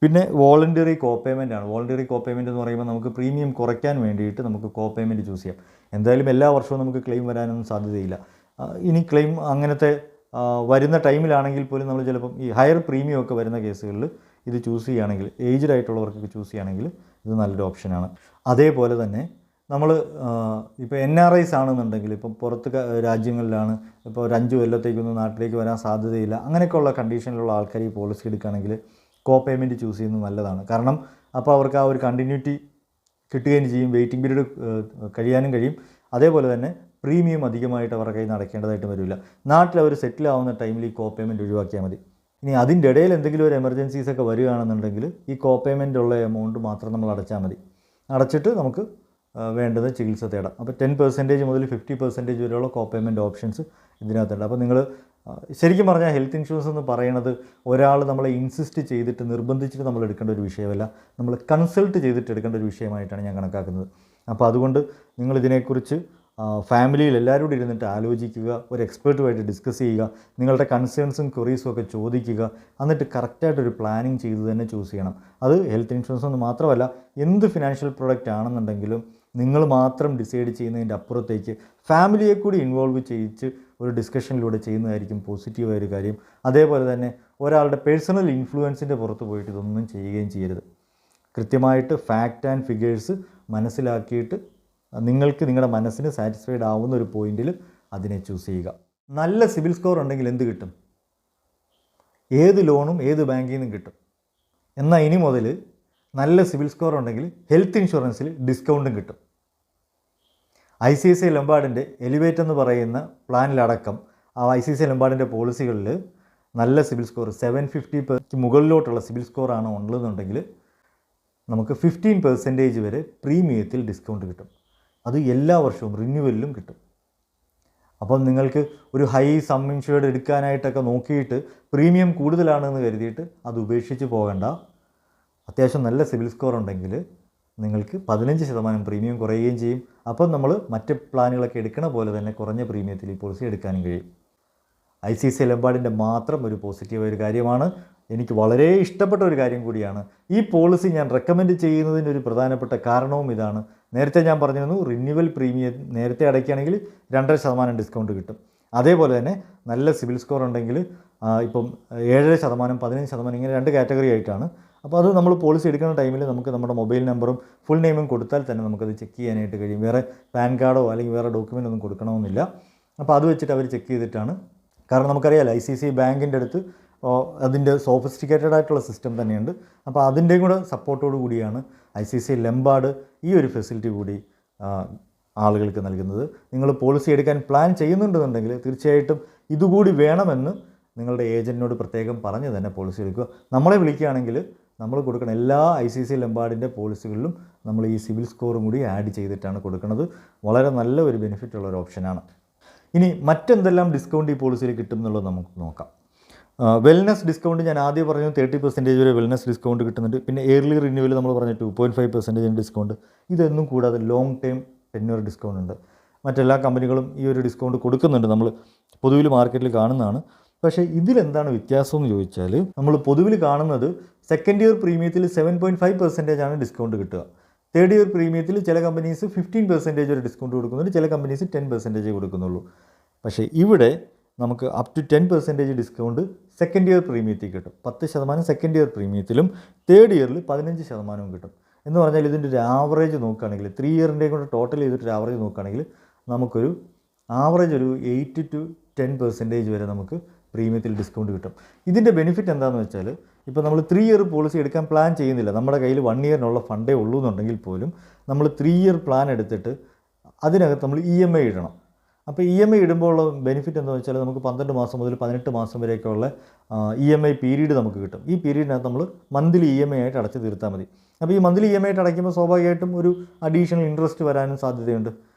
പിന്നെ വോളണ്ടറി കോ പേയ്മെൻ്റ് ആണ്. വോളണ്ടറി കോ പേയ്മെൻറ്റ് എന്ന് പറയുമ്പോൾ നമുക്ക് പ്രീമിയം കുറയ്ക്കാൻ വേണ്ടിയിട്ട് നമുക്ക് കോ പേയ്മെൻറ്റ് ചൂസ് ചെയ്യാം. എന്തായാലും എല്ലാ വർഷവും നമുക്ക് ക്ലെയിം വരാനൊന്നും സാധ്യതയില്ല. ഇനി ക്ലെയിം അങ്ങനത്തെ വരുന്ന ടൈമിലാണെങ്കിൽ പോലും നമ്മൾ ചിലപ്പം ഈ ഹയർ പ്രീമിയം ഒക്കെ വരുന്ന കേസുകളിൽ ഇത് ചൂസ് ചെയ്യുകയാണെങ്കിൽ, ഏജ്ഡ് ആയിട്ടുള്ളവർക്കൊക്കെ ചൂസ് ചെയ്യുകയാണെങ്കിൽ ഇത് നല്ലൊരു ഓപ്ഷനാണ്. അതേപോലെ തന്നെ നമ്മൾ ഇപ്പോൾ NRIs ആണെന്നുണ്ടെങ്കിൽ, ഇപ്പം പുറത്ത് രാജ്യങ്ങളിലാണ്, ഇപ്പോൾ ഒരു 5 കൊല്ലത്തേക്കൊന്നും നാട്ടിലേക്ക് വരാൻ സാധ്യതയില്ല, അങ്ങനെയൊക്കെയുള്ള കണ്ടീഷനിലുള്ള ആൾക്കാർ ഈ പോളിസി എടുക്കുകയാണെങ്കിൽ കോ പേയ്മെൻറ്റ് ചൂസ് ചെയ്യുന്നത് നല്ലതാണ്. കാരണം അപ്പോൾ അവർക്ക് ആ ഒരു കണ്ടിന്യൂറ്റി കിട്ടുകയും ചെയ്യും, വെയിറ്റിംഗ് പീരീഡ് കഴിയാനും കഴിയും. അതേപോലെ തന്നെ പ്രീമിയം അധികമായിട്ട് അവരുടെ കയ്യിൽ നിന്ന് അടയ്ക്കേണ്ടതായിട്ട് വരില്ല. നാട്ടിൽ അവർ സെറ്റിൽ ആവുന്ന ടൈമിൽ ഈ കോ പേയ്മെൻറ്റ് ഒഴിവാക്കിയാൽ മതി. ഇനി അതിൻ്റെ ഇടയിൽ എന്തെങ്കിലും ഒരു എമർജൻസീസൊക്കെ വരികയാണെന്നുണ്ടെങ്കിൽ ഈ കോ പേയ്മെൻ്റ് ഉള്ള എമൗണ്ട് മാത്രം നമ്മൾ അടച്ചാൽ മതി. അടച്ചിട്ട് നമുക്ക് വേണ്ടത് ചികിത്സ തേടാം. അപ്പോൾ 10% മുതൽ 50% വരെയുള്ള കോ പേയ്മെൻറ്റ് ഓപ്ഷൻസ് ഇതിനകത്തുണ്ട്. അപ്പോൾ നിങ്ങൾ ശരിക്കും പറഞ്ഞാൽ ഹെൽത്ത് ഇൻഷുറൻസ് എന്ന് പറയുന്നത് ഒരാൾ നമ്മളെ ഇൻസിസ്റ്റ് ചെയ്തിട്ട് നിർബന്ധിച്ചിട്ട് നമ്മൾ എടുക്കേണ്ട ഒരു വിഷയമല്ല, നമ്മൾ കൺസൾട്ട് ചെയ്തിട്ട് എടുക്കേണ്ട ഒരു വിഷയമായിട്ടാണ് ഞാൻ കണക്കാക്കുന്നത്. അപ്പോൾ അതുകൊണ്ട് നിങ്ങളിതിനെക്കുറിച്ച് ഫാമിലിയിൽ എല്ലാവരും കൂടി ഇരുന്നിട്ട് ആലോചിക്കുക, ഒരു എക്സ്പേർട്ടുമായിട്ട് ഡിസ്കസ് ചെയ്യുക, നിങ്ങളുടെ കൺസേൺസും ക്വറീസും ഒക്കെ ചോദിക്കുക, എന്നിട്ട് കറക്റ്റായിട്ടൊരു പ്ലാനിങ് ചെയ്ത് തന്നെ ചൂസ് ചെയ്യണം. അത് ഹെൽത്ത് ഇൻഷുറൻസ് എന്ന് മാത്രമല്ല, എന്ത് ഫിനാൻഷ്യൽ പ്രൊഡക്റ്റ് ആണെന്നുണ്ടെങ്കിലും നിങ്ങൾ മാത്രം ഡിസൈഡ് ചെയ്യുന്നതിൻ്റെ അപ്പുറത്തേക്ക് ഫാമിലിയെ കൂടി ഇൻവോൾവ് ചെയ്യിച്ച് ഒരു ഡിസ്കഷനിലൂടെ ചെയ്യുന്നതായിരിക്കും പോസിറ്റീവായൊരു കാര്യം. അതേപോലെ തന്നെ ഒരാളുടെ പേഴ്സണൽ ഇൻഫ്ലുവൻസിൻ്റെ പുറത്ത് പോയിട്ട് ഇതൊന്നും ചെയ്യുകയും ചെയ്യരുത്. കൃത്യമായിട്ട് ഫാക്റ്റ് ആൻഡ് ഫിഗേഴ്സ് മനസ്സിലാക്കിയിട്ട് നിങ്ങൾക്ക് നിങ്ങളുടെ മനസ്സിന് സാറ്റിസ്ഫൈഡ് ആവുന്ന ഒരു പോയിന്റിൽ അതിനെ ചൂസ് ചെയ്യുക. നല്ല സിബിൽ സ്കോർ ഉണ്ടെങ്കിൽ എന്ത് കിട്ടും? ഏത് ലോണും ഏത് ബാങ്കിൽ നിന്നും കിട്ടും. എന്നാൽ ഇനി മുതൽ നല്ല സിബിൽ സ്കോർ ഉണ്ടെങ്കിൽ ഹെൽത്ത് ഇൻഷുറൻസിൽ ഡിസ്കൗണ്ടും കിട്ടും. ICICI ലംബാർഡിൻ്റെ എലിവേറ്റ് എന്ന് പറയുന്ന പ്ലാനിലടക്കം ICICI ലംബാർഡിൻ്റെ പോളിസികളിൽ നല്ല സിബിൽ സ്കോർ 750 മുകളിലോട്ടുള്ള സിബിൽ സ്കോറാണ് ഉള്ളതെന്നുണ്ടെങ്കിൽ നമുക്ക് 15% വരെ പ്രീമിയത്തിൽ ഡിസ്കൗണ്ട് കിട്ടും. അത് എല്ലാ വർഷവും റിന്യൂവലിലും കിട്ടും. അപ്പം നിങ്ങൾക്ക് ഒരു ഹൈ സം ഇൻഷുർഡ് എടുക്കാനായിട്ടൊക്കെ നോക്കിയിട്ട് പ്രീമിയം കൂടുതലാണെന്ന് കരുതിയിട്ട് അത് ഉപേക്ഷിച്ച് പോകണ്ട. അത്യാവശ്യം നല്ല സിബിൽ സ്കോർ ഉണ്ടെങ്കിൽ നിങ്ങൾക്ക് 15% പ്രീമിയം കുറയുകയും ചെയ്യും. അപ്പം നമ്മൾ മറ്റ് പ്ലാനുകളൊക്കെ എടുക്കണ പോലെ തന്നെ കുറഞ്ഞ പ്രീമിയത്തിൽ ഈ പോളിസി എടുക്കാനും കഴിയും. ICICI ലംബാർഡിൻ്റെ മാത്രം ഒരു പോസിറ്റീവായൊരു കാര്യമാണ്. എനിക്ക് വളരെ ഇഷ്ടപ്പെട്ട ഒരു കാര്യം കൂടിയാണ്. ഈ പോളിസി ഞാൻ റെക്കമെൻഡ് ചെയ്യുന്നതിൻ്റെ ഒരു പ്രധാനപ്പെട്ട കാരണവും ഇതാണ്. നേരത്തെ ഞാൻ പറഞ്ഞിരുന്നു, റിന്യൂവൽ പ്രീമിയം നേരത്തെ അടയ്ക്കുകയാണെങ്കിൽ 2.5% ഡിസ്കൗണ്ട് കിട്ടും. അതേപോലെ തന്നെ നല്ല സിബിൽ സ്കോർ ഉണ്ടെങ്കിൽ ഇപ്പം 7.5%, 15% ഇങ്ങനെ 2 കാറ്റഗറി ആയിട്ടാണ്. അപ്പോൾ അത് നമ്മൾ പോളിസി എടുക്കുന്ന ടൈമിൽ നമുക്ക് നമ്മുടെ മൊബൈൽ നമ്പറും ഫുൾ നെയിമും കൊടുത്താൽ തന്നെ നമുക്കത് ചെക്ക് ചെയ്യാനായിട്ട് കഴിയും. വേറെ പാൻ കാർഡോ അല്ലെങ്കിൽ വേറെ ഡോക്യുമെൻ്റ് ഒന്നും കൊടുക്കണമെന്നില്ല. അപ്പോൾ അത് വെച്ചിട്ട് അവർ ചെക്ക് ചെയ്തിട്ടാണ്. കാരണം നമുക്കറിയാമല്ലോ, ICICI ബാങ്കിൻ്റെ അടുത്ത് അതിൻ്റെ സോഫിസ്റ്റിക്കേറ്റഡ് ആയിട്ടുള്ള സിസ്റ്റം തന്നെയുണ്ട്. അപ്പോൾ അതിൻ്റെയും കൂടെ സപ്പോർട്ടോടു കൂടിയാണ് ICICI ലംബാർഡ് ഈ ഒരു ഫെസിലിറ്റി കൂടി ആളുകൾക്ക് നൽകുന്നത്. നിങ്ങൾ പോളിസി എടുക്കാൻ പ്ലാൻ ചെയ്യുന്നുണ്ടെന്നുണ്ടെങ്കിൽ തീർച്ചയായിട്ടും ഇതുകൂടി വേണമെന്ന് നിങ്ങളുടെ ഏജൻറ്റിനോട് പ്രത്യേകം പറഞ്ഞ് തന്നെ പോളിസി എടുക്കുക. നമ്മളെ വിളിക്കുകയാണെങ്കിൽ നമ്മൾ കൊടുക്കുന്ന എല്ലാ ICICI ലംബാർഡിൻ്റെ പോളിസികളിലും നമ്മൾ ഈ സിബിൽ സ്കോറും കൂടി ആഡ് ചെയ്തിട്ടാണ് കൊടുക്കുന്നത്. വളരെ നല്ല ഒരു ബെനിഫിറ്റ് ഉള്ളൊരു ഓപ്ഷനാണ്. ഇനി മറ്റെന്തെല്ലാം ഡിസ്കൗണ്ട് ഈ പോളിസിയിൽ കിട്ടും എന്നുള്ളത് നമുക്ക് നോക്കാം. വെൽനസ് ഡിസ്കൗണ്ട് ഞാൻ ആദ്യം പറഞ്ഞു, 30% വരെ വെൽനസ് ഡിസ്കൗണ്ട് കിട്ടുന്നുണ്ട്. പിന്നെ ഇയർലി റിന്യൂവൽ നമ്മൾ പറഞ്ഞ 2.5% ഡിസ്കൗണ്ട്. ഇതൊന്നും കൂടാതെ ലോങ് ടൈം ടെന്യൂർ ഡിസ്കൗണ്ട് ഉണ്ട്. മറ്റെല്ലാ കമ്പനികളും ഈ ഒരു ഡിസ്കൗണ്ട് കൊടുക്കുന്നുണ്ട്, നമ്മൾ പൊതുവിൽ മാർക്കറ്റിൽ കാണുന്നതാണ്. പക്ഷേ ഇതിലെന്താണ് വ്യത്യാസം എന്ന് ചോദിച്ചാൽ, നമ്മൾ പൊതുവിൽ കാണുന്നത് സെക്കൻഡ് ഇയർ പ്രീമിയത്തിൽ 7.5% ആണ് ഡിസ്കൗണ്ട് കിട്ടുക. തേർഡ് ഇയർ പ്രീമിയത്തിൽ ചില കമ്പനീസ് 15% വരെ ഡിസ്കൗണ്ട് കൊടുക്കുന്നുണ്ട്, ചില കമ്പനീസ് 10% കൊടുക്കുന്നുള്ളൂ. പക്ഷേ ഇവിടെ നമുക്ക് up to 10% discount second year പ്രീമിയത്തിൽ കിട്ടും. 10% സെക്കൻഡ് ഇയർ പ്രീമിയത്തിലും തേർഡ് ഇയറിൽ 15% കിട്ടും. എന്ന് പറഞ്ഞാൽ ഇതിൻ്റെ ഒരു ആവറേജ് നോക്കുകയാണെങ്കിൽ 3 ഇയറിൻ്റെയും കൂടെ ടോട്ടൽ ചെയ്തിട്ടൊരു ആവറേജ് നോക്കുകയാണെങ്കിൽ നമുക്കൊരു ആവറേജ് ഒരു 8 to 10% വരെ നമുക്ക് പ്രീമിയത്തിൽ ഡിസ്കൗണ്ട് കിട്ടും. ഇതിൻ്റെ ബെനിഫിറ്റ് എന്താണെന്ന് വെച്ചാൽ, ഇപ്പോൾ നമ്മൾ 3 ഇയർ പോളിസി എടുക്കാൻ പ്ലാൻ ചെയ്യുന്നില്ല, നമ്മുടെ കയ്യിൽ 1 ഇയറിനുള്ള ഫണ്ടേ ഉള്ളൂ എന്നുണ്ടെങ്കിൽ പോലും നമ്മൾ 3 ഇയർ പ്ലാൻ എടുത്തിട്ട് അതിനകത്ത് നമ്മൾ EMI ഇടണം. അപ്പോൾ EMI ഇടുമ്പോൾ ഉള്ള ബെനിഫിറ്റ് എന്താണെന്ന് വെച്ചാൽ നമുക്ക് 12 മാസം മുതൽ 18 മാസം വരെയൊക്കെയുള്ള EMI പീരീഡ് നമുക്ക് കിട്ടും. ഈ പീരീഡിനകത്ത് നമ്മൾ മന്ത്ലി EMI ആയിട്ട് അടച്ച് തീർത്താൽ മതി. അപ്പോൾ ഈ മന്ത്ലി EMI ആയിട്ട് അടയ്ക്കുമ്പോൾ സ്വാഭാവികമായിട്ടും ഒരു അഡീഷണൽ ഇൻട്രസ്റ്റ് വരാനും സാധ്യതയുണ്ട്.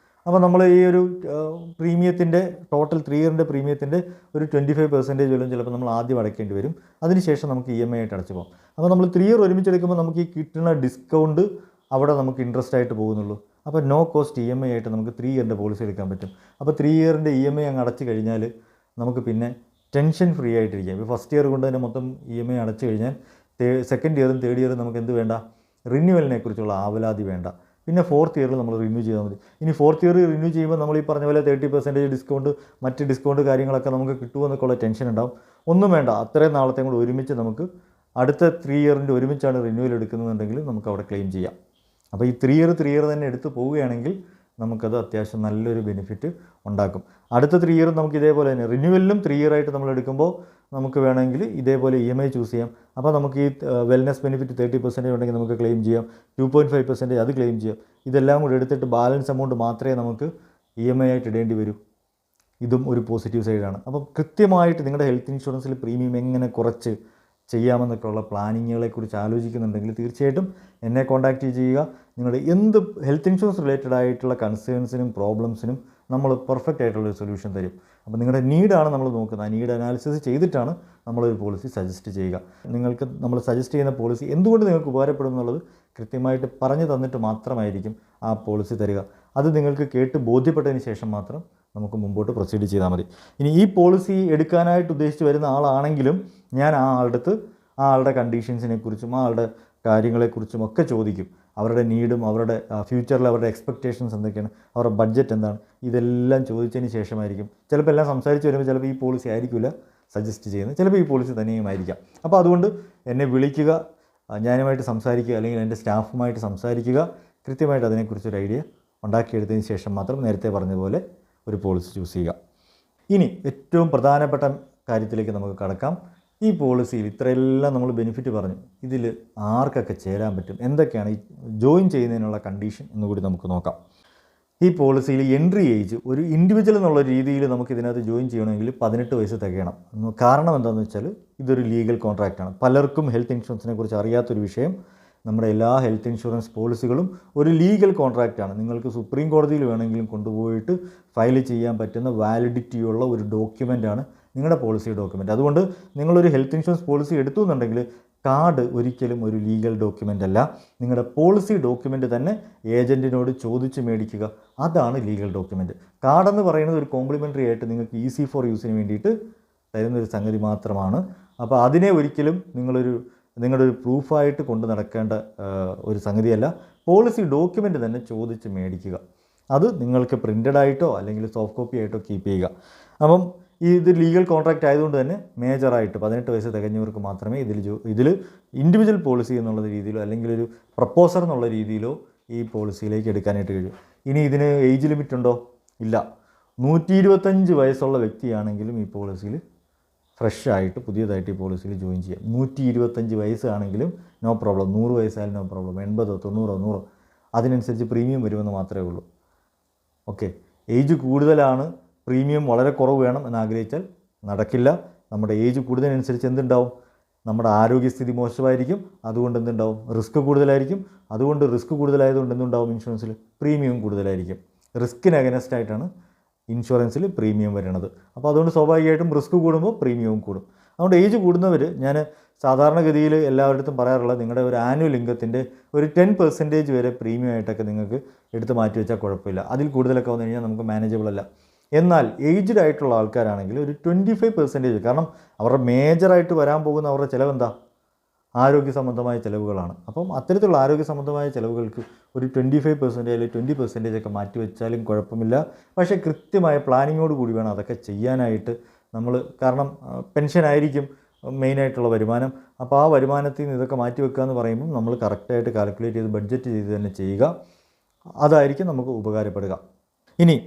അപ്പോൾ നമ്മൾ ഈ ഒരു പ്രീമിയത്തിൻ്റെ ടോട്ടൽ 3 ഇയറിൻ്റെ പ്രീമിയത്തിൻ്റെ ഒരു 25% വല്ലതും ചിലപ്പോൾ നമ്മൾ ആദ്യം അടയ്ക്കേണ്ടി വരും. അതിനുശേഷം നമുക്ക് EMI ആയിട്ട് അടച്ചു പോകാം. അപ്പോൾ നമ്മൾ 3 ഇയർ ഒരുമിച്ചെടുക്കുമ്പോൾ നമുക്ക് ഈ കിട്ടുന്ന ഡിസ്കൗണ്ട് അവിടെ നമുക്ക് ഇൻട്രസ്റ്റ് ആയിട്ട് പോകുന്നുള്ളൂ. അപ്പോൾ നോ കോസ്റ്റ് EMI ആയിട്ട് നമുക്ക് 3 ഇയറിൻ്റെ പോളിസി എടുക്കാൻ പറ്റും. അപ്പോൾ 3 ഇയറിൻ്റെ EMI അങ്ങ് അടച്ചു കഴിഞ്ഞാൽ നമുക്ക് പിന്നെ ടെൻഷൻ ഫ്രീ ആയിട്ടിരിക്കാം. ഇപ്പോൾ ഫസ്റ്റ് ഇയർ കൊണ്ട് തന്നെ മൊത്തം EMI അടച്ചു കഴിഞ്ഞാൽ സെക്കൻഡ് ഇയറും തേർഡ് ഇയറും നമുക്ക് എന്ത് വേണ്ട, റിന്യൂവലിനെ കുറിച്ചുള്ള ആവലാതി വേണ്ട. പിന്നെ 4th ഇയറിൽ നമ്മൾ റിന്യൂ ചെയ്താൽ മതി. ഇനി 4th ഇയർ റിന്യൂ ചെയ്യുമ്പോൾ നമ്മൾ ഈ പറഞ്ഞ പോലെ 30% ഡിസ്കൗണ്ട്, മറ്റ് ഡിസ്കൗണ്ട് കാര്യങ്ങളൊക്കെ നമുക്ക് കിട്ടുമെന്നൊക്കെയുള്ള ടെൻഷൻ ഉണ്ടാവും. ഒന്നും വേണ്ട, അത്രയും നാളത്തെയും കൂടെ ഒരുമിച്ച് നമുക്ക് അടുത്ത 3 ഇയറിൻ്റെ ഒരുമിച്ചാണ് റിന്യൂവൽ എടുക്കുന്നതെന്നുണ്ടെങ്കിൽ നമുക്ക് അവിടെ ക്ലെയിം ചെയ്യാം. അപ്പോൾ ഈ 3 ഇയർ തന്നെ എടുത്ത് പോവുകയാണെങ്കിൽ നമുക്കത് അത്യാവശ്യം നല്ലൊരു ബെനിഫിറ്റ് ഉണ്ടാക്കും. അടുത്ത 3 ഇയർ നമുക്ക് ഇതേപോലെ തന്നെ റിന്യൂവലിലും 3 ഇയർ ആയിട്ട് നമ്മൾ എടുക്കുമ്പോൾ നമുക്ക് വേണമെങ്കിൽ ഇതേപോലെ EMI ചൂസ് ചെയ്യാം. അപ്പോൾ നമുക്ക് ഈ വെൽനെസ് ബെനിഫിറ്റ് 30% ഉണ്ടെങ്കിൽ നമുക്ക് ക്ലെയിം ചെയ്യാം, 2.5% അത് ക്ലെയിം ചെയ്യാം. ഇതെല്ലാം കൂടി എടുത്തിട്ട് ബാലൻസ് എമൗണ്ട് മാത്രമേ നമുക്ക് EMI ആയിട്ട് ഇടേണ്ടി വരൂ. ഇതും ഒരു പോസിറ്റീവ് സൈഡാണ്. അപ്പം കൃത്യമായിട്ട് നിങ്ങളുടെ ഹെൽത്ത് ഇൻഷുറൻസിൽ പ്രീമിയം എങ്ങനെ കുറച്ച് ചെയ്യാമെന്നൊക്കെയുള്ള പ്ലാനിങ്ങുകളെക്കുറിച്ച് ആലോചിക്കുന്നുണ്ടെങ്കിൽ തീർച്ചയായിട്ടും എന്നെ കോൺടാക്റ്റ് ചെയ്യുക. നിങ്ങളുടെ എന്ത് ഹെൽത്ത് ഇൻഷുറൻസ് റിലേറ്റഡ് ആയിട്ടുള്ള കൺസേൺസിനും പ്രോബ്ലംസിനും നമ്മൾ പെർഫെക്റ്റ് ആയിട്ടുള്ളൊരു സൊല്യൂഷൻ തരും. അപ്പോൾ നിങ്ങളുടെ നീഡാണ് നമ്മൾ നോക്കുന്നത്. ആ നീഡ് അനാലിസിസ് ചെയ്തിട്ടാണ് നമ്മളൊരു പോളിസി സജസ്റ്റ് ചെയ്യുക. നിങ്ങൾക്ക് നമ്മൾ സജസ്റ്റ് ചെയ്യുന്ന പോളിസി എന്തുകൊണ്ട് നിങ്ങൾക്ക് ഉപകാരപ്പെടും എന്നുള്ളത് കൃത്യമായിട്ട് പറഞ്ഞു തന്നിട്ട് മാത്രമായിരിക്കും ആ പോളിസി തരിക. അത് നിങ്ങൾക്ക് കേട്ട് ബോധ്യപ്പെട്ടതിന് ശേഷം മാത്രം നമുക്ക് മുമ്പോട്ട് പ്രൊസീഡ് ചെയ്താൽ മതി. ഇനി ഈ പോളിസി എടുക്കാനായിട്ട് ഉദ്ദേശിച്ച് വരുന്ന ആളാണെങ്കിലും ഞാൻ ആ ആളുടെ കണ്ടീഷൻസിനെ കുറിച്ചും ആ ആളുടെ കാര്യങ്ങളെക്കുറിച്ചും ഒക്കെ ചോദിക്കും. അവരുടെ നീഡും അവരുടെ ഫ്യൂച്ചറിൽ അവരുടെ എക്സ്പെക്റ്റേഷൻസ് എന്തൊക്കെയാണ്, അവരുടെ ബഡ്ജറ്റ് എന്താണ്, ഇതെല്ലാം ചോദിച്ചതിന് ശേഷമായിരിക്കും. ചിലപ്പോൾ എല്ലാം സംസാരിച്ച് വരുമ്പോൾ ചിലപ്പോൾ ഈ പോളിസി ആയിരിക്കില്ല സജസ്റ്റ് ചെയ്യുന്നത്, ചിലപ്പോൾ ഈ പോളിസി തന്നെയുമായിരിക്കാം. അപ്പോൾ അതുകൊണ്ട് എന്നെ വിളിക്കുക, ഞാനുമായിട്ട് സംസാരിക്കുക, അല്ലെങ്കിൽ എൻ്റെ സ്റ്റാഫുമായിട്ട് സംസാരിക്കുക. കൃത്യമായിട്ട് അതിനെക്കുറിച്ചൊരു ഐഡിയ ഉണ്ടാക്കിയെടുത്തതിന് ശേഷം മാത്രം നേരത്തെ പറഞ്ഞതുപോലെ ഒരു പോളിസി ചൂസ് ചെയ്യുക. ഇനി ഏറ്റവും പ്രധാനപ്പെട്ട കാര്യത്തിലേക്ക് നമുക്ക് കടക്കാം. ഈ പോളിസിയിൽ ഇത്രയെല്ലാം നമ്മൾ ബെനിഫിറ്റ് പറഞ്ഞു, ഇതിൽ ആർക്കൊക്കെ ചേരാൻ പറ്റും, എന്തൊക്കെയാണ് ഈ ജോയിൻ ചെയ്യുന്നതിനുള്ള കണ്ടീഷൻ എന്നുകൂടി നമുക്ക് നോക്കാം. ഈ പോളിസിയിൽ എൻട്രി ഏജ് ഒരു ഇൻഡിവിജ്വൽ എന്നുള്ള രീതിയിൽ നമുക്ക് ഇതിനകത്ത് ജോയിൻ ചെയ്യണമെങ്കിൽ 18 വയസ്സ് തികയണം. കാരണം എന്താണെന്ന് വെച്ചാൽ ഇതൊരു ലീഗൽ കോൺട്രാക്റ്റാണ്. പലർക്കും ഹെൽത്ത് ഇൻഷുറൻസിനെ കുറിച്ച് അറിയാത്തൊരു വിഷയം, നമ്മുടെ എല്ലാ ഹെൽത്ത് ഇൻഷുറൻസ് പോളിസികളും ഒരു ലീഗൽ കോൺട്രാക്റ്റാണ്. നിങ്ങൾക്ക് സുപ്രീം കോടതിയിൽ വേണമെങ്കിലും കൊണ്ടുപോയിട്ട് ഫയൽ ചെയ്യാൻ പറ്റുന്ന വാലിഡിറ്റിയുള്ള ഒരു ഡോക്യുമെൻ്റാണ് നിങ്ങളുടെ പോളിസി ഡോക്യുമെൻ്റ്. അതുകൊണ്ട് നിങ്ങളൊരു ഹെൽത്ത് ഇൻഷുറൻസ് പോളിസി എടുത്തു എന്നുണ്ടെങ്കിൽ കാർഡ് ഒരിക്കലും ഒരു ലീഗൽ ഡോക്യുമെൻ്റ് അല്ല. നിങ്ങളുടെ പോളിസി ഡോക്യുമെൻ്റ് തന്നെ ഏജൻറ്റിനോട് ചോദിച്ച് മേടിക്കുക, അതാണ് ലീഗൽ ഡോക്യുമെൻ്റ്. കാർഡെന്ന് പറയുന്നത് ഒരു കോംപ്ലിമെൻ്ററി ആയിട്ട് നിങ്ങൾക്ക് ഈസി ഫോർ യൂസിന് വേണ്ടിയിട്ട് തരുന്നൊരു സംഗതി മാത്രമാണ്. അപ്പോൾ അതിനെ ഒരിക്കലും നിങ്ങളുടെ ഒരു പ്രൂഫായിട്ട് കൊണ്ട് നടക്കേണ്ട ഒരു സംഗതിയല്ല. പോളിസി ഡോക്യുമെൻ്റ് തന്നെ ചോദിച്ച് മേടിക്കുക. അത് നിങ്ങൾക്ക് പ്രിൻ്റഡ് ആയിട്ടോ അല്ലെങ്കിൽ സോഫ്റ്റ് കോപ്പി ആയിട്ടോ കീപ്പ് ചെയ്യുക. അപ്പം ഇത് ലീഗൽ കോൺട്രാക്റ്റ് ആയതുകൊണ്ട് തന്നെ മേജറായിട്ട് 18 വയസ്സ് തികഞ്ഞവർക്ക് മാത്രമേ ഇതിൽ ഇൻഡിവിജ്വൽ പോളിസി എന്നുള്ള രീതിയിലോ അല്ലെങ്കിൽ ഒരു പ്രപ്പോസർ എന്നുള്ള രീതിയിലോ ഈ പോളിസിയിലേക്ക് എടുക്കാനായിട്ട് കഴിയും. ഇനി ഇതിന് ഏജ് ലിമിറ്റ് ഉണ്ടോ? ഇല്ല. 125 വയസ്സുള്ള വ്യക്തിയാണെങ്കിലും ഈ പോളിസിയിൽ ഫ്രഷ് ആയിട്ട് പുതിയതായിട്ട് ഈ പോളിസിയിൽ ജോയിൻ ചെയ്യാം. 125 വയസ്സാണെങ്കിലും നോ പ്രോബ്ലം. 100 വയസ്സായാലും നോ പ്രോബ്ലം. 80, 90, 100 അതിനനുസരിച്ച് പ്രീമിയം വരുമെന്ന് മാത്രമേ ഉള്ളൂ. ഓക്കെ, ഏജ് കൂടുതലാണ്, പ്രീമിയം വളരെ കുറവ് വേണം എന്നാഗ്രഹിച്ചാൽ നടക്കില്ല. നമ്മുടെ ഏജ് കൂടുന്നതിനനുസരിച്ച് എന്തുണ്ടാവും? നമ്മുടെ ആരോഗ്യസ്ഥിതി മോശമായിരിക്കും. അതുകൊണ്ട് എന്തുണ്ടാവും? റിസ്ക് കൂടുതലായിരിക്കും. അതുകൊണ്ട് റിസ്ക് കൂടുതലായതുകൊണ്ട് എന്തുണ്ടാവും? ഇൻഷുറൻസിൽ പ്രീമിയം കൂടുതലായിരിക്കും. റിസ്കിന് അഗനസ്റ്റ് ആയിട്ടാണ് ഇൻഷുറൻസിൽ പ്രീമിയം വരുന്നത്. അപ്പോൾ അതുകൊണ്ട് സ്വാഭാവികമായിട്ടും റിസ്ക് കൂടുമ്പോൾ പ്രീമിയവും കൂടും. അതുകൊണ്ട് ഏജ് കൂടുന്നവർ, ഞാൻ സാധാരണഗതിയിൽ എല്ലാവരുടെ അടുത്തും പറയാറുള്ളത്, നിങ്ങളുടെ ഒരു ആനുവൽ ഇൻകത്തിൻ്റെ ഒരു 10% വരെ പ്രീമിയം ആയിട്ടൊക്കെ നിങ്ങൾക്ക് എടുത്ത് മാറ്റി വെച്ചാൽ കുഴപ്പമില്ല. അതിൽ കൂടുതലൊക്കെ വന്നു കഴിഞ്ഞാൽ നമുക്ക് മാനേജബിൾ അല്ല. എന്നാൽ ഏജ്ഡ് ആയിട്ടുള്ള ആൾക്കാരാണെങ്കിൽ ഒരു 25%, കാരണം അവരുടെ മേജറായിട്ട് വരാൻ പോകുന്ന അവരുടെ ചിലവെന്താ? ആരോഗ്യ സംബന്ധമായ ചിലവുകളാണ്. അപ്പം അത്തരത്തിലുള്ള ആരോഗ്യ സംബന്ധമായ ചിലവുകൾക്ക് ഒരു 25% അല്ലെങ്കിൽ 20% ഒക്കെ മാറ്റി വെച്ചാലും കുഴപ്പമില്ല. പക്ഷേ കൃത്യമായ പ്ലാനിങ്ങോട് കൂടി വേണം അതൊക്കെ ചെയ്യാനായിട്ട് നമ്മൾ. കാരണം പെൻഷനായിരിക്കും മെയിനായിട്ടുള്ള വരുമാനം. അപ്പോൾ ആ വരുമാനത്തിൽ നിന്ന് ഇതൊക്കെ മാറ്റി വെക്കുക എന്ന് പറയുമ്പോൾ നമ്മൾ കറക്റ്റായിട്ട് കാൽക്കുലേറ്റ് ചെയ്ത് ബഡ്ജറ്റ് ചെയ്ത് തന്നെ ചെയ്യുക. അതായിരിക്കും നമുക്ക് ഉപകാരപ്പെടുക. ഇനി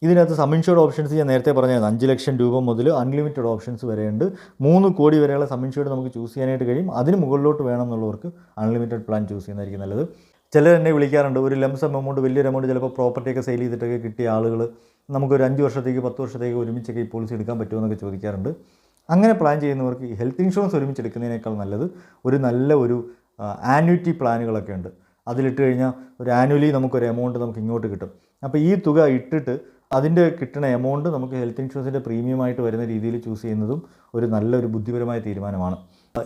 ഇതിനകത്ത് സം ഇൻഷുർഡ് ഓപ്ഷൻസ് ഞാൻ നേരത്തെ പറഞ്ഞായിരുന്നു. 5 ലക്ഷം രൂപ മുതൽ അൺലിമിറ്റഡ് ഓപ്ഷൻസ് വരെയുണ്ട്. 3 കോടി വരെയുള്ള സം ഇൻഷുർഡ് നമുക്ക് ചൂസ് ചെയ്യാനായിട്ട് കഴിയും. അതിന് മുകളിലോട്ട് വേണമെന്നുള്ളവർക്ക് അൺലിമിറ്റഡ് പ്ലാൻ ചൂസ് ചെയ്യുന്നതായിരിക്കും നല്ലത്. ചിലർ എന്നെ വിളിക്കാറുണ്ട്, ഒരു ലംസം എമൗണ്ട്, വലിയൊരു എമൗണ്ട് ചിലപ്പോൾ പ്രോപ്പർട്ടിയൊക്കെ സെയിൽ ചെയ്തിട്ടൊക്കെ കിട്ടിയ ആളുകൾ നമുക്കൊരു 5 വർഷത്തേക്ക് 10 വർഷത്തേക്ക് ഒരുമിച്ചൊക്കെ ഈ പോളിസി എടുക്കാൻ പറ്റുമോ എന്നൊക്കെ ചോദിക്കാറുണ്ട്. അങ്ങനെ പ്ലാൻ ചെയ്യുന്നവർക്ക് ഈ ഹെൽത്ത് ഇൻഷുറൻസ് ഒരുമിച്ച് എടുക്കുന്നതിനേക്കാൾ നല്ലത് ഒരു നല്ല ആന്വിറ്റി പ്ലാനുകളൊക്കെ ഉണ്ട്. അതിലിട്ട് കഴിഞ്ഞാൽ ഒരു ആനുവലി നമുക്കൊരു എമൗണ്ട് നമുക്ക് ഇങ്ങോട്ട് കിട്ടും. അപ്പോൾ ഈ തുക ഇട്ടിട്ട് അതിൻ്റെ കിട്ടുന്ന എമൗണ്ട് നമുക്ക് ഹെൽത്ത് ഇൻഷുറൻസിൻ്റെ പ്രീമിയമായിട്ട് വരുന്ന രീതിയിൽ ചൂസ് ചെയ്യുന്നതും നല്ലൊരു ബുദ്ധിപരമായ തീരുമാനമാണ്.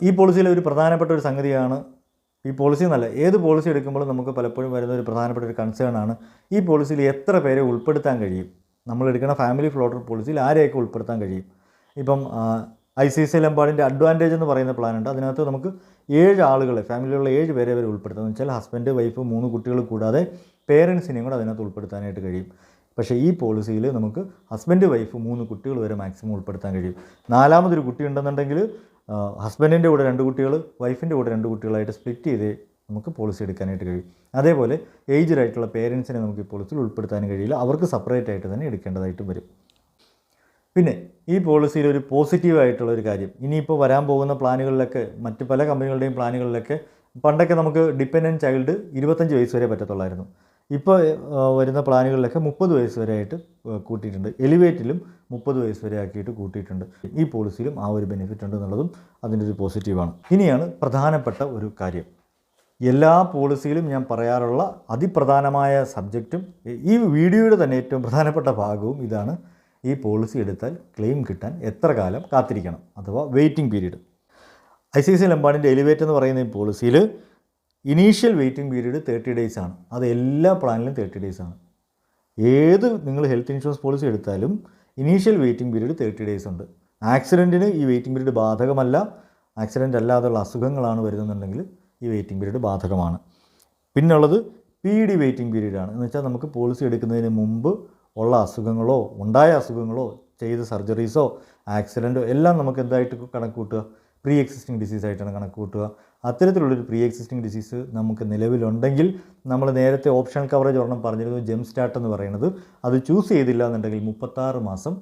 ഈ പോളിസിയിലെ ഒരു പ്രധാനപ്പെട്ട ഒരു സംഗതിയാണ്, ഈ പോളിസി എന്നല്ല ഏത് പോളിസി എടുക്കുമ്പോഴും നമുക്ക് പലപ്പോഴും വരുന്ന ഒരു പ്രധാനപ്പെട്ട ഒരു കൺസേൺ ആണ് ഈ പോളിസിയിൽ എത്ര പേരെ ഉൾപ്പെടുത്താൻ കഴിയും. നമ്മൾ എടുക്കുന്ന ഫാമിലി ഫ്ലോട്ടർ പോളിസിയിൽ ആരെയൊക്കെ ഉൾപ്പെടുത്താൻ കഴിയും. ഇപ്പം ICICI ലംബാർഡിൻ്റെ അഡ്വാൻറ്റേജ് എന്ന് പറയുന്ന പ്ലാനുണ്ട്. അതിനകത്ത് നമുക്ക് 7 ആളുകളെ, ഫാമിലിയിലുള്ള 7 പേരെ വരെ ഉൾപ്പെടുത്താം. എന്ന് വെച്ചാൽ ഹസ്ബൻഡ്, വൈഫ്, 3 കുട്ടികൾ കൂടാതെ പേരൻസിനെയും കൂടെ അതിനകത്ത് ഉൾപ്പെടുത്താനായിട്ട് കഴിയും. പക്ഷേ ഈ പോളിസിയിൽ നമുക്ക് ഹസ്ബൻഡ്, വൈഫ്, 3 കുട്ടികൾ വരെ മാക്സിമം ഉൾപ്പെടുത്താൻ കഴിയും. 4ാമതൊരു കുട്ടി ഉണ്ടെന്നുണ്ടെങ്കിൽ ഹസ്ബൻഡിൻ്റെ കൂടെ 2 കുട്ടികൾ, വൈഫിൻ്റെ കൂടെ 2 കുട്ടികളായിട്ട് സ്പ്ലിറ്റ് ചെയ്ത് നമുക്ക് പോളിസി എടുക്കാനായിട്ട് കഴിയും. അതേപോലെ ഏജ്ഡ് ആയിട്ടുള്ള പേരൻസിനെ നമുക്ക് ഈ പോളിസിയിൽ ഉൾപ്പെടുത്താനും കഴിയില്ല. അവർക്ക് സെപ്പറേറ്റ് ആയിട്ട് തന്നെ എടുക്കേണ്ടതായിട്ട് വരും. പിന്നെ ഈ പോളിസിയിൽ ഒരു പോസിറ്റീവായിട്ടുള്ളൊരു കാര്യം, ഇനിയിപ്പോൾ വരാൻ പോകുന്ന പ്ലാനുകളിലൊക്കെ, മറ്റ് പല കമ്പനികളുടെയും പ്ലാനുകളിലൊക്കെ പണ്ടൊക്കെ നമുക്ക് ഡിപ്പെൻഡൻറ്റ് ചൈൽഡ് 25 വയസ്സ് വരെ പറ്റത്തുള്ളായിരുന്നു. ഇപ്പോൾ വരുന്ന പ്ലാനുകളിലൊക്കെ 30 വയസ്സ് വരെ ആയിട്ട് കൂട്ടിയിട്ടുണ്ട്. എലിവേറ്റിലും 30 വയസ്സ് വരെ ആക്കിയിട്ട് കൂട്ടിയിട്ടുണ്ട്. ഈ പോളിസിയിലും ആ ഒരു ബെനിഫിറ്റ് ഉണ്ട് എന്നുള്ളതും അതിൻ്റെ ഒരു പോസിറ്റീവാണ്. ഇനിയാണ് പ്രധാനപ്പെട്ട ഒരു കാര്യം, എല്ലാ പോളിസിയിലും ഞാൻ പറയാറുള്ള അതിപ്രധാനമായ സബ്ജക്റ്റും ഈ വീഡിയോയുടെ തന്നെ ഏറ്റവും പ്രധാനപ്പെട്ട ഭാഗവും ഇതാണ്. ഈ പോളിസി എടുത്താൽ ക്ലെയിം കിട്ടാൻ എത്ര കാലം കാത്തിരിക്കണം, അഥവാ വെയിറ്റിംഗ് പീരീഡ്. ICICI ലംബാർഡിൻ്റെ എലിവേറ്റ് എന്ന് പറയുന്ന ഈ പോളിസിയിൽ ഇനീഷ്യൽ വെയിറ്റിംഗ് പീരീഡ് 30 ഡേയ്സ് ആണ്. അത് എല്ലാ പ്ലാനിലും 30 ഡേയ്സ് ആണ്. ഏത് നിങ്ങൾ ഹെൽത്ത് ഇൻഷുറൻസ് പോളിസി എടുത്താലും ഇനീഷ്യൽ വെയിറ്റിംഗ് പീരീഡ് 30 ഡേയ്സ് ഉണ്ട്. ആക്സിഡൻറ്റിന് ഈ വെയിറ്റിംഗ് പീരീഡ് ബാധകമല്ല. ആക്സിഡൻ്റ് അല്ലാതെയുള്ള അസുഖങ്ങളാണ് വരുന്നുണ്ടെങ്കിൽ ഈ വെയിറ്റിംഗ് പീരീഡ് ബാധകമാണ്. പിന്നുള്ളത് PD വെയിറ്റിംഗ് പീരീഡാണ്. എന്ന് വെച്ചാൽ നമുക്ക് പോളിസി എടുക്കുന്നതിന് മുമ്പ് ഉള്ള അസുഖങ്ങളോ ഉണ്ടായ അസുഖങ്ങളോ ചെയ്ത സർജറീസോ ആക്സിഡൻറ്റോ എല്ലാം നമുക്ക് എന്തായിട്ട് കണക്ക് കൂട്ടുക, പ്രീ എക്സിസ്റ്റിംഗ് ഡിസീസായിട്ടാണ് കണക്ക് കൂട്ടുക. അത്തരത്തിലുള്ളൊരു പ്രീ എക്സിസ്റ്റിംഗ് ഡിസീസ് നമുക്ക് നിലവിലുണ്ടെങ്കിൽ നമ്മൾ നേരത്തെ ഓപ്ഷണൽ കവറേജ് ഒരെണ്ണം പറഞ്ഞിരുന്നു, ജെം സ്റ്റാർട്ട് എന്ന് പറയുന്നത്, അത് ചൂസ് ചെയ്തില്ല എന്നുണ്ടെങ്കിൽ 36 മാസം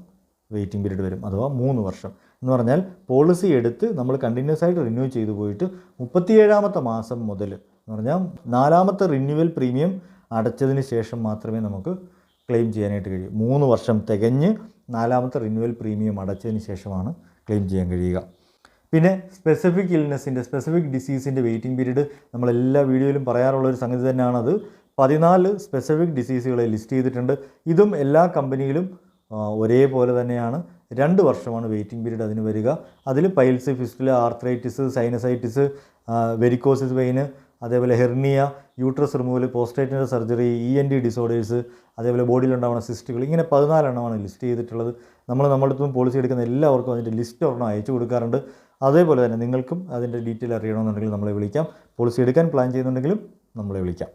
വെയിറ്റിംഗ് പീരീഡ് വരും, അഥവാ 3 വർഷം. എന്ന് പറഞ്ഞാൽ പോളിസി എടുത്ത് നമ്മൾ കണ്ടിന്യൂസ് ആയിട്ട് റിന്യൂ ചെയ്തു പോയിട്ട് 37ാമത്തെ മാസം മുതൽ, എന്ന് പറഞ്ഞാൽ 4ാമത്തെ റിന്യൂവൽ പ്രീമിയം അടച്ചതിന് ശേഷം മാത്രമേ നമുക്ക് ക്ലെയിം ചെയ്യാനായിട്ട് കഴിയും. 3 വർഷം തികഞ്ഞ് 4ാമത്തെ റിന്യൂവൽ പ്രീമിയം അടച്ചതിന് ശേഷമാണ് ക്ലെയിം ചെയ്യാൻ കഴിയുക. പിന്നെ സ്പെസിഫിക് ഇൽനെസ്സിൻ്റെ, സ്പെസിഫിക് ഡിസീസിൻ്റെ വെയിറ്റിംഗ് പീരീഡ് നമ്മളെല്ലാ വീഡിയോയിലും പറയാറുള്ളൊരു സംഗതി തന്നെയാണത്. 14 സ്പെസിഫിക് ഡിസീസുകളെ ലിസ്റ്റ് ചെയ്തിട്ടുണ്ട്. ഇതും എല്ലാ കമ്പനിയിലും ഒരേപോലെ തന്നെയാണ്. 2 വർഷമാണ് വെയിറ്റിംഗ് പീരീഡ് അതിന് വരിക. അതിൽ piles, fistula, arthritis, sinusitis, varicosis vein, അതേപോലെ ഹെർണിയ, യൂട്രസ് റിമൂവൽ, പോസ്റ്റേറ്റിൻ്റെ സർജറി, ENT ഡിസോർഡേഴ്സ്, അതേപോലെ ബോഡിയിലുണ്ടാവുന്ന സിസ്റ്റുകൾ, ഇങ്ങനെ 14 എണ്ണമാണ് ലിസ്റ്റ് ചെയ്തിട്ടുള്ളത്. നമ്മുടെ അടുത്തും പോളിസി എടുക്കുന്ന എല്ലാവർക്കും അതിൻ്റെ ലിസ്റ്റ് ഒരെണ്ണം അയച്ചു കൊടുക്കാറുണ്ട്. അതേപോലെ തന്നെ നിങ്ങൾക്കും അതിൻ്റെ ഡീറ്റെയിൽ അറിയണമെന്നുണ്ടെങ്കിൽ നമ്മളെ വിളിക്കാം. പോളിസി എടുക്കാൻ പ്ലാൻ ചെയ്യുന്നുണ്ടെങ്കിലും നമ്മളെ വിളിക്കാം.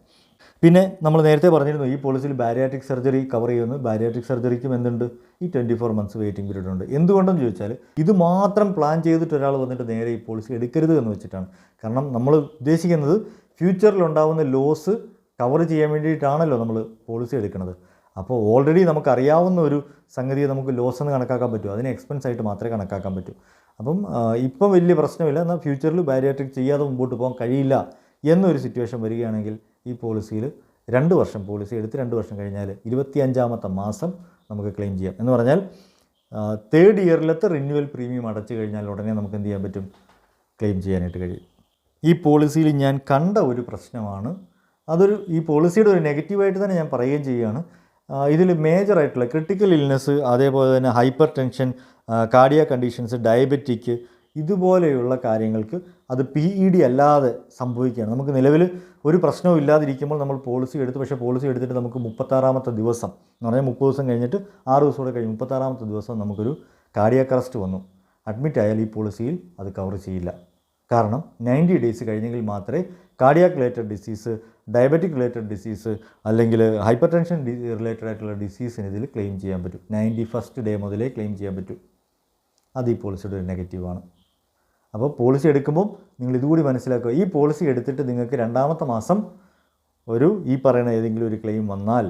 പിന്നെ നമ്മൾ നേരത്തെ പറഞ്ഞിരുന്നു ഈ പോളിസിയിൽ ബാരിയാട്രിക് സർജറി കവർ ചെയ്യുന്നു. ബാരിയാട്രിക് സർജറിക്കും എന്തുണ്ട്, ഈ 24 മന്ത്സ് വെയിറ്റിംഗ് പീരീഡ് ഉണ്ട്. എന്തുകൊണ്ടെന്ന് ചോദിച്ചാൽ ഇത് മാത്രം പ്ലാൻ ചെയ്തിട്ട് ഒരാൾ വന്നിട്ട് നേരെ ഈ പോളിസി എടുക്കരുത് എന്ന് വെച്ചിട്ടാണ്. കാരണം നമ്മൾ ഉദ്ദേശിക്കുന്നത് ഫ്യൂച്ചറിലുണ്ടാകുന്ന ലോസ് കവർ ചെയ്യാൻ വേണ്ടിയിട്ടാണല്ലോ നമ്മൾ പോളിസി എടുക്കുന്നത്. അപ്പോൾ ഓൾറെഡി നമുക്കറിയാവുന്ന ഒരു സംഗതിയെ നമുക്ക് ലോസ് എന്ന് കണക്കാക്കാൻ പറ്റൂ, അതിന് എക്സ്പെൻസ് ആയിട്ട് മാത്രമേ കണക്കാക്കാൻ പറ്റൂ. അപ്പം ഇപ്പം വലിയ പ്രശ്നമില്ല, എന്നാൽ ഫ്യൂച്ചറിൽ ബാരിയാട്രിക് ചെയ്യാതെ മുമ്പോട്ട് പോകാൻ കഴിയില്ല എന്നൊരു സിറ്റുവേഷൻ വരികയാണെങ്കിൽ ഈ പോളിസിയിൽ 2 വർഷം പോളിസി എടുത്ത് 2 വർഷം കഴിഞ്ഞാൽ 25ാമത്തെ മാസം നമുക്ക് ക്ലെയിം ചെയ്യാം. എന്ന് പറഞ്ഞാൽ 3rd ഇയറിലത്തെ റിന്യൂവൽ പ്രീമിയം അടച്ചു കഴിഞ്ഞാൽ ഉടനെ നമുക്ക് എന്ത് ചെയ്യാൻ പറ്റും, ക്ലെയിം ചെയ്യാനായിട്ട് കഴിയും. ഈ പോളിസിയിൽ ഞാൻ കണ്ട ഒരു പ്രശ്നമാണ്, ഈ പോളിസിയുടെ ഒരു നെഗറ്റീവായിട്ട് തന്നെ ഞാൻ പറയുകയും ചെയ്യുകയാണ്. ഇതിൽ മേജറായിട്ടുള്ള ക്രിട്ടിക്കൽ ഇൽനെസ്, അതേപോലെ തന്നെ hyper tension, cardiac conditions, diabetic, ഇതുപോലെയുള്ള കാര്യങ്ങൾക്ക് അത് PED അല്ലാതെ സംഭവിക്കുകയാണ്. നമുക്ക് നിലവിൽ ഒരു പ്രശ്നവും ഇല്ലാതിരിക്കുമ്പോൾ നമ്മൾ പോളിസി എടുത്ത്, പക്ഷേ പോളിസി എടുത്തിട്ട് നമുക്ക് 36ാമത്തെ ദിവസം എന്ന് പറഞ്ഞാൽ 30 ദിവസം കഴിഞ്ഞിട്ട് 6 ദിവസം കൂടെ കഴിഞ്ഞ് 36ാമത്തെ ദിവസം നമുക്കൊരു കാർഡിയാക് അറസ്റ്റ് വന്നു. അഡ്മിറ്റ് ആയാൽ ഈ പോളിസിയിൽ അത് കവർ ചെയ്യില്ല. കാരണം 90 ഡേയ്സ് കഴിഞ്ഞെങ്കിൽ മാത്രമേ cardiac related disease, diabetic related disease, അല്ലെങ്കിൽ ഹൈപ്പർ ടെൻഷൻ റിലേറ്റഡ് ആയിട്ടുള്ള ഡിസീസിന് ഇതിൽ ക്ലെയിം ചെയ്യാൻ പറ്റും. 91st ഡേ മുതലേ ക്ലെയിം ചെയ്യാൻ പറ്റും. അത് ഈ പോളിസിയുടെ ഒരു നെഗറ്റീവാണ്. അപ്പോൾ പോളിസി എടുക്കുമ്പോൾ നിങ്ങൾ ഇതുകൂടി മനസ്സിലാക്കുക, ഈ പോളിസി എടുത്തിട്ട് നിങ്ങൾക്ക് 2ാമത്തെ മാസം ഈ പറയുന്ന ഏതെങ്കിലും ഒരു ക്ലെയിം വന്നാൽ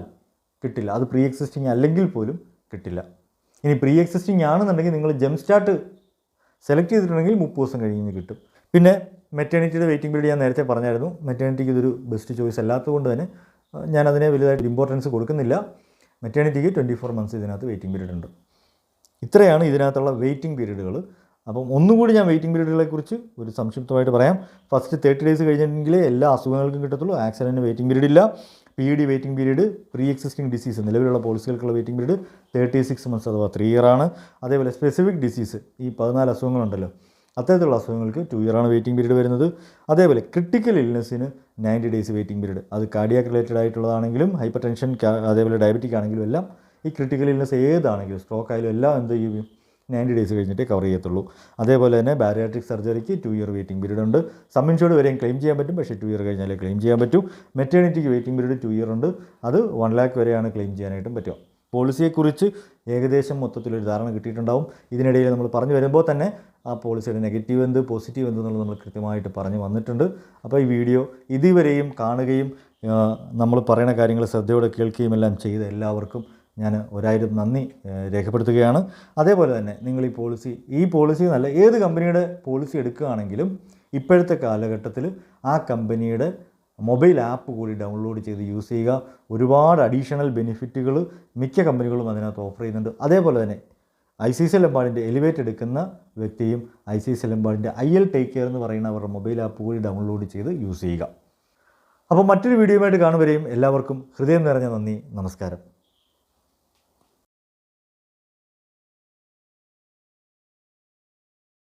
കിട്ടില്ല. അത് പ്രീ എക്സിസ്റ്റിംഗ് അല്ലെങ്കിൽ പോലും കിട്ടില്ല. ഇനി പ്രീ എക്സിസ്റ്റിംഗ് ആണെന്നുണ്ടെങ്കിൽ നിങ്ങൾ ജെം സ്റ്റാർട്ട് സെലക്ട് ചെയ്തിട്ടുണ്ടെങ്കിൽ 30 ദിവസം കഴിഞ്ഞ് കിട്ടും. പിന്നെ മെറ്റേണിറ്റിയുടെ വെയിറ്റിംഗ് പീരീഡ് ഞാൻ നേരത്തെ പറഞ്ഞായിരുന്നു. മെറ്റേണിറ്റിക്ക് ഇതൊരു ബെസ്റ്റ് ചോയ്സ് അല്ലാത്തതുകൊണ്ട് തന്നെ ഞാനതിനെ വലുതായിട്ട് ഇമ്പോർട്ടൻസ് കൊടുക്കുന്നില്ല. മെറ്റേണിറ്റിക്ക് 24 മന്ത്സ് ഇതിനകത്ത് വെയിറ്റിംഗ് പീരീഡ് ഉണ്ട്. ഇത്രയാണ് ഇതിനകത്തുള്ള വെയിറ്റിംഗ് പീരീഡുകൾ. അപ്പം ഒന്നുകൂടി ഞാൻ വെയിറ്റിംഗ് പീരീഡുകളെക്കുറിച്ച് ഒരു സംക്ഷിപ്തമായിട്ട് പറയാം. ഫസ്റ്റ് 30 ഡേയ്സ് കഴിഞ്ഞെങ്കിലേ എല്ലാ അസുഖങ്ങൾക്കും കിട്ടത്തുള്ളൂ. ആക്സിഡൻറ്റിന് വെയിറ്റിംഗ് പീരീഡ് ഇല്ല. PD waiting period, pre existing disease നിലവിലുള്ള പോളിസികൾക്കുള്ള വെയിറ്റിംഗ് പീരീഡ് 36 മന്ത്സ് അഥവാ 3 ഇയർ ആണ്. അതേപോലെ സ്പെസിഫിക് ഡിസീസ്, ഈ 14 അസുഖങ്ങളുണ്ടല്ലോ, അത്തരത്തിലുള്ള അസുഖങ്ങൾക്ക് 2 ഇയർ ആണ് വെയിറ്റിംഗ് പീരീഡ് വരുന്നത്. അതേപോലെ ക്രിട്ടിക്കൽ ഇൽനെസ്സിന് 90 ഡേയ്സ് വെയിറ്റിംഗ് പീരീഡ്. അത് കാർഡിയാക് റിലേറ്റഡ് ആയിട്ടുള്ളതാണെങ്കിലും ഹൈപ്പർ ടെൻഷൻ, അതേപോലെ ഡയബറ്റിക് ആണെങ്കിലും എല്ലാം ഈ ക്രിട്ടിക്കൽ ഇൽനെസ് ഏതാണെങ്കിലും സ്ട്രോക്ക് ആയാലും എല്ലാം എന്ത് ചെയ്യും 90 ഡേയ്സ് കഴിഞ്ഞിട്ടേ കവർ ചെയ്യത്തുള്ളൂ. അതേപോലെ തന്നെ ബാരിയാട്രിക് സർജറിക്ക് 2 ഇയർ വെയിറ്റിംഗ് പീരീഡ് ഉണ്ട്. സം ഇൻഷുർഡ് വരെയും ക്ലെയിം ചെയ്യാൻ പറ്റും, പക്ഷേ 2 ഇയർ കഴിഞ്ഞാലേ ക്ലെയിം ചെയ്യാൻ പറ്റൂ. മെറ്റേണിറ്റിക്ക് വെയിറ്റിംഗ് പീരീഡ് 2 ഇയർ ഉണ്ട്. അത് 1 lakh വരെയാണ് ക്ലെയിം ചെയ്യാനായിട്ടും പറ്റുക. പോളിസിയെക്കുറിച്ച് ഏകദേശം മൊത്തത്തിലൊരു ധാരണ കിട്ടിയിട്ടുണ്ടാവും. ഇതിനിടയിൽ നമ്മൾ പറഞ്ഞു വരുമ്പോൾ തന്നെ ആ പോളിസിയുടെ നെഗറ്റീവ് എന്ത് പോസിറ്റീവ് എന്തെന്നുള്ളത് നമ്മൾ കൃത്യമായിട്ട് പറഞ്ഞു വന്നിട്ടുണ്ട്. അപ്പോൾ ഈ വീഡിയോ ഇതുവരെയും കാണുകയും നമ്മൾ പറയുന്ന കാര്യങ്ങൾ ശ്രദ്ധയോടെ കേൾക്കുകയും എല്ലാം ചെയ്ത എല്ലാവർക്കും ഞാൻ 1000 നന്ദി രേഖപ്പെടുത്തുകയാണ്. അതേപോലെ തന്നെ നിങ്ങൾ ഈ പോളിസി നല്ല ഏത് കമ്പനിയുടെ പോളിസി എടുക്കുകയാണെങ്കിലും ഇപ്പോഴത്തെ കാലഘട്ടത്തിൽ ആ കമ്പനിയുടെ മൊബൈൽ ആപ്പ് കൂടി ഡൗൺലോഡ് ചെയ്ത് യൂസ് ചെയ്യുക. ഒരുപാട് അഡീഷണൽ ബെനിഫിറ്റുകൾ മിക്ക കമ്പനികളും അതിനകത്ത് ഓഫർ ചെയ്യുന്നുണ്ട്. അതേപോലെ തന്നെ ICICI ലംബാർഡിൻ്റെ എലിവേറ്റ് എടുക്കുന്ന വ്യക്തിയും ICICI ലംബാർഡിൻ്റെ IL ടേക്ക് കെയർ എന്ന് പറയുന്ന അവരുടെ മൊബൈൽ ആപ്പ് കൂടി ഡൗൺലോഡ് ചെയ്ത് യൂസ് ചെയ്യുക. അപ്പോൾ മറ്റൊരു വീഡിയോയുമായിട്ട് കാണുവരെയും എല്ലാവർക്കും ഹൃദയം നിറഞ്ഞ നന്ദി, നമസ്കാരം.